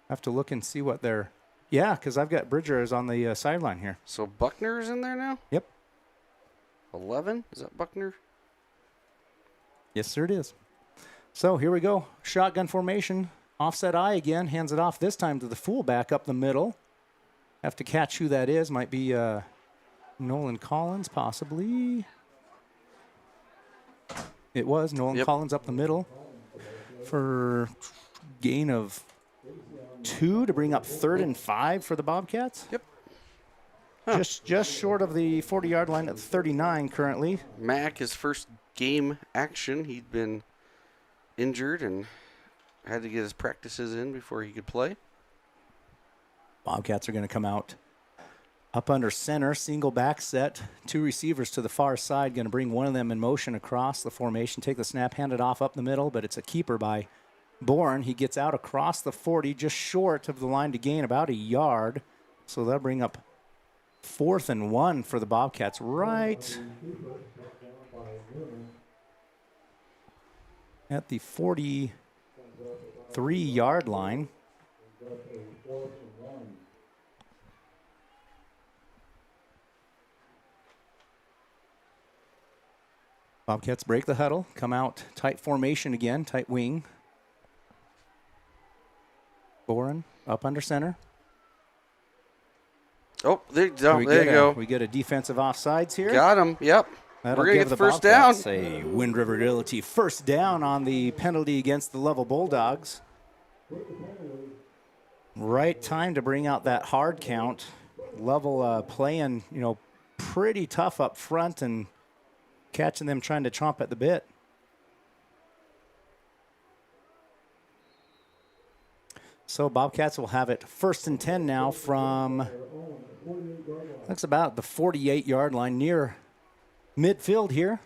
have to look and see what they're... Yeah, because I've got Bridger on the sideline here. So Buckner's in there now? Yep. 11? Is that Buckner? Yes, sir, it is. So here we go. Shotgun formation. Offset I again. Hands it off this time to the fullback up the middle. Have to catch who that is. Might be Nolan Collins, possibly. It was Nolan Collins up the middle for gain of 2 to bring up 3rd and 5 for the Bobcats. Yep. Just short of the 40-yard line at 39 currently. Mac, his first game action. He'd been injured and had to get his practices in before he could play. Bobcats are going to come out up under center, single back set, 2 receivers to the far side, going to bring one of them in motion across the formation, take the snap, hand it off up the middle, but it's a keeper by Bourne. He gets out across the 40, just short of the line to gain about a yard. So they'll bring up 4th and 1 for the Bobcats right at the 43-yard line. Bobcats break the huddle, come out tight formation again, tight wing. Boren up under center. Oh, there you go. We get a defensive offsides here. Got him. Yep. That'll We're going to give get the first down. A Wind River Realty first down on the penalty against the Lovell Bulldogs. Right time to bring out that hard count. Lovell playing, pretty tough up front and catching them trying to chomp at the bit. So Bobcats will have it 1st and 10 now from, that's about the 48-yard line near midfield here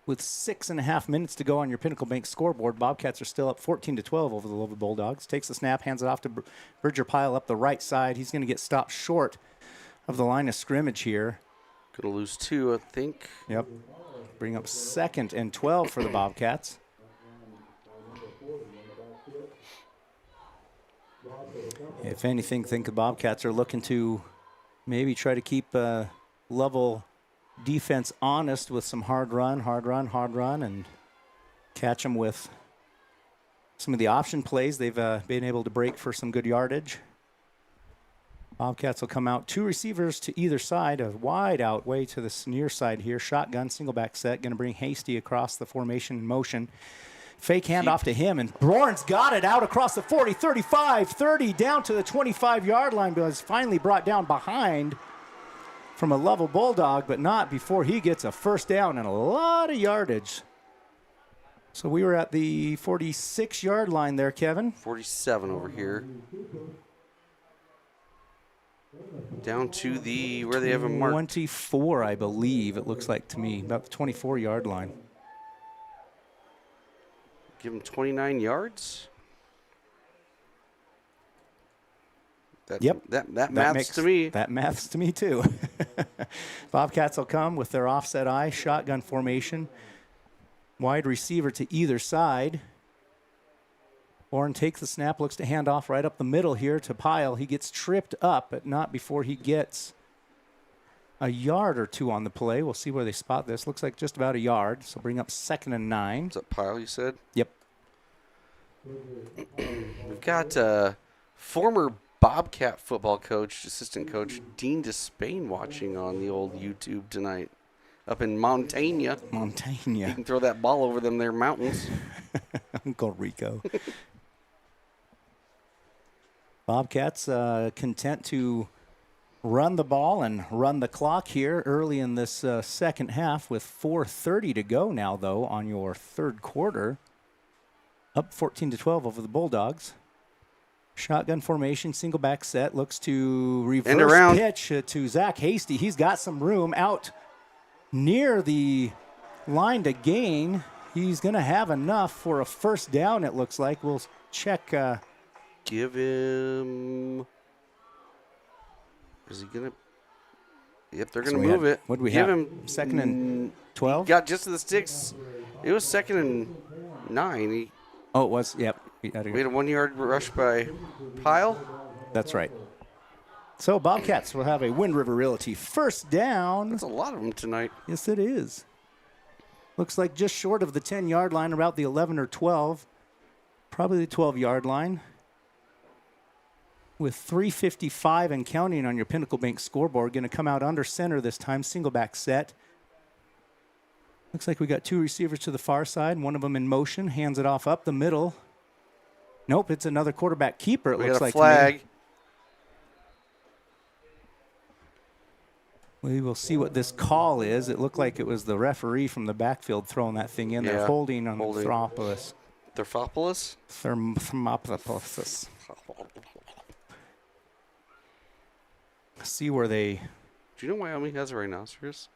with 6.5 minutes to go on your Pinnacle Bank scoreboard. Bobcats are still up 14-12 over the Lovell Bulldogs. Takes the snap, hands it off to Bridger Pyle up the right side. He's going to get stopped short of the line of scrimmage here. Going to lose 2, I think. Yep. Bring up 2nd and 12 for the Bobcats. If anything, think the Bobcats are looking to maybe try to keep Lovell defense honest with some hard run, and catch them with some of the option plays. They've been able to break for some good yardage. Bobcats will come out 2 receivers to either side, a wide out way to the near side here. Shotgun, single back set, going to bring Hasty across the formation in motion. Fake handoff to him, and Bourne's got it out across the 40, 35, 30, down to the 25-yard line, but is finally brought down behind from a Lovell Bulldog, but not before he gets a first down and a lot of yardage. So we were at the 46-yard line there, Kevin. 47 over here. Down to the, where they have him marked. 24, I believe, it looks like to me, about the 24-yard line. Give him 29 yards. Yep. That maths to me. That maths to me, too. Bobcats will come with their offset eye, shotgun formation. Wide receiver to either side. Warren takes the snap, looks to hand off right up the middle here to Pyle. He gets tripped up, but not before he gets a yard or two on the play. We'll see where they spot this. Looks like just about a yard, so bring up 2nd and 9. Is that Pyle, you said? Yep. We've got former Bobcat football coach, assistant coach, Dean Despain watching on the old YouTube tonight up in Montaigne. Montaigne. He can throw that ball over them there mountains. Uncle Rico. Bobcats content to run the ball and run the clock here early in this second half with 4:30 to go now, though, on your third quarter. Up 14-12 over the Bulldogs. Shotgun formation, single back set. Looks to reverse pitch to Zach Hasty. He's got some room out near the line to gain. He's going to have enough for a first down, it looks like. We'll check. Give him. Is he going to? Yep, they're going to move it. What do we Give have? him 2nd and 12? Got just to the sticks. It was 2nd and 9. Oh, it was. Yep. We had a 1 yard rush by Pyle. That's right. So Bobcats will have a Wind River Realty first down. That's a lot of them tonight. Yes, it is. Looks like just short of the 10-yard line, about the 11 or 12. Probably the 12-yard line. With 3:55 and counting on your Pinnacle Bank scoreboard. Going to come out under center this time, single back set. Looks like we got 2 receivers to the far side, one of them in motion, hands it off up the middle. Nope, it's another quarterback keeper, it looks like. We got a flag. We will see what this call is. It looked like it was the referee from the backfield throwing that thing in there, holding on Thermopolis. Thermopolis? Thermopolis. See where they... Do you know Wyoming has a rhinoceros?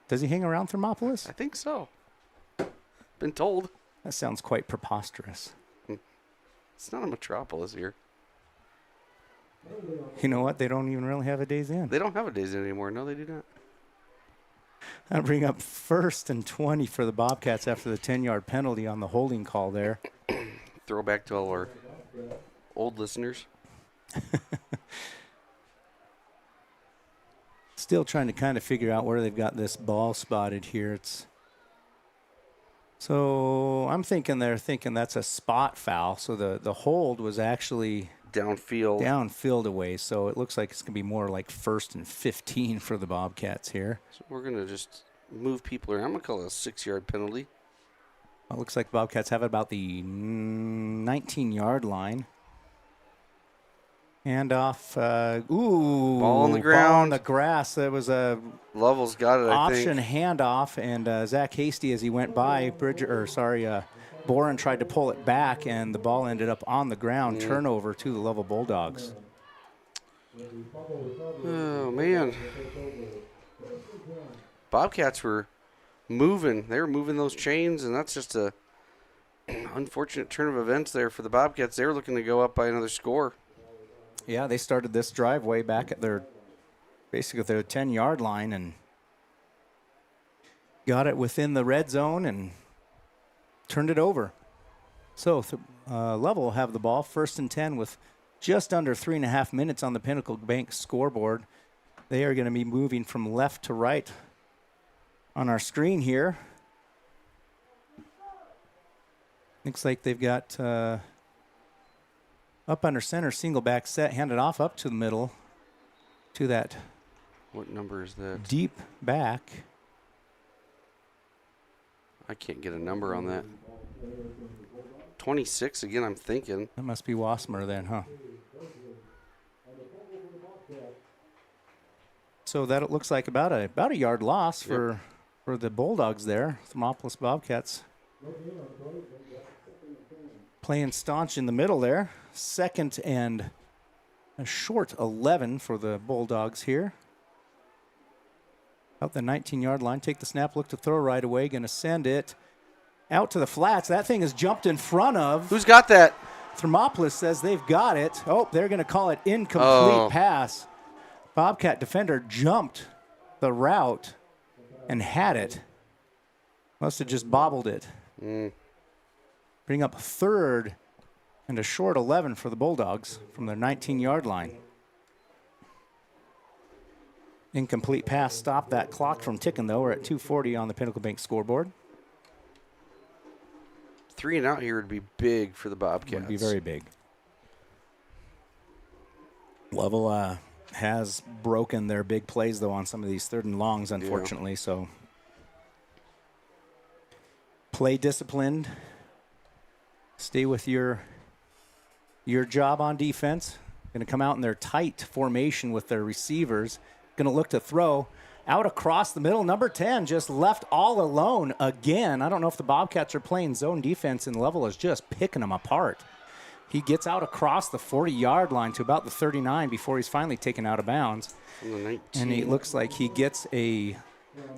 Does he hang around Thermopolis? I think so. Been told. That sounds quite preposterous. It's not a metropolis here. You know what? They don't even really have a Days Inn. They don't have a Days Inn anymore. No, they do not. That'll bring up 1st and 20 for the Bobcats after the 10-yard penalty on the holding call there. Throwback to all our old listeners. Still trying to kind of figure out where they've got this ball spotted here. So I'm thinking they're thinking that's a spot foul. So the hold was actually downfield away. So it looks like it's going to be more like 1st and 15 for the Bobcats here. So we're going to just move people around. I'm going to call it a 6-yard penalty. It looks like the Bobcats have it about the 19-yard line. Hand off. Ball on the ground. Ball on the grass. That was a Lovell's got it, option I think. handoff, and Zach Hasty, as he went by, Boren tried to pull it back, and the ball ended up on the ground. Turnover to the Lovell Bulldogs. Oh, man. Bobcats were moving. They were moving those chains, and that's just a unfortunate turn of events there for the Bobcats. They were looking to go up by another score. Yeah, they started this drive way back at their 10-yard line and got it within the red zone and turned it over. So Lovell will have the ball, 1st and 10 with just under 3.5 minutes on the Pinnacle Bank scoreboard. They are going to be moving from left to right on our screen here. Looks like they've got up under center, single back set, handed off up to the middle to that. What number is that? Deep back. I can't get a number on that. 26 again, I'm thinking. That must be Wassmer then, huh? So that looks like about a yard loss for the Bulldogs there. Thermopolis Bobcats playing staunch in the middle there. 2nd and a short 11 for the Bulldogs here. Out the 19-yard line. Take the snap, look to throw right away. Going to send it out to the flats. That thing has jumped in front of. Who's got that? Thermopolis says they've got it. Oh, they're going to call it incomplete pass. Bobcat defender jumped the route and had it. Must have just bobbled it. Bring up 3rd and a short 11 for the Bulldogs from their 19-yard line. Incomplete pass stopped that clock from ticking, though. We're at 2:40 on the Pinnacle Bank scoreboard. 3 and out here would be big for the Bobcats. Would be very big. Lovell has broken their big plays, though, on some of these 3rd and longs, unfortunately. So play disciplined. Stay with your job on defense. Going to come out in their tight formation with their receivers. Going to look to throw. Out across the middle, number 10 just left all alone again. I don't know if the Bobcats are playing zone defense, and Lovell is just picking them apart. He gets out across the 40-yard line to about the 39 before he's finally taken out of bounds. And it looks like he gets a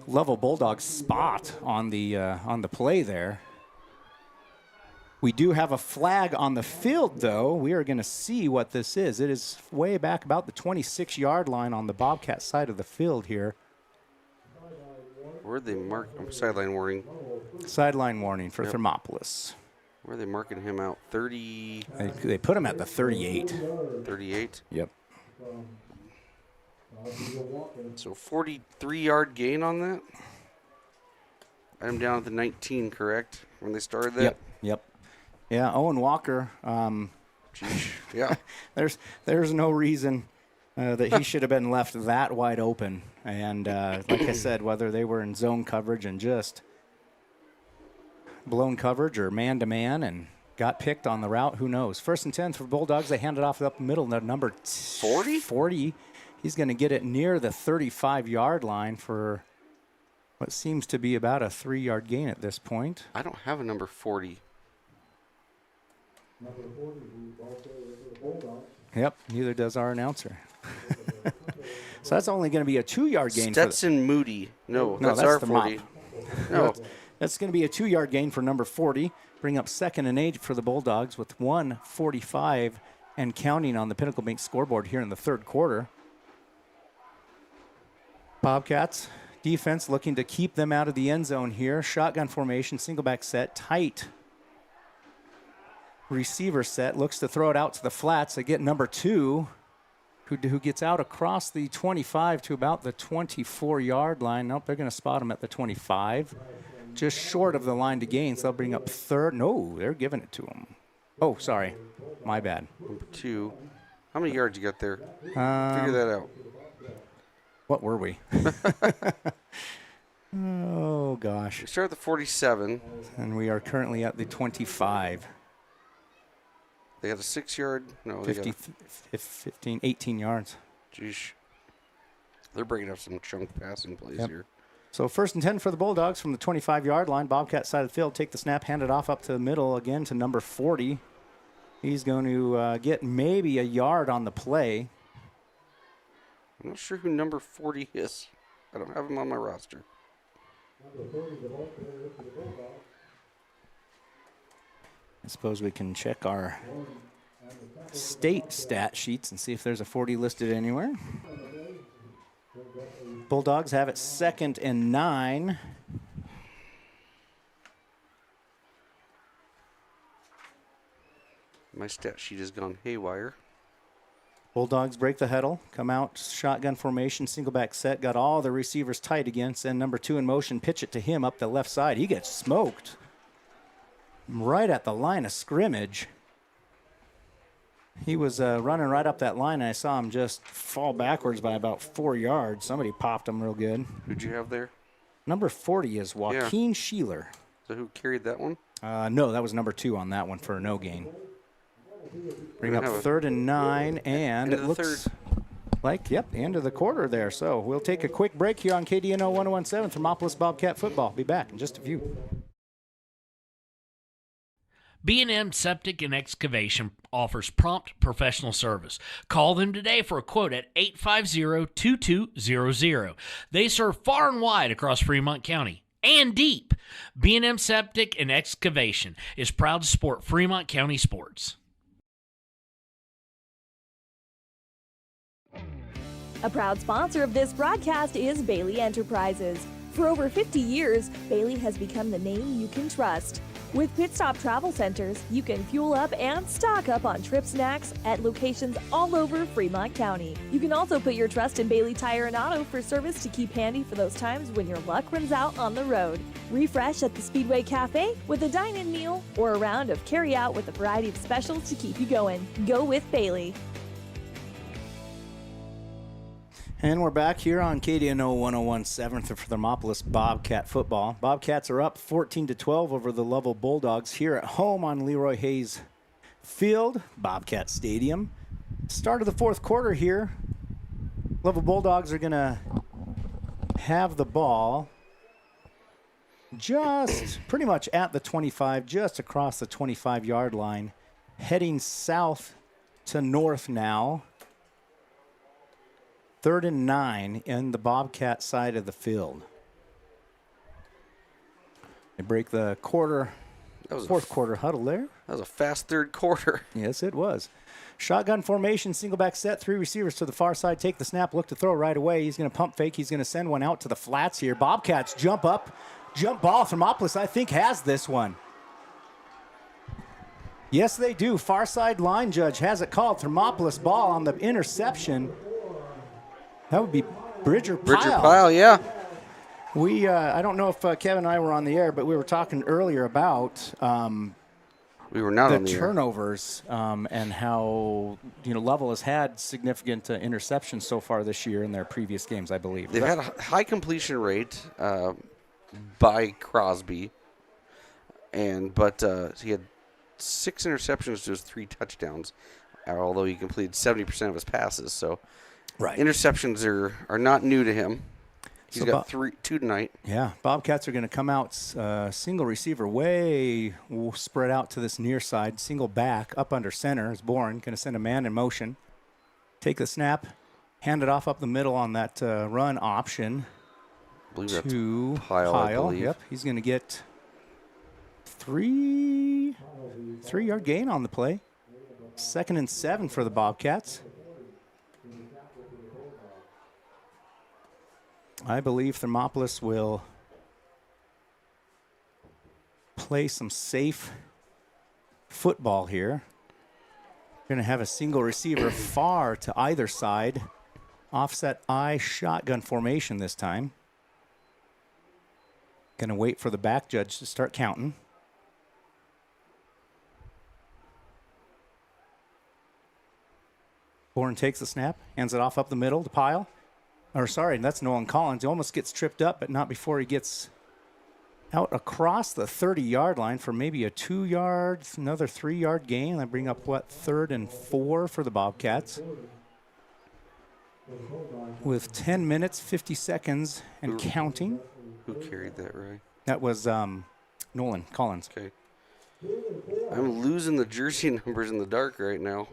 Lovell Bulldogs spot on the play there. We do have a flag on the field, though. We are going to see what this is. It is way back about the 26-yard line on the Bobcat side of the field here. Where'd they mark? Sideline warning. Sideline warning for Thermopolis. Where are they marking him out? 30. They put him at the 38. 38? Yep. So 43-yard gain on that? I'm down at the 19, correct? When they started that? Yep. Yeah, Owen Walker. Yeah. There's no reason that he should have been left that wide open. And like I said, whether they were in zone coverage and just blown coverage or man-to-man and got picked on the route, who knows? 1st and 10 for Bulldogs. They hand it off up the middle. Number 40? 40. He's going to get it near the 35-yard line for what seems to be about a 3-yard gain at this point. I don't have a number 40. Yep, neither does our announcer. So that's only going to be a 2-yard gain. Stetson Moody. No, that's our 40. No, that's going to be a 2-yard gain for number 40. Bring up 2nd and 8 for the Bulldogs with 1:45 and counting on the Pinnacle Bank scoreboard here in the 3rd quarter. Bobcats defense looking to keep them out of the end zone here. Shotgun formation, single back set, tight receiver set. Looks to throw it out to the flats. They get number 2, who gets out across the 25 to about the 24-yard line. Nope, they're going to spot him at the 25. Just short of the line to gain, so they'll bring up 3rd. No, they're giving it to him. Oh, sorry. My bad. Number 2. How many yards you got there? Figure that out. What were we? Oh, gosh. We start at the 47. And we are currently at the 25. They got a 6-yard? No, 15, 18 yards. Jeez. They're breaking up some chunk passing plays here. So 1st and 10 for the Bulldogs from the 25-yard line. Bobcat side of the field. Take the snap, hand it off up to the middle again to number 40. He's going to get maybe a yard on the play. I'm not sure who number 40 is. I don't have him on my roster. I suppose we can check our state stat sheets and see if there's a 40 listed anywhere. Bulldogs have it 2nd and 9. My stat sheet has gone haywire. Bulldogs break the huddle, come out, shotgun formation, single back set, got all the receivers tight again, send number 2 in motion, pitch it to him up the left side. He gets smoked right at the line of scrimmage. He was running right up that line, and I saw him just fall backwards by about 4 yards. Somebody popped him real good. Who'd you have there? Number 40 is Joaquin Sheeler. So who carried that one? No, that was number 2 on that one for a no gain. Bring up 3rd and 9, and it looks like, the end of the quarter there. So we'll take a quick break here on KDNO 1017, Thermopolis Bobcat Football. Be back in just a few. B&M Septic and Excavation offers prompt professional service. Call them today for a quote at 850-2200. They serve far and wide across Fremont County. and deep. B&M Septic and Excavation is proud to support Fremont County sports. A proud sponsor of this broadcast is Bailey Enterprises. For over 50 years, Bailey has become the name you can trust. With Pit Stop Travel Centers, you can fuel up and stock up on trip snacks at locations all over Fremont County. You can also put your trust in Bailey Tire and Auto for service to keep handy for those times when your luck runs out on the road. Refresh at the Speedway Cafe with a dine-in meal or a round of carry-out with a variety of specials to keep you going. Go with Bailey. And we're back here on KDNO 101.7 for Thermopolis Bobcat football. Bobcats are up 14-12 over the Lovell Bulldogs here at home on Leroy Hayes Field, Bobcat Stadium. Start of the fourth quarter here. Lovell Bulldogs are going to have the ball just pretty much at the 25, just across the 25-yard line, heading south to north now. 3rd and 9 in the Bobcat side of the field. They break the fourth quarter huddle there. That was a fast third quarter. Yes, it was. Shotgun formation, single back set, 3 receivers to the far side. Take the snap, look to throw right away. He's going to pump fake. He's going to send one out to the flats here. Bobcats jump up, jump ball. Thermopolis, I think, has this one. Yes, they do. Far side line judge has it called. Thermopolis ball on the interception. That would be Bridger Pyle, yeah. I don't know if Kevin and I were on the air, but we were talking earlier about we were not the on the turnovers and how Lovell has had significant interceptions so far this year in their previous games, I believe. They've had a high completion rate by Crosby, but he had 6 interceptions to his 3 touchdowns, although he completed 70% of his passes. So. Right. Interceptions are not new to him. He's got 2 tonight. Yeah, Bobcats are going to come out single receiver way spread out to this near side. Single back up under center is Bourne. Going to send a man in motion. Take the snap, hand it off up the middle on that run option to Pyle. Yep, he's going to get 3-yard gain on the play. 2nd and 7 for the Bobcats. I believe Thermopolis will play some safe football here. Going to have a single receiver far to either side. Offset I shotgun formation this time. Going to wait for the back judge to start counting. Bourne takes the snap, hands it off up the middle to Pyle. That's Nolan Collins. He almost gets tripped up, but not before he gets out across the 30-yard line for maybe a 2-yard, another 3-yard gain. That bring up, 3rd and 4 for the Bobcats. With 10 minutes, 50 seconds, and counting. Who carried that, Roy? That was Nolan Collins. Okay. I'm losing the jersey numbers in the dark right now.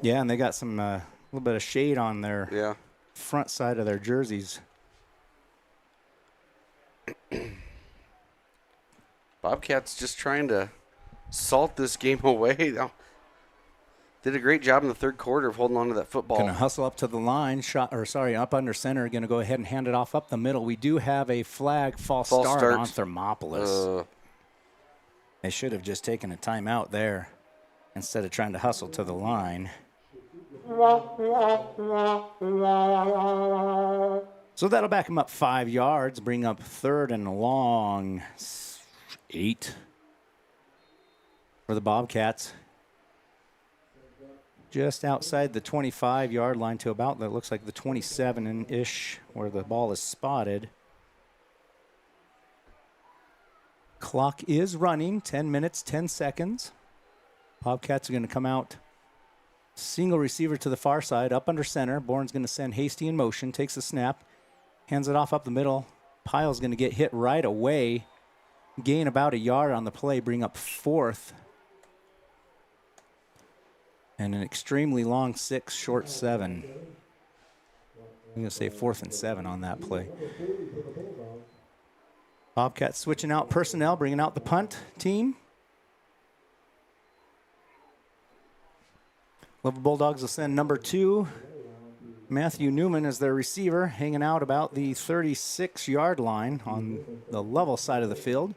Yeah, and they got some little bit of shade on their front side of their jerseys. Bobcats just trying to salt this game away. Did a great job in the third quarter of holding on to that football. Going to hustle up to the line, up under center. Going to go ahead and hand it off up the middle. We do have a flag false start on Thermopolis. They should have just taken a timeout there instead of trying to hustle to the line. So that'll back him up 5 yards, bring up 3rd and long 8 for the Bobcats. Just outside the 25-yard line to about, that looks like the 27-ish where the ball is spotted. Clock is running, 10 minutes, 10 seconds. Bobcats are going to come out. Single receiver to the far side, up under center. Bourne's going to send Hasty in motion, takes the snap, hands it off up the middle. Pyle's going to get hit right away, gain about a yard on the play, bring up 4th. And an extremely long 6, short 7. I'm going to say 4th and 7 on that play. Bobcats switching out personnel, bringing out the punt team. Lovell Bulldogs will send number 2, Matthew Newman, as their receiver, hanging out about the 36-yard line on the Lovell side of the field.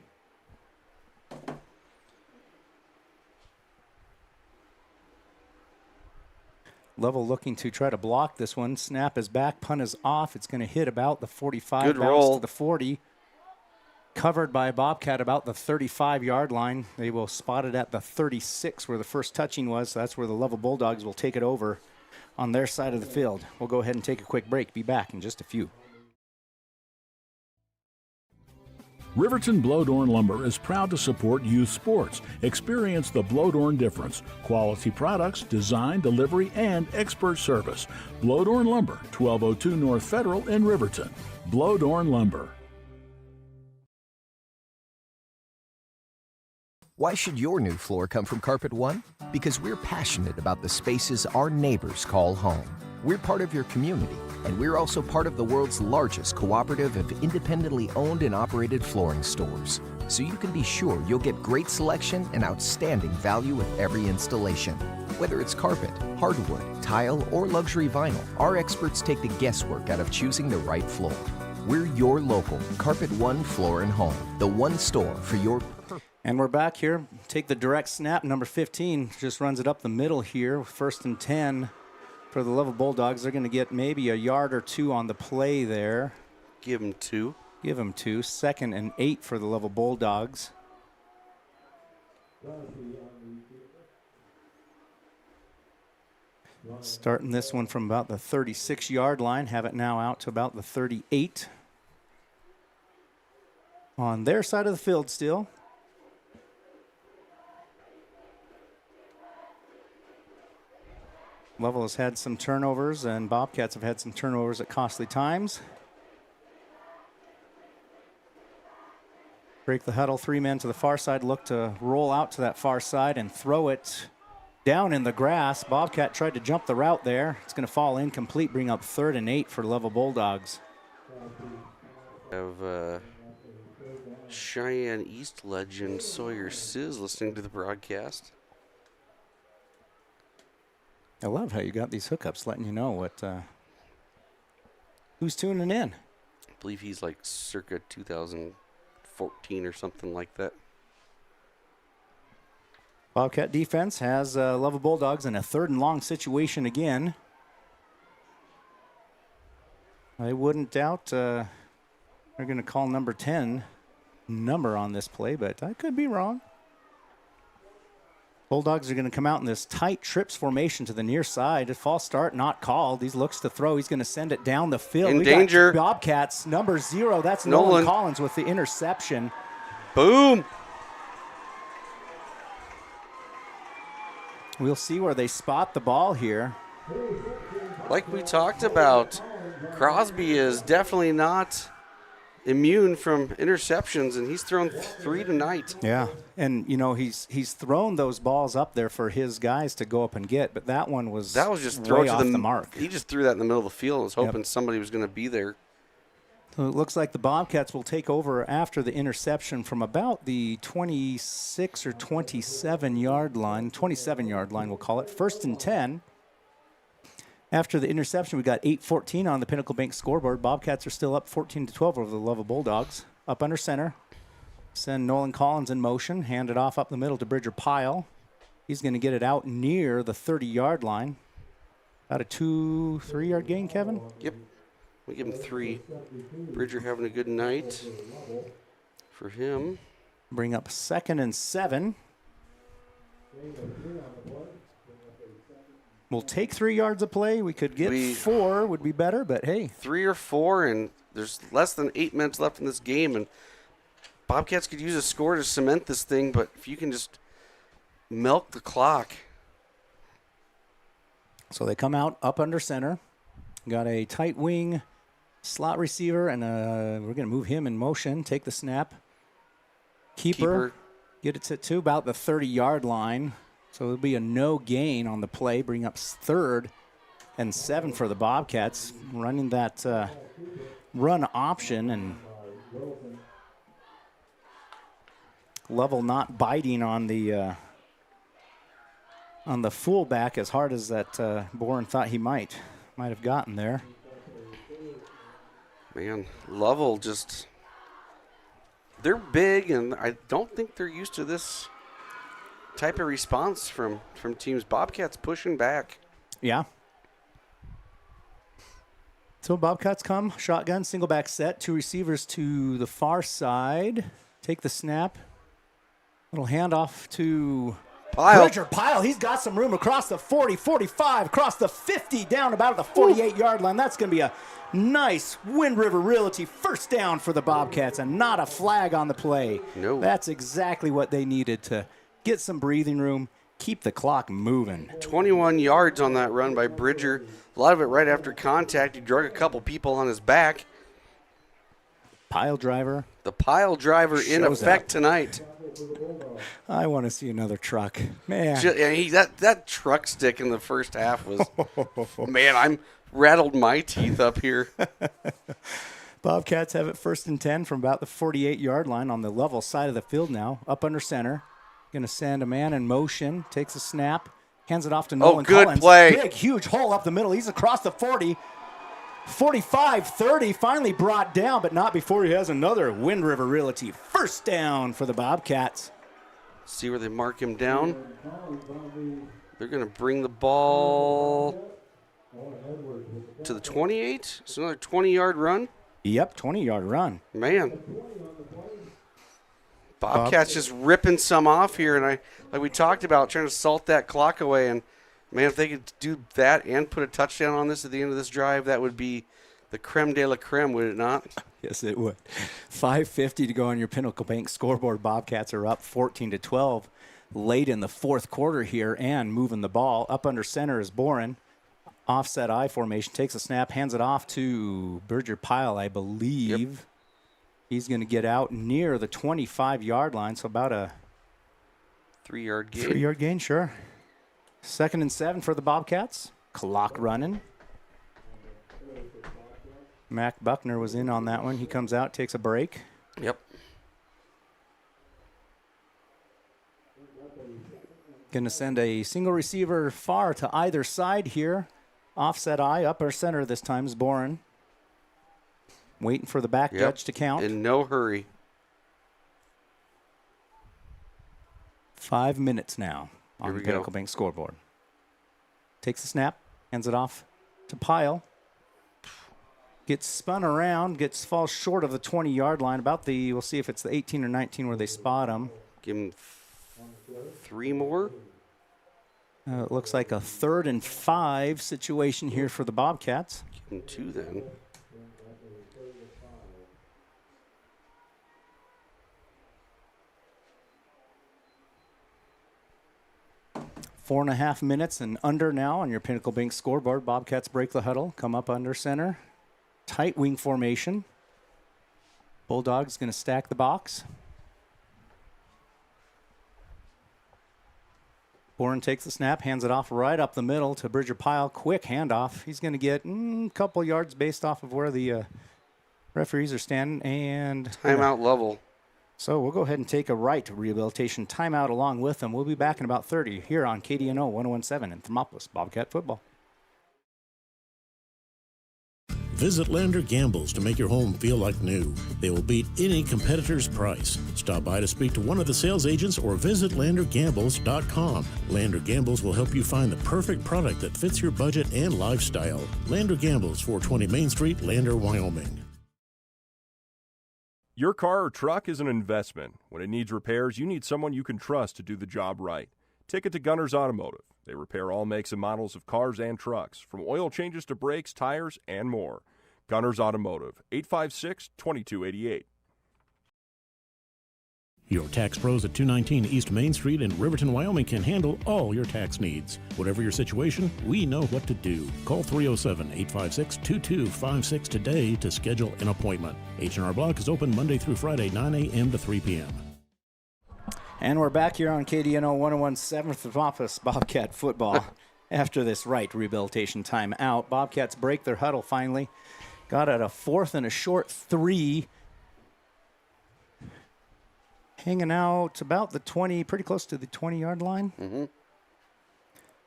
Lovell looking to try to block this one. Snap is back, punt is off. It's going to hit about the 45, Good bounce roll to the 40. Covered by Bobcat about the 35-yard line. They will spot it at the 36 where the first touching was. So that's where the Lovell Bulldogs will take it over on their side of the field. We'll go ahead and take a quick break. Be back in just a few. Riverton Blowdorn Lumber is proud to support youth sports. Experience the Blowdorn difference. Quality products, design, delivery, and expert service. Blowdorn Lumber, 1202 North Federal in Riverton. Blowdorn Lumber. Why should your new floor come from Carpet One? Because we're passionate about the spaces our neighbors call home. We're part of your community, and we're also part of the world's largest cooperative of independently owned and operated flooring stores. So you can be sure you'll get great selection and outstanding value with every installation. Whether it's carpet, hardwood, tile, or luxury vinyl, our experts take the guesswork out of choosing the right floor. We're your local Carpet One Floor and Home, the one store for your And we're back here. Take the direct snap. Number 15 just runs it up the middle here. 1st and 10 for the Lovell Bulldogs. They're going to get maybe a yard or 2 on the play there. Give them 2. Give them 2. 2nd and 8 for the Lovell Bulldogs. Starting this one from about the 36-yard line. Have it now out to about the 38. On their side of the field still. Lovell has had some turnovers, and Bobcats have had some turnovers at costly times. Break the huddle, 3 men to the far side, look to roll out to that far side and throw it down in the grass. Bobcat tried to jump the route there. It's going to fall incomplete, bring up 3rd and 8 for Lovell Bulldogs. Have Cheyenne East legend Sawyer Sizz listening to the broadcast. I love how you got these hookups letting you know what who's tuning in. I believe he's like circa 2014 or something like that. Bobcat defense has Lovell Bulldogs in a 3rd and long situation again. I wouldn't doubt they're going to call number 10 number on this play, but I could be wrong. Bulldogs are going to come out in this tight trips formation to the near side. A false start not called. He looks to throw. He's going to send it down the field. In danger. Bobcats, number 0. That's Nolan Nolan Collins with the interception. Boom. We'll see where they spot the ball here. Like we talked about, Crosby is definitely not immune from interceptions, and he's thrown 3 tonight. Yeah, and you know he's thrown those balls up there for his guys to go up and get, but that one was just thrown way off the mark. He just threw that in the middle of the field and was hoping somebody was going to be there. So it looks like the Bobcats will take over after the interception from about the 26 or 27-yard line. 27-yard line, we'll call it. 1st and 10. After the interception, we got 8-14 on the Pinnacle Bank scoreboard. Bobcats are still up 14-12 over the Lovell Bulldogs. Up under center. Send Nolan Collins in motion. Hand it off up the middle to Bridger Pyle. He's going to get it out near the 30-yard line. About a 2-3-yard gain, Kevin? Yep. We give him 3. Bridger having a good night for him. Bring up 2nd and 7. We'll take 3 yards of play. We could get 4 would be better, but hey. 3 or 4, and there's less than 8 minutes left in this game, and Bobcats could use a score to cement this thing, but if you can just milk the clock. So they come out up under center. Got a tight wing slot receiver, and we're going to move him in motion, take the snap. Keeper. Get it to about the 30-yard line. So it'll be a no gain on the play, bring up 3rd and 7 for the Bobcats, running that run option, and Lovell not biting on the fullback as hard as that Bourne thought he might have gotten there. Man, Lovell just, they're big, and I don't think they're used to this type of response from teams. Bobcats pushing back. Yeah. So Bobcats come, shotgun, single back set, 2 receivers to the far side. Take the snap. Little handoff to Bridger Pyle. He's got some room across the 40, 45, across the 50, down about the 48-yard line. That's going to be a nice Wind River Realty first down for the Bobcats, and not a flag on the play. No. That's exactly what they needed to get some breathing room, keep the clock moving. 21 yards on that run by Bridger. A lot of it right after contact. He drug a couple people on his back. Pile driver. The pile driver in effect tonight. I want to see another truck. Man. That truck stick in the first half was, man, I'm rattled my teeth up here. Bobcats have it 1st and 10 from about the 48-yard line on the Lovell side of the field now. Up under center. Going to send a man in motion. Takes a snap. Hands it off to Nolan Collins. Good play. Big, huge hole up the middle. He's across the 40. 45, 30, finally brought down, but not before he has another Wind River Realty first down for the Bobcats. See where they mark him down. They're going to bring the ball to the 28. It's another 20-yard run. Yep, 20-yard run. Man. Bobcats just ripping some off here, and like we talked about, trying to salt that clock away. And, man, if they could do that and put a touchdown on this at the end of this drive, that would be the creme de la creme, would it not? Yes, it would. 5:50 to go on your Pinnacle Bank scoreboard. Bobcats are up 14-12 late in the fourth quarter here and moving the ball. Up under center is Boren. Offset I formation, takes a snap, hands it off to Bridger Pyle, I believe. Yep. He's going to get out near the 25-yard line, so about a 3-yard gain. 3-yard gain, sure. 2nd and 7 for the Bobcats. Clock running. Mac Buckner was in on that one. He comes out, takes a break. Yep. Going to send a single receiver far to either side here. Offset I, upper center this time is Boren. Waiting for the back judge to count. In no hurry. 5 minutes now on the Pinnacle Bank scoreboard. Takes the snap, hands it off to Pyle. Gets spun around, falls short of the 20-yard line. We'll see if it's the 18 or 19 where they spot him. Give him 3 more. It looks like a 3rd and 5 situation here for the Bobcats. Give him 2 then. Four and a half minutes and under now on your Pinnacle Bank scoreboard. Bobcats break the huddle, come up under center. Tight wing formation. Bulldogs going to stack the box. Boren takes the snap, hands it off right up the middle to Bridger Pyle. Quick handoff. He's going to get a couple yards based off of where the referees are standing. And timeout Lovell. So we'll go ahead and take a right rehabilitation timeout along with them. We'll be back in about 30 here on KDNO 101.7 in Thermopolis, Bobcat football. Visit Lander Gambles to make your home feel like new. They will beat any competitor's price. Stop by to speak to one of the sales agents or visit LanderGambles.com. Lander Gambles will help you find the perfect product that fits your budget and lifestyle. Lander Gambles, 420 Main Street, Lander, Wyoming. Your car or truck is an investment. When it needs repairs, you need someone you can trust to do the job right. Take it to Gunners Automotive. They repair all makes and models of cars and trucks, from oil changes to brakes, tires, and more. Gunners Automotive, 856-2288. Your tax pros at 219 East Main Street in Riverton, Wyoming can handle all your tax needs. Whatever your situation, we know what to do. Call 307-856-2256 today to schedule an appointment. H&R Block is open Monday through Friday, 9 a.m. to 3 p.m. And we're back here on KDNO 101.7 for Thermopolis Bobcat football. After this right rehabilitation timeout, Bobcats break their huddle finally. Got at a 4th and a short 3. hanging out about the 20, pretty close to the 20-yard line. Mm-hmm.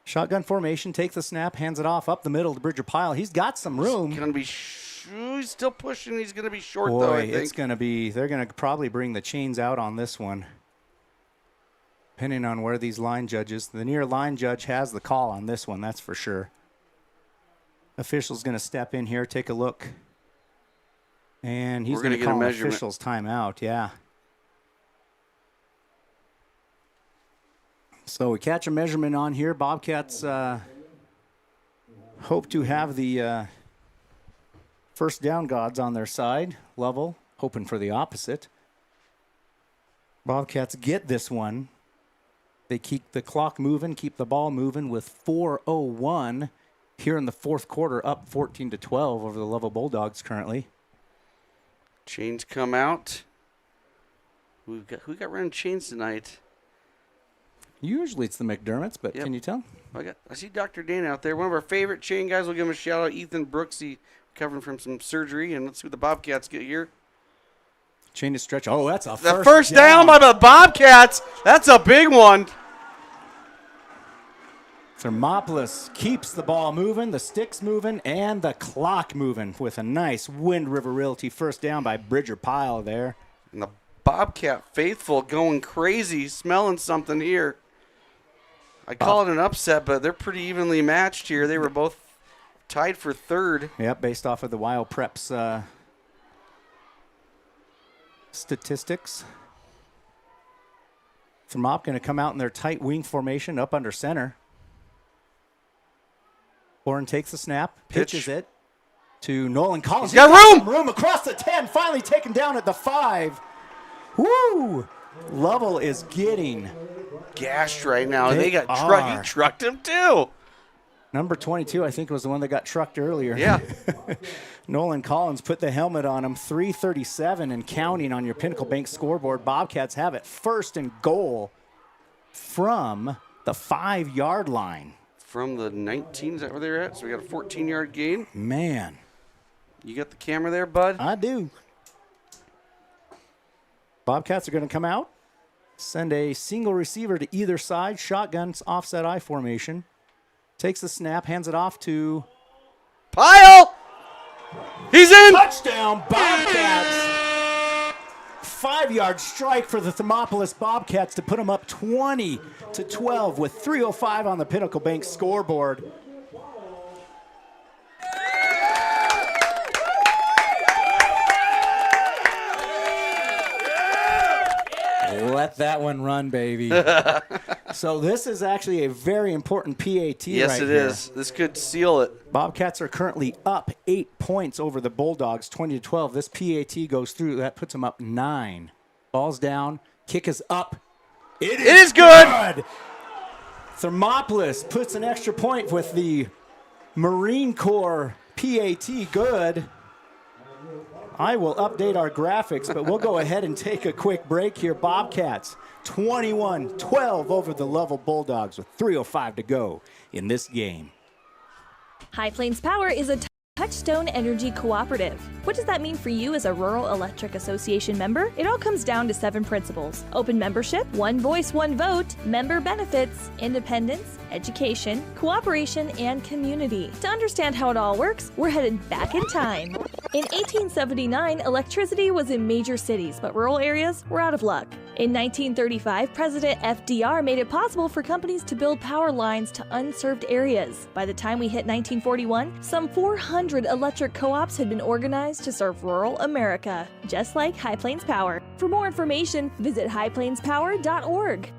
Shotgun formation, take the snap, hands it off up the middle to Bridger Pyle. He's got some room. He's going to be he's still pushing. He's going to be short, Boy, though, I think. it's going to be, they're going to probably bring the chains out on this one, depending on where these line judges. The near line judge has the call on this one, that's for sure. Official's going to step in here, take a look. And he's going to call an official's timeout, yeah. So we catch a measurement on here. Bobcats hope to have the first down gods on their side. Lovell hoping for the opposite. Bobcats get this one. They keep the clock moving, keep the ball moving with 4:01 here in the fourth quarter, up 14-12 over the Lovell Bulldogs currently. Chains come out. Who got running chains tonight? Usually it's the McDermotts, but Yep. can you tell? I see Dr. Dana out there. One of our favorite chain guys. We'll give him a shout out. Ethan Brooksy, recovering from some surgery. And let's see what the Bobcats get here. Chain to stretch. Oh, that's a The first down by the Bobcats. That's a big one. Thermopolis keeps the ball moving, the sticks moving, and the clock moving with a nice Wind River Realty first down by Bridger Pyle there. And the Bobcat faithful going crazy, smelling something here. I call it an upset, but they're pretty evenly matched here. They were both tied for third. Yep, based off of the Wild Preps statistics. Thermop going to come out in their tight wing formation up under center. Horn takes the snap, pitches it to Nolan Collins. He's got room across the 10, finally taken down at the 5. Woo! Lovell is getting gashed right now. He trucked him too. Number 22, I think, was the one that got trucked earlier. Yeah. Nolan Collins put the helmet on him. 3:37 and counting on your Pinnacle Bank scoreboard. Bobcats have it first and goal from the 5-yard line. From the 19, is that where they're at? So we got a 14-yard gain. Man. You got the camera there, bud? I do. Bobcats are going to come out, send a single receiver to either side, shotguns, offset I formation. Takes the snap, hands it off to Pyle. He's in. Touchdown, Bobcats. 5-yard strike for the Thermopolis Bobcats to put them up 20-12 with 3:05 on the Pinnacle Bank scoreboard. Let that one run, baby. So this is actually a very important PAT Yes, it is. This could seal it. Bobcats are currently up 8 points over the Bulldogs, 20-12. This PAT goes through. That puts them up 9. Ball's down. Kick is up. It is good. Thermopolis puts an extra point with the Marine Corps PAT good. I will update our graphics, but we'll go ahead and take a quick break here. Bobcats 21-12 over the Lovell Bulldogs with 3:05 to go in this game. High Plains Power is a Touchstone Energy Cooperative. What does that mean for you as a Rural Electric Association member? It all comes down to 7 principles: open membership, one voice, one vote, member benefits, independence, education, cooperation, and community. To understand how it all works, we're headed back in time. In 1879, electricity was in major cities, but rural areas were out of luck. In 1935, President FDR made it possible for companies to build power lines to unserved areas. By the time we hit 1941, some 400 electric co-ops had been organized to serve rural America, just like High Plains Power. For more information, visit highplainspower.org.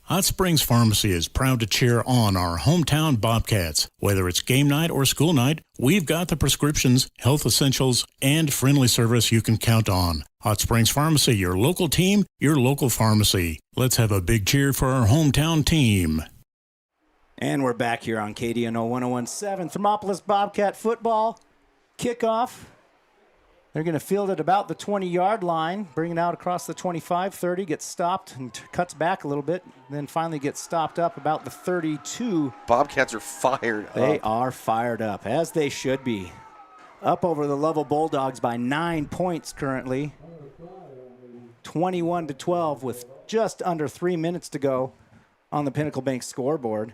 Hot Springs Pharmacy is proud to cheer on our hometown Bobcats. Whether it's game night or school night, we've got the prescriptions, health essentials, and friendly service you can count on. Hot Springs Pharmacy, your local team, your local pharmacy. Let's have a big cheer for our hometown team. And we're back here on KDNO 1017. Thermopolis Bobcat football kickoff. They're going to field it about the 20-yard line, bring it out across the 25, 30, gets stopped and cuts back a little bit, then finally gets stopped up about the 32. Bobcats are fired up. They are fired up, as they should be. Up over the Lovell Bulldogs by 9 points currently. 21-12 with just under 3 minutes to go on the Pinnacle Bank scoreboard.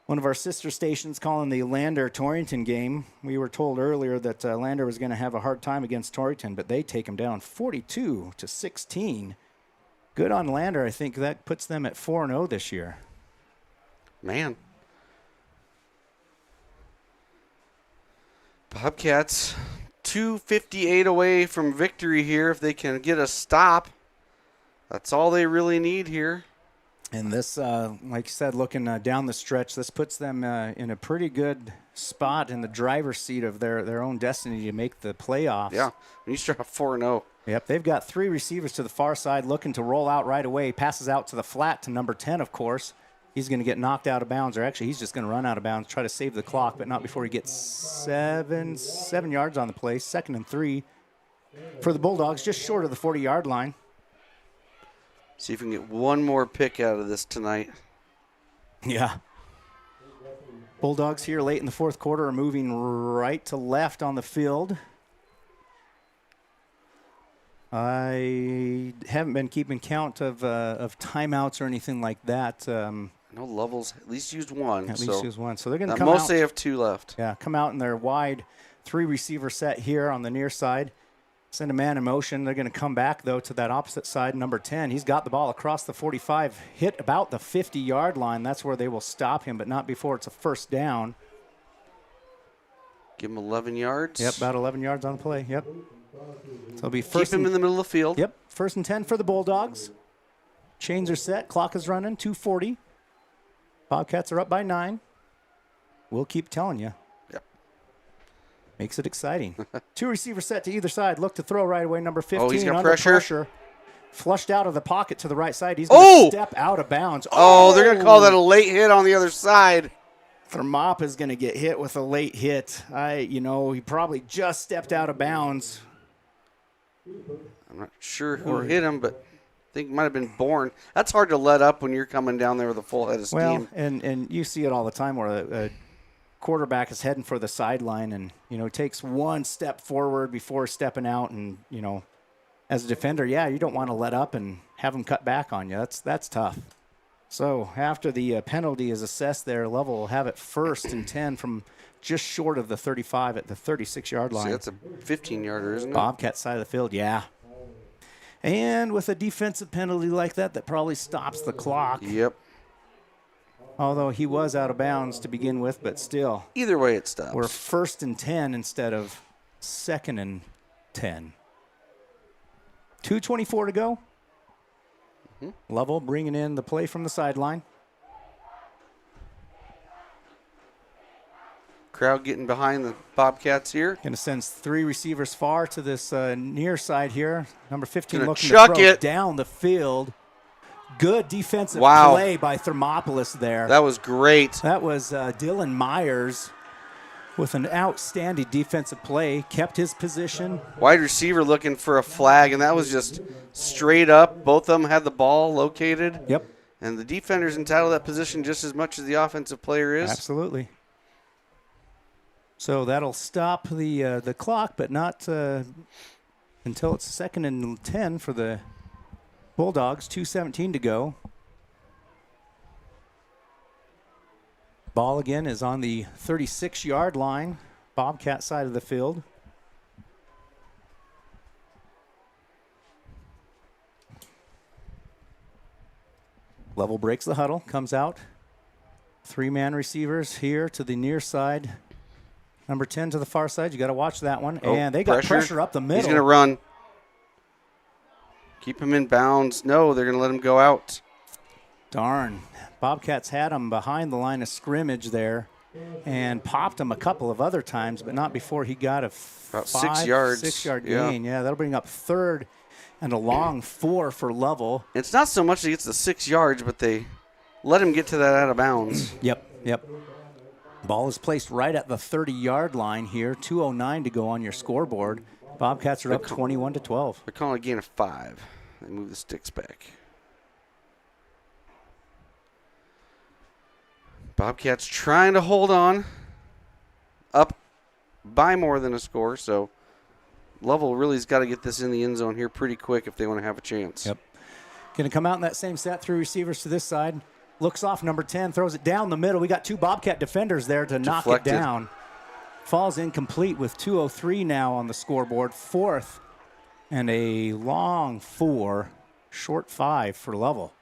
One of our sister stations calling the Lander-Torrington game. We were told earlier that Lander was going to have a hard time against Torrington, but they take them down 42-16. Good on Lander. I think that puts them at 4-0 this year. Man. Bobcats 2:58 away from victory here. If they can get a stop, that's all they really need here. And this, like you said, looking down the stretch, this puts them in a pretty good spot in the driver's seat of their own destiny to make the playoffs. Yeah, when you start 4-0. Yep, they've got 3 receivers to the far side looking to roll out right away. Passes out to the flat to number 10, of course. He's going to get knocked out of bounds, or actually he's just going to run out of bounds, try to save the clock, but not before he gets 7 yards on the play. 2nd and 3 for the Bulldogs, just short of the 40-yard line. See if we can get one more pick out of this tonight. Yeah. Bulldogs here late in the fourth quarter are moving right to left on the field. I haven't been keeping count of timeouts or anything like that. I know Lovell's at least used one. At least used one. So they're going to come most out. they have 2 left. Yeah, come out in their wide 3-receiver set here on the near side. Send a man in motion. They're going to come back, though, to that opposite side. Number 10, he's got the ball across the 45, hit about the 50-yard line. That's where they will stop him, but not before it's a first down. Give him 11 yards. Yep, about 11 yards on the play. Yep. So it'll be first. Keep him in the middle of the field. Yep, 1st and 10 for the Bulldogs. Chains are set. Clock is running. 2:40. Bobcats are up by 9. We'll keep telling you. Yep. Makes it exciting. 2 receivers set to either side. Look to throw right away. Number 15 he's got under pressure. Flushed out of the pocket to the right side. He's going to step out of bounds. Oh, they're going to call that a late hit on the other side. Thermop is going to get hit with a late hit. He probably just stepped out of bounds. I'm not sure who hit him, but I think it might have been Bourne. That's hard to let up when you're coming down there with a full head of steam. Well, and you see it all the time where a quarterback is heading for the sideline and, takes one step forward before stepping out. And, as a defender, you don't want to let up and have them cut back on you. That's tough. So after the penalty is assessed there, Lovell will have it 1st and 10 from just short of the 35 at the 36-yard line. See, that's a 15-yarder, isn't it? Bobcat side of the field, yeah. And with a defensive penalty like that probably stops the clock. Yep. Although he was out of bounds to begin with, but still. Either way, it stops. We're 1st and 10 instead of 2nd and 10. 2:24 to go. Lovell bringing in the play from the sideline. Crowd getting behind the Bobcats here. Going to send 3 receivers far to this near side here. Number 15 looking chuck to throw it down the field. Good defensive play by Thermopolis there. That was great. That was Dylan Myers with an outstanding defensive play. Kept his position. Wide receiver looking for a flag, and that was just straight up. Both of them had the ball located. Yep. And the defender's entitled to that position just as much as the offensive player is. Absolutely. So that'll stop the clock, but not until it's 2nd and 10 for the Bulldogs. 2:17 to go. Ball again is on the 36-yard line, Bobcat side of the field. Lovell breaks the huddle, comes out. 3-man receivers here to the near side. Number 10 to the far side. You got to watch that one. And they got pressure up the middle. He's going to run. Keep him in bounds. No, they're going to let him go out. Darn. Bobcats had him behind the line of scrimmage there and popped him a couple of other times, but not before he got a about 6 yards. 6-yard gain. Yeah, that'll bring up 3rd and a long 4 for Lovell. It's not so much he gets the 6 yards, but they let him get to that out of bounds. Yep. Ball is placed right at the 30-yard line here. 2:09 to go on your scoreboard. Bobcats are up 21-12. They're calling a gain of 5. They move the sticks back. Bobcats trying to hold on. Up by more than a score, so Lovell really's got to get this in the end zone here pretty quick if they want to have a chance. Yep. Going to come out in that same set, 3 receivers to this side. Looks off number 10, throws it down the middle. We got 2 Bobcat defenders there to knock it down. Falls incomplete with 2:03 now on the scoreboard. 4th and a long 4, short 5 for Lovell.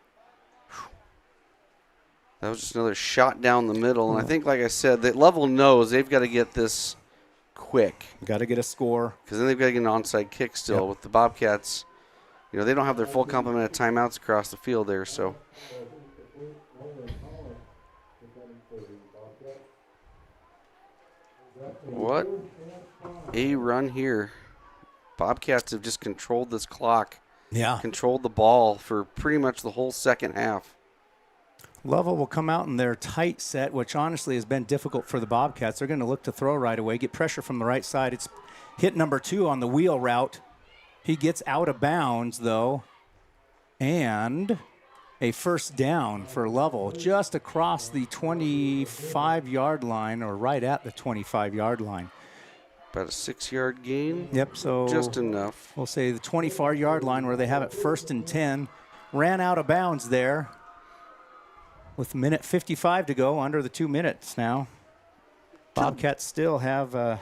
That was just another shot down the middle. And I think, like I said, that Lovell knows they've got to get this quick. Got to get a score. Because then they've got to get an onside kick still. With the Bobcats, you know, they don't have their full complement of timeouts across the field there. So what a run here. Bobcats have just controlled this clock. Yeah. Controlled the ball for pretty much the whole second half. Lovell will come out in their tight set, which honestly has been difficult for the Bobcats. They're going to look to throw right away, get pressure from the right side. It's hit number 2 on the wheel route. He gets out of bounds, though, and a first down for Lovell just across the 25-yard line, or right at the 25-yard line. About a 6-yard gain? Yep, so just enough. We'll say the 24-yard line where they have it 1st and 10. Ran out of bounds there with a minute 55 to go, under the 2 minutes now. Bobcats still have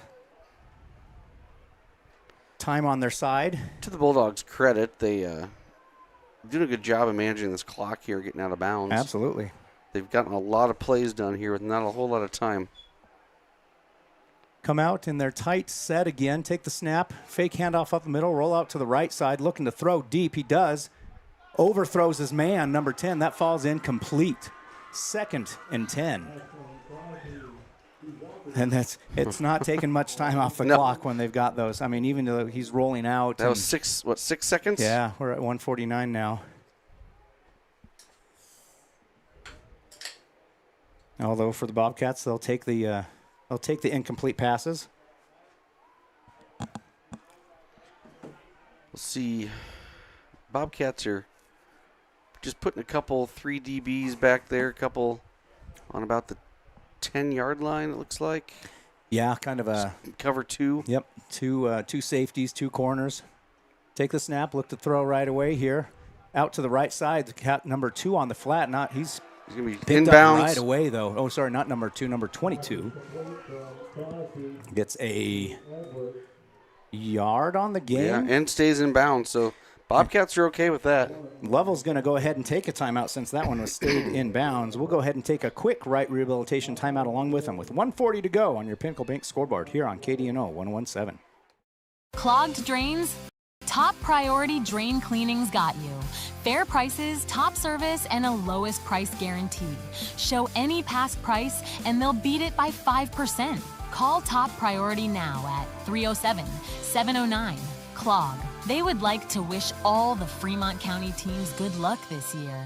time on their side. To the Bulldogs' credit, they doing a good job of managing this clock here, getting out of bounds. Absolutely. They've gotten a lot of plays done here with not a whole lot of time. Come out in their tight set again, take the snap, fake handoff up the middle, roll out to the right side, looking to throw deep. He does. Overthrows his man, number 10. That falls incomplete. 2nd and 10. And it's not taking much time off the clock when they've got those. I mean, even though he's rolling out. That was 6 seconds? Yeah, we're at 1:49 now. Although for the Bobcats, they'll take the incomplete passes. We'll see. Bobcats are just putting a couple 3 DBs back there, a couple on about the 10-yard line, it looks like. Yeah, kind of a cover 2. Yep, 2 safeties, 2 corners. Take the snap, look to throw right away here. Out to the right side, the cat number 2 on the flat. He's going to be picked inbounds up right away, though. Oh, sorry, not number 2, number 22. Gets a yard on the game. Yeah, and stays in bounds, so Bobcats are okay with that. Lovell's going to go ahead and take a timeout since that one was stayed in bounds. We'll go ahead and take a quick right rehabilitation timeout along with them with 1:40 to go on your Pinnacle Bank scoreboard here on KDNO 101.7. Clogged drains? Top Priority Drain Cleaning's got you. Fair prices, top service, and a lowest price guarantee. Show any past price, and they'll beat it by 5%. Call Top Priority now at 307-709-CLOG. They would like to wish all the Fremont County teams good luck this year.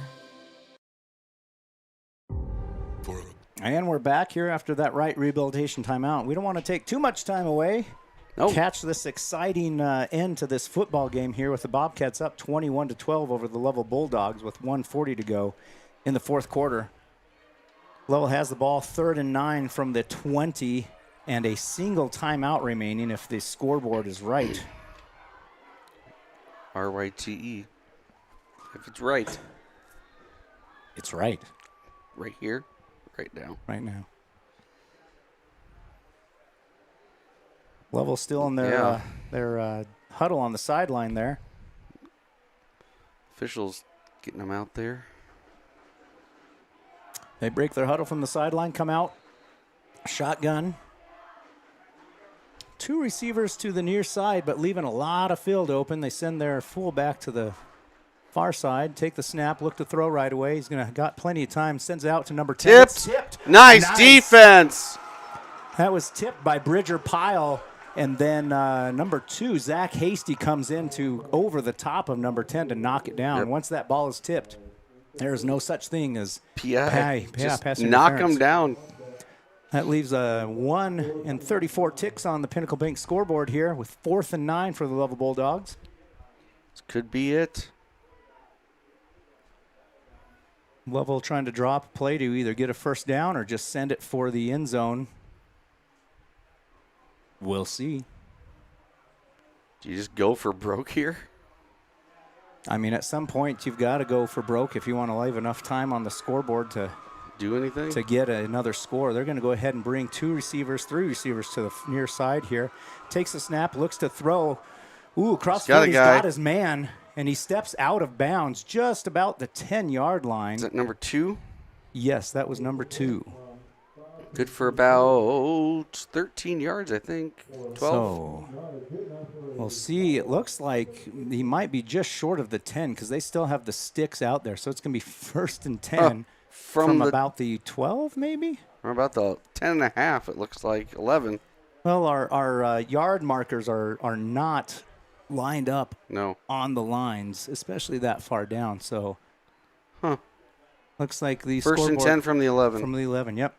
And we're back here after that right rehabilitation timeout. We don't want to take too much time away. Nope. Catch this exciting end to this football game here with the Bobcats up 21-12 over the Lovell Bulldogs with 1:40 to go in the 4th quarter. Lovell has the ball 3rd and 9 from the 20 and a single timeout remaining if the scoreboard is right. RYTE. If it's right. It's right. Right here. Right now. Right now. Lovell still in their huddle on the sideline there. Officials getting them out there. They break their huddle from the sideline, come out. Shotgun. 2 receivers to the near side, but leaving a lot of field open. They send their fullback to the far side, take the snap, look to throw right away. He's going to got plenty of time. Sends it out to number 10. Tipped. Nice defense. That was tipped by Bridger Pyle. And then number 2, Zach Hasty, comes in to over the top of number 10 to knock it down. Yep. Once that ball is tipped, there is no such thing as just pass knock interference. them down. That leaves 1 and 34 ticks on the Pinnacle Bank scoreboard here with 4th and 9 for the Lovell Bulldogs. This could be it. Lovell trying to drop a play to either get a first down or just send it for the end zone. We'll see. Do you just go for broke here? I mean, at some point, you've got to go for broke if you want to leave enough time on the scoreboard to do anything, to get another score. They're going to go ahead and bring three receivers to the near side here. Takes a snap, looks to throw. Ooh, crossfield, he's got his man, and he steps out of bounds just about the 10-yard line. Is that number 2? Yes, that was number 2. Good for about 13 yards, I think. 12. So, we'll see. It looks like he might be just short of the 10 because they still have the sticks out there. So it's going to be 1st and 10 from about the 12, maybe? From about the 10.5, it looks like. 11. Well, our yard markers are not lined up on the lines, especially that far down. So, looks like the 1st and 10 from the 11. From the 11, yep.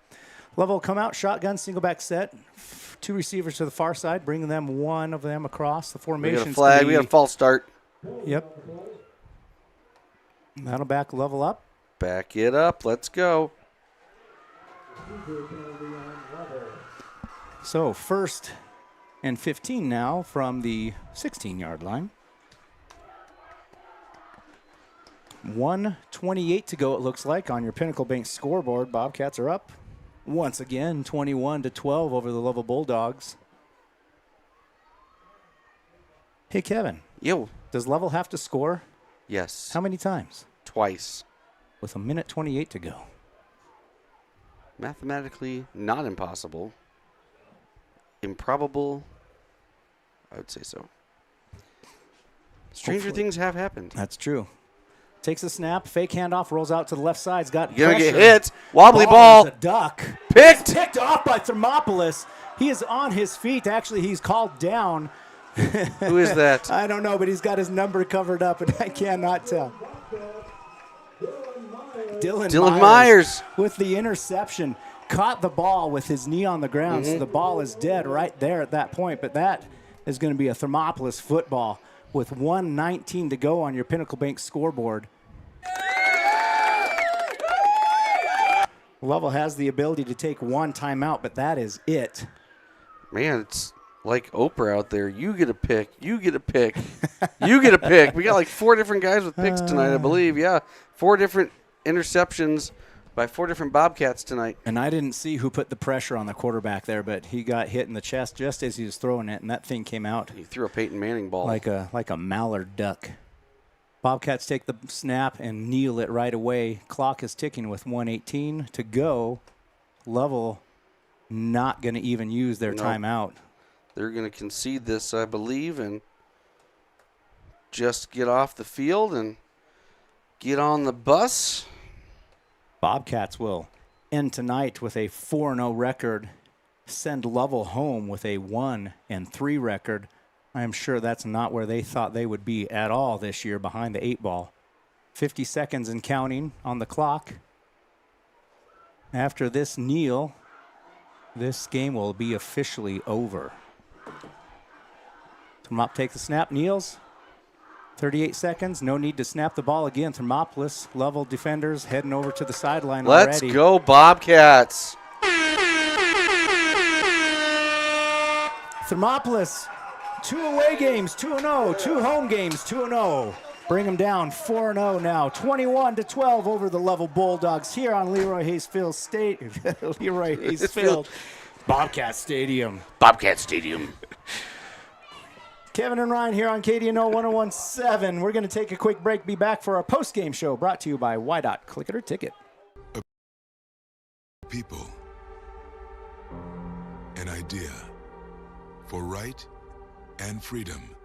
Lovell come out, shotgun, single back set. 2 receivers to the far side, bringing them one of them across the formation. We got a flag. We got a false start. Yep. That'll back Lovell up. Back it up. Let's go. So 1st and 15 now from the 16-yard line. 1:28 to go, it looks like, on your Pinnacle Bank scoreboard. Bobcats are up once again, 21-12 over the Lovell Bulldogs. Hey, Kevin. Yo. Does Lovell have to score? Yes. How many times? Twice. With 1:28 to go. Mathematically not impossible. Improbable. I would say so. Stranger things have happened. That's true. Takes a snap, fake handoff, rolls out to the left side. He's got You're pressure. going to get hit. Wobbly ball. A duck. Picked. Picked off by Thermopolis. He is on his feet. Actually, he's called down. Who is that? I don't know, but he's got his number covered up, and I cannot tell. Dylan Myers with the interception. Caught the ball with his knee on the ground, so the ball is dead right there at that point. But that is going to be a Thermopolis football with 1:19 to go on your Pinnacle Bank scoreboard. Lovell has the ability to take one timeout, but that is it. Man, it's like Oprah out there. You get a pick. You get a pick. You get a pick. We got like 4 different guys with picks tonight, I believe. Yeah, 4 different interceptions by 4 different Bobcats tonight. And I didn't see who put the pressure on the quarterback there, but he got hit in the chest just as he was throwing it, and that thing came out. He threw a Peyton Manning ball. Like a mallard duck. Bobcats take the snap and kneel it right away. Clock is ticking with 1:18 to go. Lovell not going to even use their timeout. They're going to concede this, I believe, and just get off the field and get on the bus. Bobcats will end tonight with a 4-0 record, send Lovell home with a 1-3 record. I am sure that's not where they thought they would be at all this year, behind the 8 ball. 50 seconds and counting on the clock. After this kneel, this game will be officially over. Thermop takes the snap, kneels. 38 seconds, no need to snap the ball again. Thermopolis, Lovell defenders heading over to the sideline already. Let's go, Bobcats. Thermopolis, 2 away games, 2-0, 2 home games, 2-0. Bring them down, 4-0 now, 21-12 over the Lovell Bulldogs here on Leroy Hayes Field Leroy Hayes Field, Bobcat Stadium. Bobcat Stadium. Kevin and Ryan here on KDNO 101.7. We're going to take a quick break, be back for our post-game show brought to you by YDOT Click It or Ticket. People, an idea for right and freedom,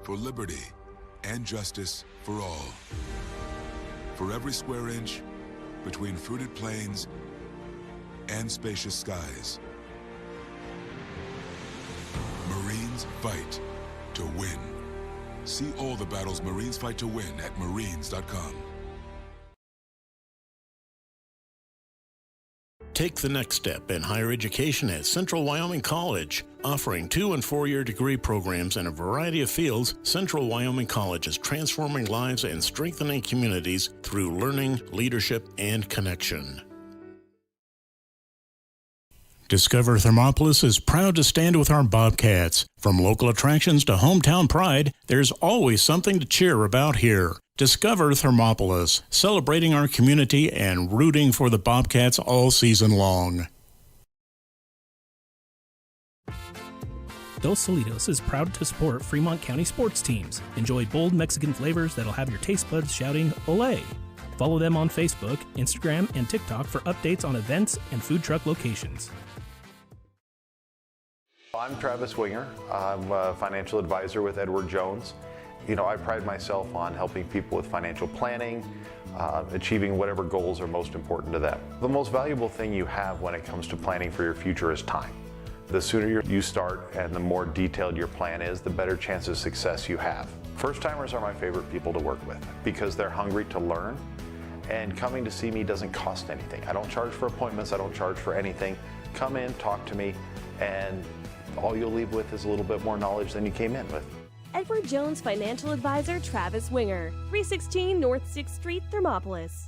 for liberty and justice for all. For every square inch between fruited plains and spacious skies. Marines fight to win. See all the battles Marines fight to win at Marines.com. Take the next step in higher education at Central Wyoming College. Offering 2- and 4-year degree programs in a variety of fields, Central Wyoming College is transforming lives and strengthening communities through learning, leadership, and connection. Discover Thermopolis is proud to stand with our Bobcats. From local attractions to hometown pride, there's always something to cheer about here. Discover Thermopolis, celebrating our community and rooting for the Bobcats all season long. Dos Solitos is proud to support Fremont County sports teams. Enjoy bold Mexican flavors that'll have your taste buds shouting, "Olé!" Follow them on Facebook, Instagram, and TikTok for updates on events and food truck locations. I'm Travis Winger. I'm a financial advisor with Edward Jones. I pride myself on helping people with financial planning, achieving whatever goals are most important to them. The most valuable thing you have when it comes to planning for your future is time. The sooner you start and the more detailed your plan is, the better chance of success you have. First-timers are my favorite people to work with because they're hungry to learn, and coming to see me doesn't cost anything. I don't charge for appointments, I don't charge for anything. Come in, talk to me, and all you'll leave with is a little bit more knowledge than you came in with. Edward Jones Financial Advisor Travis Winger, 316 North 6th Street, Thermopolis.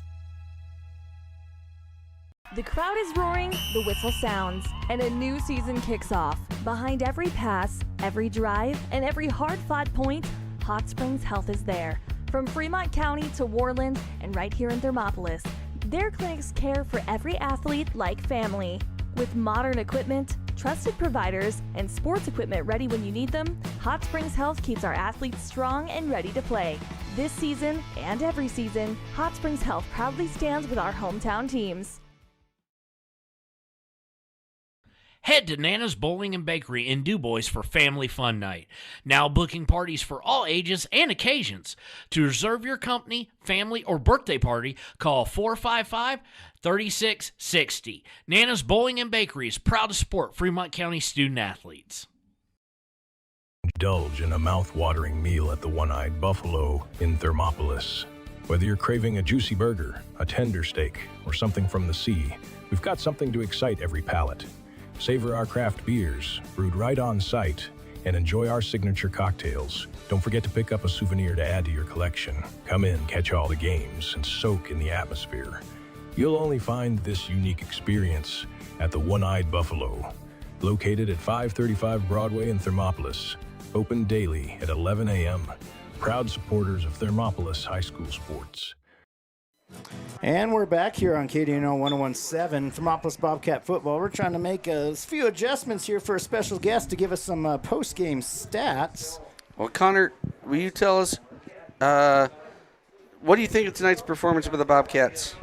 The crowd is roaring, the whistle sounds, and a new season kicks off. Behind every pass, every drive, and every hard-fought point, Hot Springs Health is there. From Fremont County to Worland and right here in Thermopolis, their clinics care for every athlete like family. With modern equipment, trusted providers, and sports equipment ready when you need them, Hot Springs Health keeps our athletes strong and ready to play. This season and every season, Hot Springs Health proudly stands with our hometown teams. Head to Nana's Bowling and Bakery in DuBois for Family Fun Night. Now booking parties for all ages and occasions. To reserve your company, family, or birthday party, call 455-3660. Nana's Bowling and Bakery is proud to support Fremont County student athletes. Indulge in a mouth-watering meal at the One-Eyed Buffalo in Thermopolis. Whether you're craving a juicy burger, a tender steak, or something from the sea, we've got something to excite every palate. Savor our craft beers, brewed right on site, and enjoy our signature cocktails. Don't forget to pick up a souvenir to add to your collection. Come in, catch all the games, and soak in the atmosphere. You'll only find this unique experience at the One-Eyed Buffalo, located at 535 Broadway in Thermopolis. Open daily at 11 a.m. Proud supporters of Thermopolis High School sports. And we're back here on KDNO 1017, Thermopolis Bobcat football. We're trying to make a few adjustments here for a special guest to give us some post-game stats. Well, Connor, will you tell us, what do you think of tonight's performance with the Bobcats?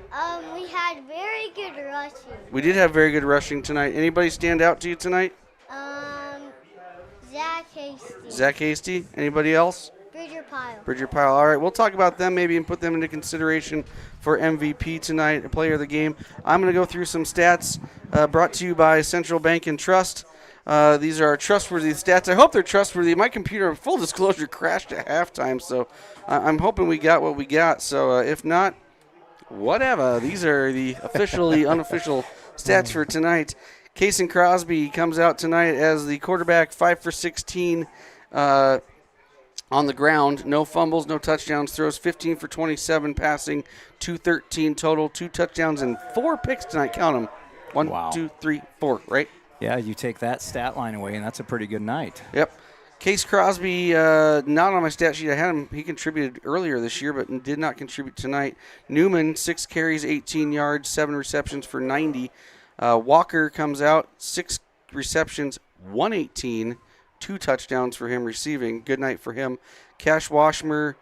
We had very good rushing. We did have very good rushing tonight. Anybody stand out to you tonight? Zach Hasty. Zach Hasty? Anybody else? Bridger Pyle. All right, we'll talk about them maybe and put them into consideration for MVP tonight, player of the game. I'm going to go through some stats brought to you by Central Bank and Trust. These are trustworthy stats. I hope they're trustworthy. My computer, full disclosure, crashed at halftime, so I'm hoping we got what we got. So if not, whatever. These are the officially unofficial stats for tonight. Kason Crosby comes out tonight as the quarterback, 5 for 16 on the ground. No fumbles, no touchdowns. Throws 15 for 27 passing, 213 total, 2 touchdowns, and 4 picks tonight. Count them. 1, 2, 3, 4, right? Yeah, you take that stat line away, and that's a pretty good night. Yep. Case Crosby, not on my stat sheet. I had him. He contributed earlier this year, but did not contribute tonight. Newman, 6 carries, 18 yards, 7 receptions for 90. Walker comes out, 6 receptions, 118, 2 touchdowns for him receiving. Good night for him. Cash Washmer,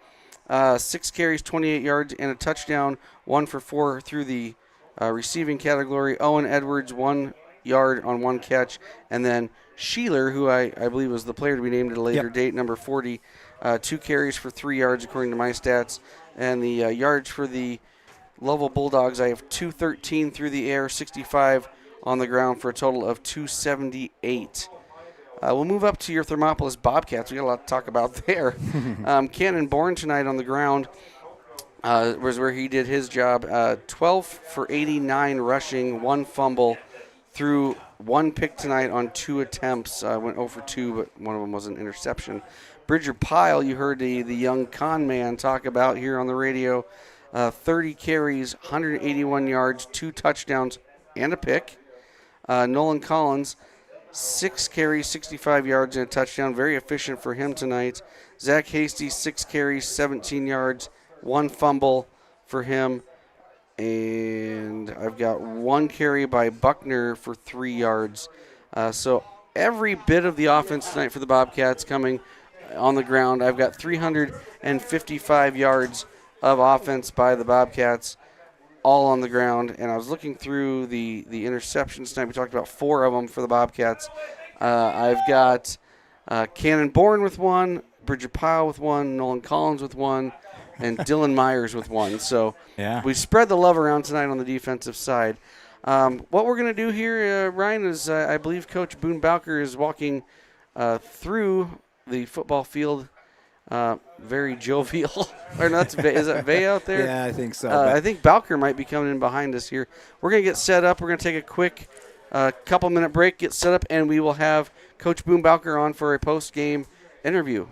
6 carries, 28 yards, and a touchdown, 1 for 4 through the receiving category. Owen Edwards, 1 yard on 1 catch. And then Sheeler, who I believe was the player to be named at a later date, number 40, 2 carries for 3 yards according to my stats. And the yards for the Lovell Bulldogs, I have 213 through the air, 65 on the ground for a total of 278. We'll move up to your Thermopolis Bobcats. We got a lot to talk about there. Cannon Bourne tonight on the ground was where he did his job. 12 for 89 rushing, 1 fumble, threw 1 pick tonight on 2 attempts. Went 0 for 2, but one of them was an interception. Bridger Pyle, you heard the young con man talk about here on the radio. 30 carries, 181 yards, 2 touchdowns, and a pick. Nolan Collins, 6 carries, 65 yards, and a touchdown. Very efficient for him tonight. Zach Hasty, 6 carries, 17 yards, 1 fumble for him. And I've got 1 carry by Buckner for 3 yards. So every bit of the offense tonight for the Bobcats coming on the ground. I've got 355 yards of offense by the Bobcats, all on the ground. And I was looking through the interceptions tonight. We talked about 4 of them for the Bobcats. I've got Cannon Bourne with 1, Bridget Powell with 1, Nolan Collins with 1, and Dylan Myers with 1. So we spread the love around tonight on the defensive side. What we're going to do here, Ryan, is I believe Coach Boone Bowker is walking through the football field, very jovial. Or not? Is that Vay out there? Yeah, I think so. I think Bowker might be coming in behind us here. We're going to get set up. We're going to take a quick couple-minute break, get set up, and we will have Coach Boone Bowker on for a post-game interview.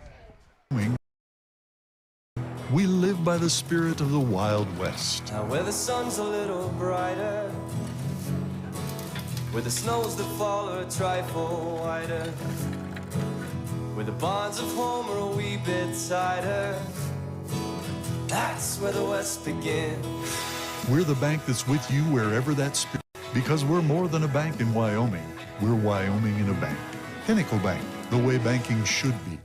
We live by the spirit of the Wild West. Now where the sun's a little brighter, where the snows that fall are a trifle whiter, where the bonds of home are a wee bit tighter, that's where the West begins. We're the bank that's with you wherever that spirit, because we're more than a bank in Wyoming. We're Wyoming in a bank. Pinnacle Bank, the way banking should be.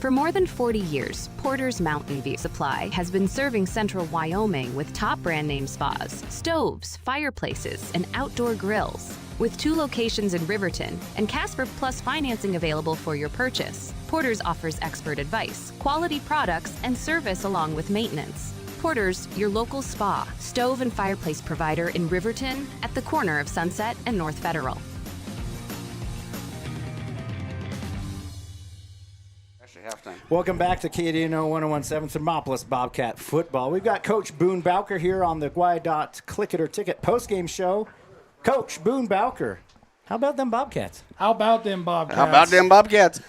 For more than 40 years, Porter's Mountain View Supply has been serving central Wyoming with top brand name spas, stoves, fireplaces, and outdoor grills. With 2 locations in Riverton and Casper Plus financing available for your purchase, Porter's offers expert advice, quality products, and service along with maintenance. Porter's, your local spa, stove, and fireplace provider in Riverton at the corner of Sunset and North Federal. Welcome back to KDNO 1017 Thermopolis Bobcat football. We've got Coach Boone Bowker here on the Wyandotte Click It or Ticket postgame show. Coach Boone Bowker, how about them Bobcats? How about them Bobcats? How about them Bobcats?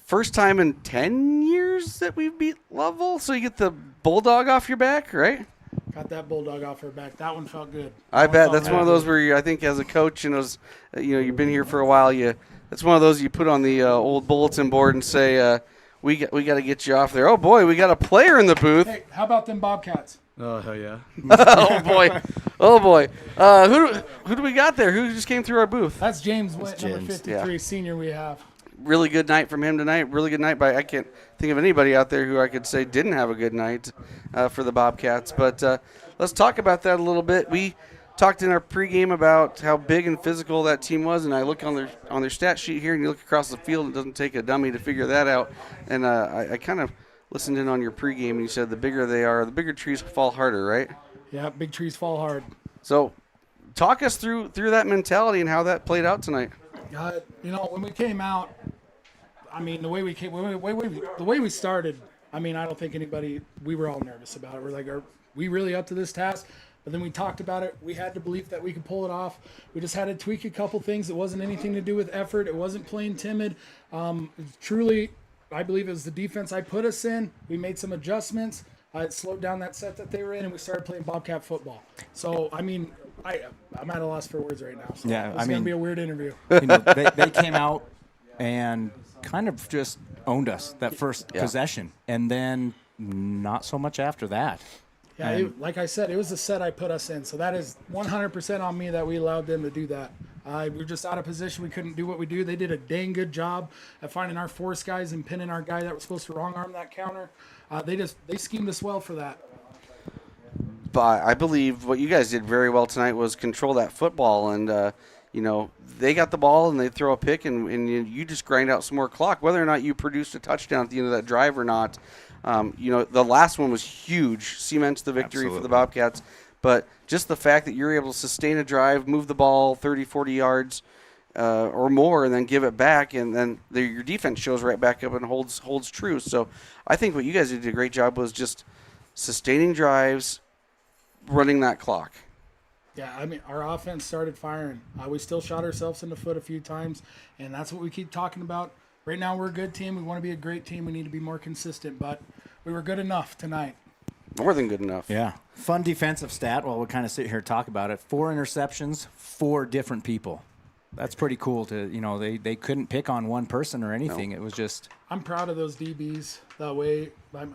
First time in 10 years that we've beat Lovell, so you get the Bulldog off your back, right? Got that Bulldog off her back. That one felt good. I bet that's one of those where I think as a coach, you've been here for a while, it's one of those you put on the old bulletin board and say, we got to get you off there. Oh, boy, we got a player in the booth. Hey, how about them Bobcats? Oh, hell yeah. Oh, boy. Oh, boy. Who do we got there? Who just came through our booth? That's James Witt, number 53, senior we have. Really good night from him tonight. Really good night. I can't think of anybody out there who I could say didn't have a good night for the Bobcats. But let's talk about that a little bit. We talked in our pregame about how big and physical that team was, and I look on their stat sheet here, and you look across the field. It doesn't take a dummy to figure that out. And I kind of listened in on your pregame, and you said the bigger they are, the bigger trees fall harder, right? Yeah, big trees fall hard. So talk us through that mentality and how that played out tonight. When we came out, I mean, the way we started, I mean, I don't think we were all nervous about it. We're like, are we really up to this task? But then we talked about it. We had the belief that we could pull it off. We just had to tweak a couple things. It wasn't anything to do with effort. It wasn't playing timid. Truly, I believe it was the defense I put us in. We made some adjustments. It slowed down that set that they were in, and we started playing Bobcat football. So, I mean, I'm at a loss for words right now. So yeah, it's going to be a weird interview. They came out and kind of just owned us that first possession, and then not so much after that. Yeah, like I said, it was the set I put us in. So that is 100% on me that we allowed them to do that. We were just out of position. We couldn't do what we do. They did a dang good job at finding our force guys and pinning our guy that was supposed to wrong arm that counter. They schemed us well for that. But I believe what you guys did very well tonight was control that football. And, they got the ball and they throw a pick and you just grind out some more clock. Whether or not you produced a touchdown at the end of that drive or not, the last one was huge, cements the victory for the Bobcats. But just the fact that you're able to sustain a drive, move the ball 30, 40 yards or more, and then give it back, and then your defense shows right back up and holds true. So I think what you guys did a great job was just sustaining drives, running that clock. Yeah, I mean, our offense started firing. We still shot ourselves in the foot a few times, and that's what we keep talking about. Right now we're a good team. We want to be a great team. We need to be more consistent, but we were good enough tonight. More than good enough. Yeah. Fun defensive stat while we kind of sit here and talk about it. 4 interceptions, 4 different people. That's pretty cool they couldn't pick on one person or anything. No. It was just. I'm proud of those DBs. That way,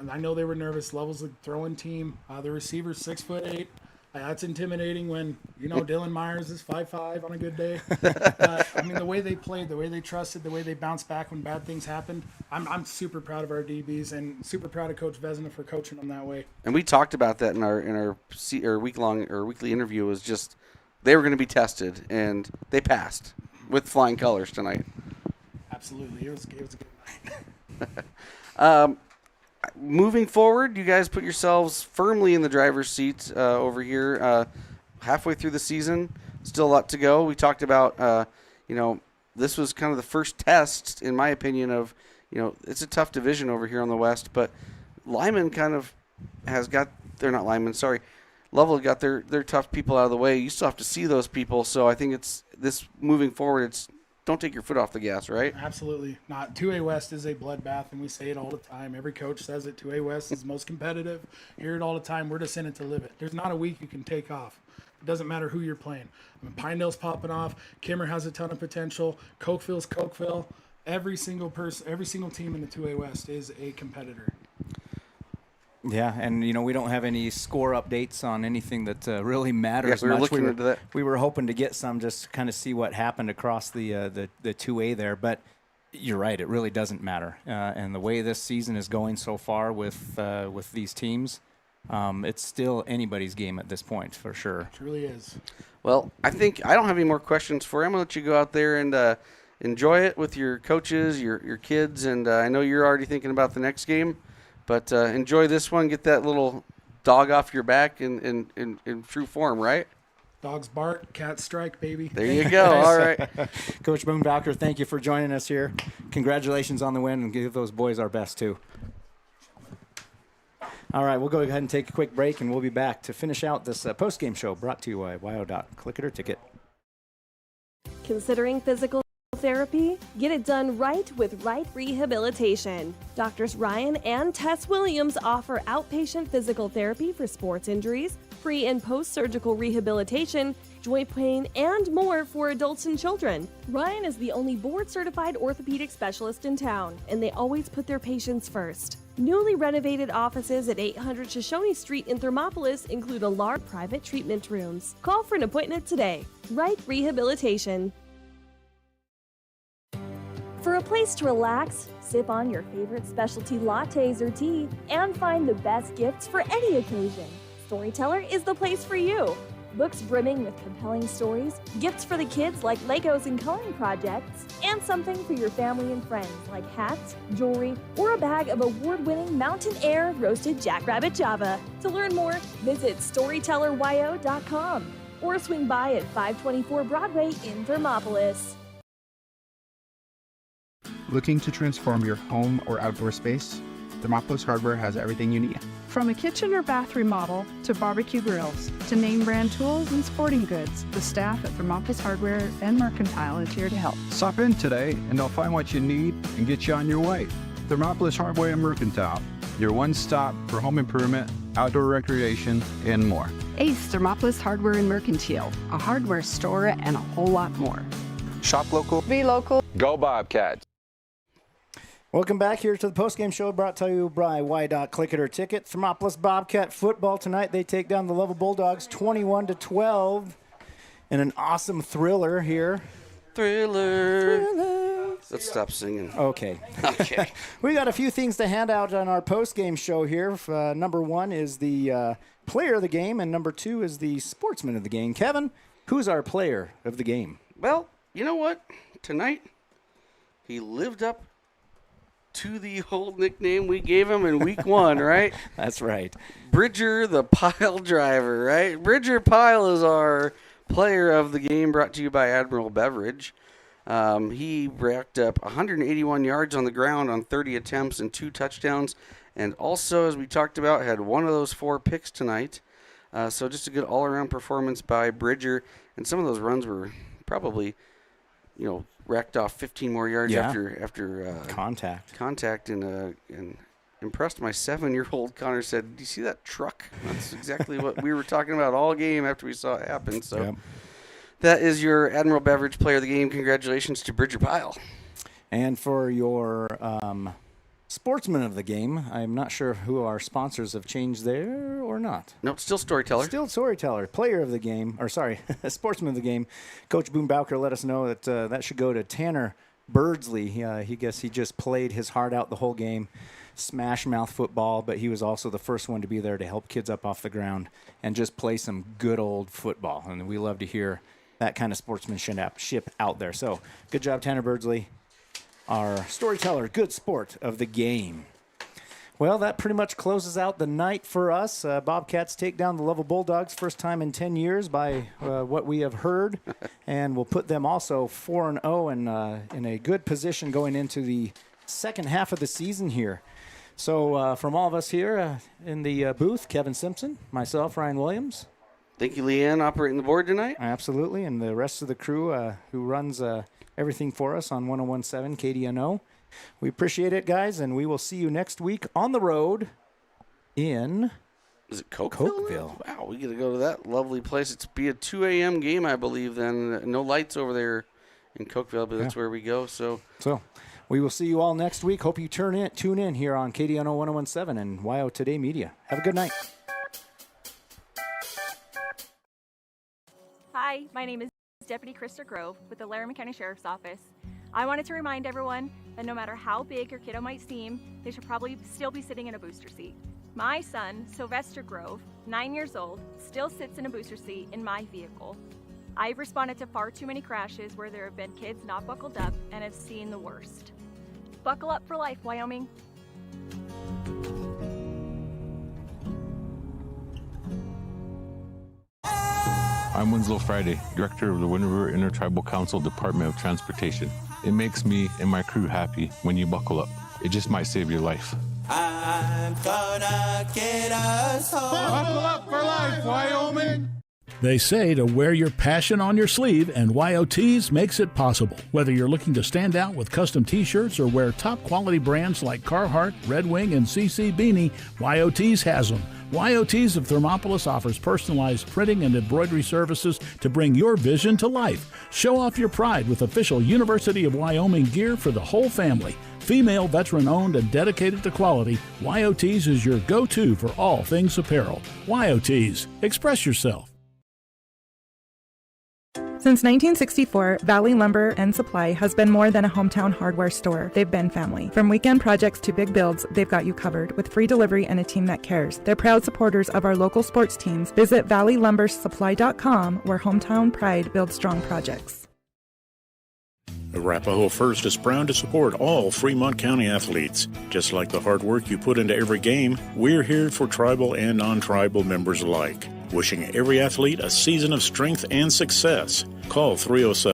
I know they were nervous. Level's a throwing team. The receiver's 6'8". That's intimidating when, Dylan Myers is 5'5" on a good day. The way they played, the way they trusted, the way they bounced back when bad things happened. I'm super proud of our DBs and super proud of Coach Vezina for coaching them that way. And we talked about that in our weekly interview. Was just they were going to be tested, and they passed with flying colors tonight. Absolutely, it was a good night. Moving forward, you guys put yourselves firmly in the driver's seat over here. Halfway through the season, still a lot to go. We talked about, this was kind of the first test, in my opinion, of, it's a tough division over here on the West, but Lyman kind of has got, they're not Lyman, sorry, Lovell got their tough people out of the way. You still have to see those people, so I think it's this moving forward, it's don't take your foot off the gas, right? Absolutely not. 2A West is a bloodbath, and we say it all the time. Every coach says it. 2A West is most competitive. You hear it all the time. We're just in it to live it. There's not a week you can take off. It doesn't matter who you're playing. Pinedale's popping off. Kimmer has a ton of potential. Cokeville's Cokeville. Every single team in the 2A West is a competitor. Yeah, and we don't have any score updates on anything that really matters. Yes, we were looking into that. We were hoping to get some just to kind of see what happened across the 2A there, but you're right, it really doesn't matter. And the way this season is going so far with these teams, it's still anybody's game at this point for sure. It truly is. Well, I think I don't have any more questions for you. I'm going to let you go out there and enjoy it with your coaches, your kids, and I know you're already thinking about the next game. But enjoy this one. Get that little dog off your back in true form, right? Dogs bark, cats strike, baby. There you go. All right. Coach Boonbacker, thank you for joining us here. Congratulations on the win, and give those boys our best, too. All right, we'll go ahead and take a quick break, and we'll be back to finish out this postgame show brought to you by WYO. Click it or ticket. Considering physical therapy? Get it done right with Right Rehabilitation. Doctors Ryan and Tess Williams offer outpatient physical therapy for sports injuries, pre- and post-surgical rehabilitation, joint pain, and more for adults and children. Ryan is the only board-certified orthopedic specialist in town, and they always put their patients first. Newly renovated offices at 800 Shoshone Street in Thermopolis include a large private treatment rooms. Call for an appointment today. Right Rehabilitation. For a place to relax, sip on your favorite specialty lattes or tea, and find the best gifts for any occasion, Storyteller is the place for you. Books brimming with compelling stories, gifts for the kids like Legos and coloring projects, and something for your family and friends like hats, jewelry, or a bag of award-winning Mountain Air roasted jackrabbit java. To learn more, visit StorytellerYO.com or swing by at 524 Broadway in Thermopolis. Looking to transform your home or outdoor space? Thermopolis Hardware has everything you need. From a kitchen or bath remodel to barbecue grills to name brand tools and sporting goods, the staff at Thermopolis Hardware and Mercantile is here to help. Stop in today and they'll find what you need and get you on your way. Thermopolis Hardware and Mercantile, your one-stop for home improvement, outdoor recreation, and more. Ace Thermopolis Hardware and Mercantile, a hardware store and a whole lot more. Shop local. Be local. Go Bobcats. Welcome back here to the postgame show brought to you by WYO. Click it or ticket. Thermopolis Bobcat football tonight. They take down the Lovell Bulldogs 21-12 in an awesome thriller here. Thriller. Let's stop singing. Okay. Okay. We got a few things to hand out on our postgame show here. Number one is the player of the game, and number two is the sportsman of the game. Kevin, who's our player of the game? Well, you know what? Tonight, he lived up to the old nickname we gave him in week one, right? That's right. Bridger the Pile Driver, right? Bridger Pile is our player of the game, brought to you by Admiral Beverage. He racked up 181 yards on the ground on 30 attempts and 2 touchdowns. And also, as we talked about, had one of those 4 picks tonight. So just a good all-around performance by Bridger. And some of those runs were probably, racked off 15 more yards after contact in impressed my 7-year-old. Connor said, "Do you see that truck?" That's exactly what we were talking about all game after we saw it happen. So Yep. That is your Admiral Beverage Player of the Game. Congratulations to Bridger Pyle. And for your Sportsman of the Game, I'm not sure who our sponsors have changed there or not. Nope, still Storyteller. Still Storyteller. Player of the Game, or sorry, Sportsman of the Game. Coach Boone Bowker let us know that that should go to Tanner Birdsley. He just played his heart out the whole game. Smash mouth football, but he was also the first one to be there to help kids up off the ground and just play some good old football. And we love to hear that kind of sportsmanship out there. So good job, Tanner Birdsley, our Storyteller, good sport of the game. Well, that pretty much closes out the night for us. Bobcats take down the Lovell Bulldogs, first time in 10 years by what we have heard, and we'll put them also 4-0 and in a good position going into the second half of the season here. So from all of us here in the booth, Kevin Simpson, myself, Ryan Williams. Thank you, Leanne, operating the board tonight. Absolutely, and the rest of the crew who runs everything for us on 101.7 KDNO. We appreciate it, guys, and we will see you next week on the road in... Is it Cokeville? Wow, we get to go to that lovely place. It's be a 2 a.m. game, I believe, then. No lights over there in Cokeville, but that's where we go. So we will see you all next week. Hope you tune in here on KDNO 101.7 and YO Today Media. Have a good night. Hi, my name is Deputy Krista Grove with the Laramie County Sheriff's Office. I wanted to remind everyone that no matter how big your kiddo might seem, they should probably still be sitting in a booster seat. My son, Sylvester Grove, 9 years old, still sits in a booster seat in my vehicle. I've responded to far too many crashes where there have been kids not buckled up and have seen the worst. Buckle up for life, Wyoming. I'm Winslow Friday, Director of the Wind River Intertribal Council Department of Transportation. It makes me and my crew happy when you buckle up. It just might save your life. I'm gonna get us home. Buckle up for life, Wyoming. They say to wear your passion on your sleeve, and YOTs makes it possible. Whether you're looking to stand out with custom t-shirts or wear top-quality brands like Carhartt, Red Wing, and CC Beanie, YOTs has them. YOTs of Thermopolis offers personalized printing and embroidery services to bring your vision to life. Show off your pride with official University of Wyoming gear for the whole family. Female, veteran-owned, and dedicated to quality, YOTs is your go-to for all things apparel. YOTs, express yourself. Since 1964, Valley Lumber and Supply has been more than a hometown hardware store. They've been family. From weekend projects to big builds, they've got you covered with free delivery and a team that cares. They're proud supporters of our local sports teams. Visit valleylumbersupply.com, where hometown pride builds strong projects. Arapahoe First is proud to support all Fremont County athletes. Just like the hard work you put into every game, we're here for tribal and non-tribal members alike. Wishing every athlete a season of strength and success. Call 307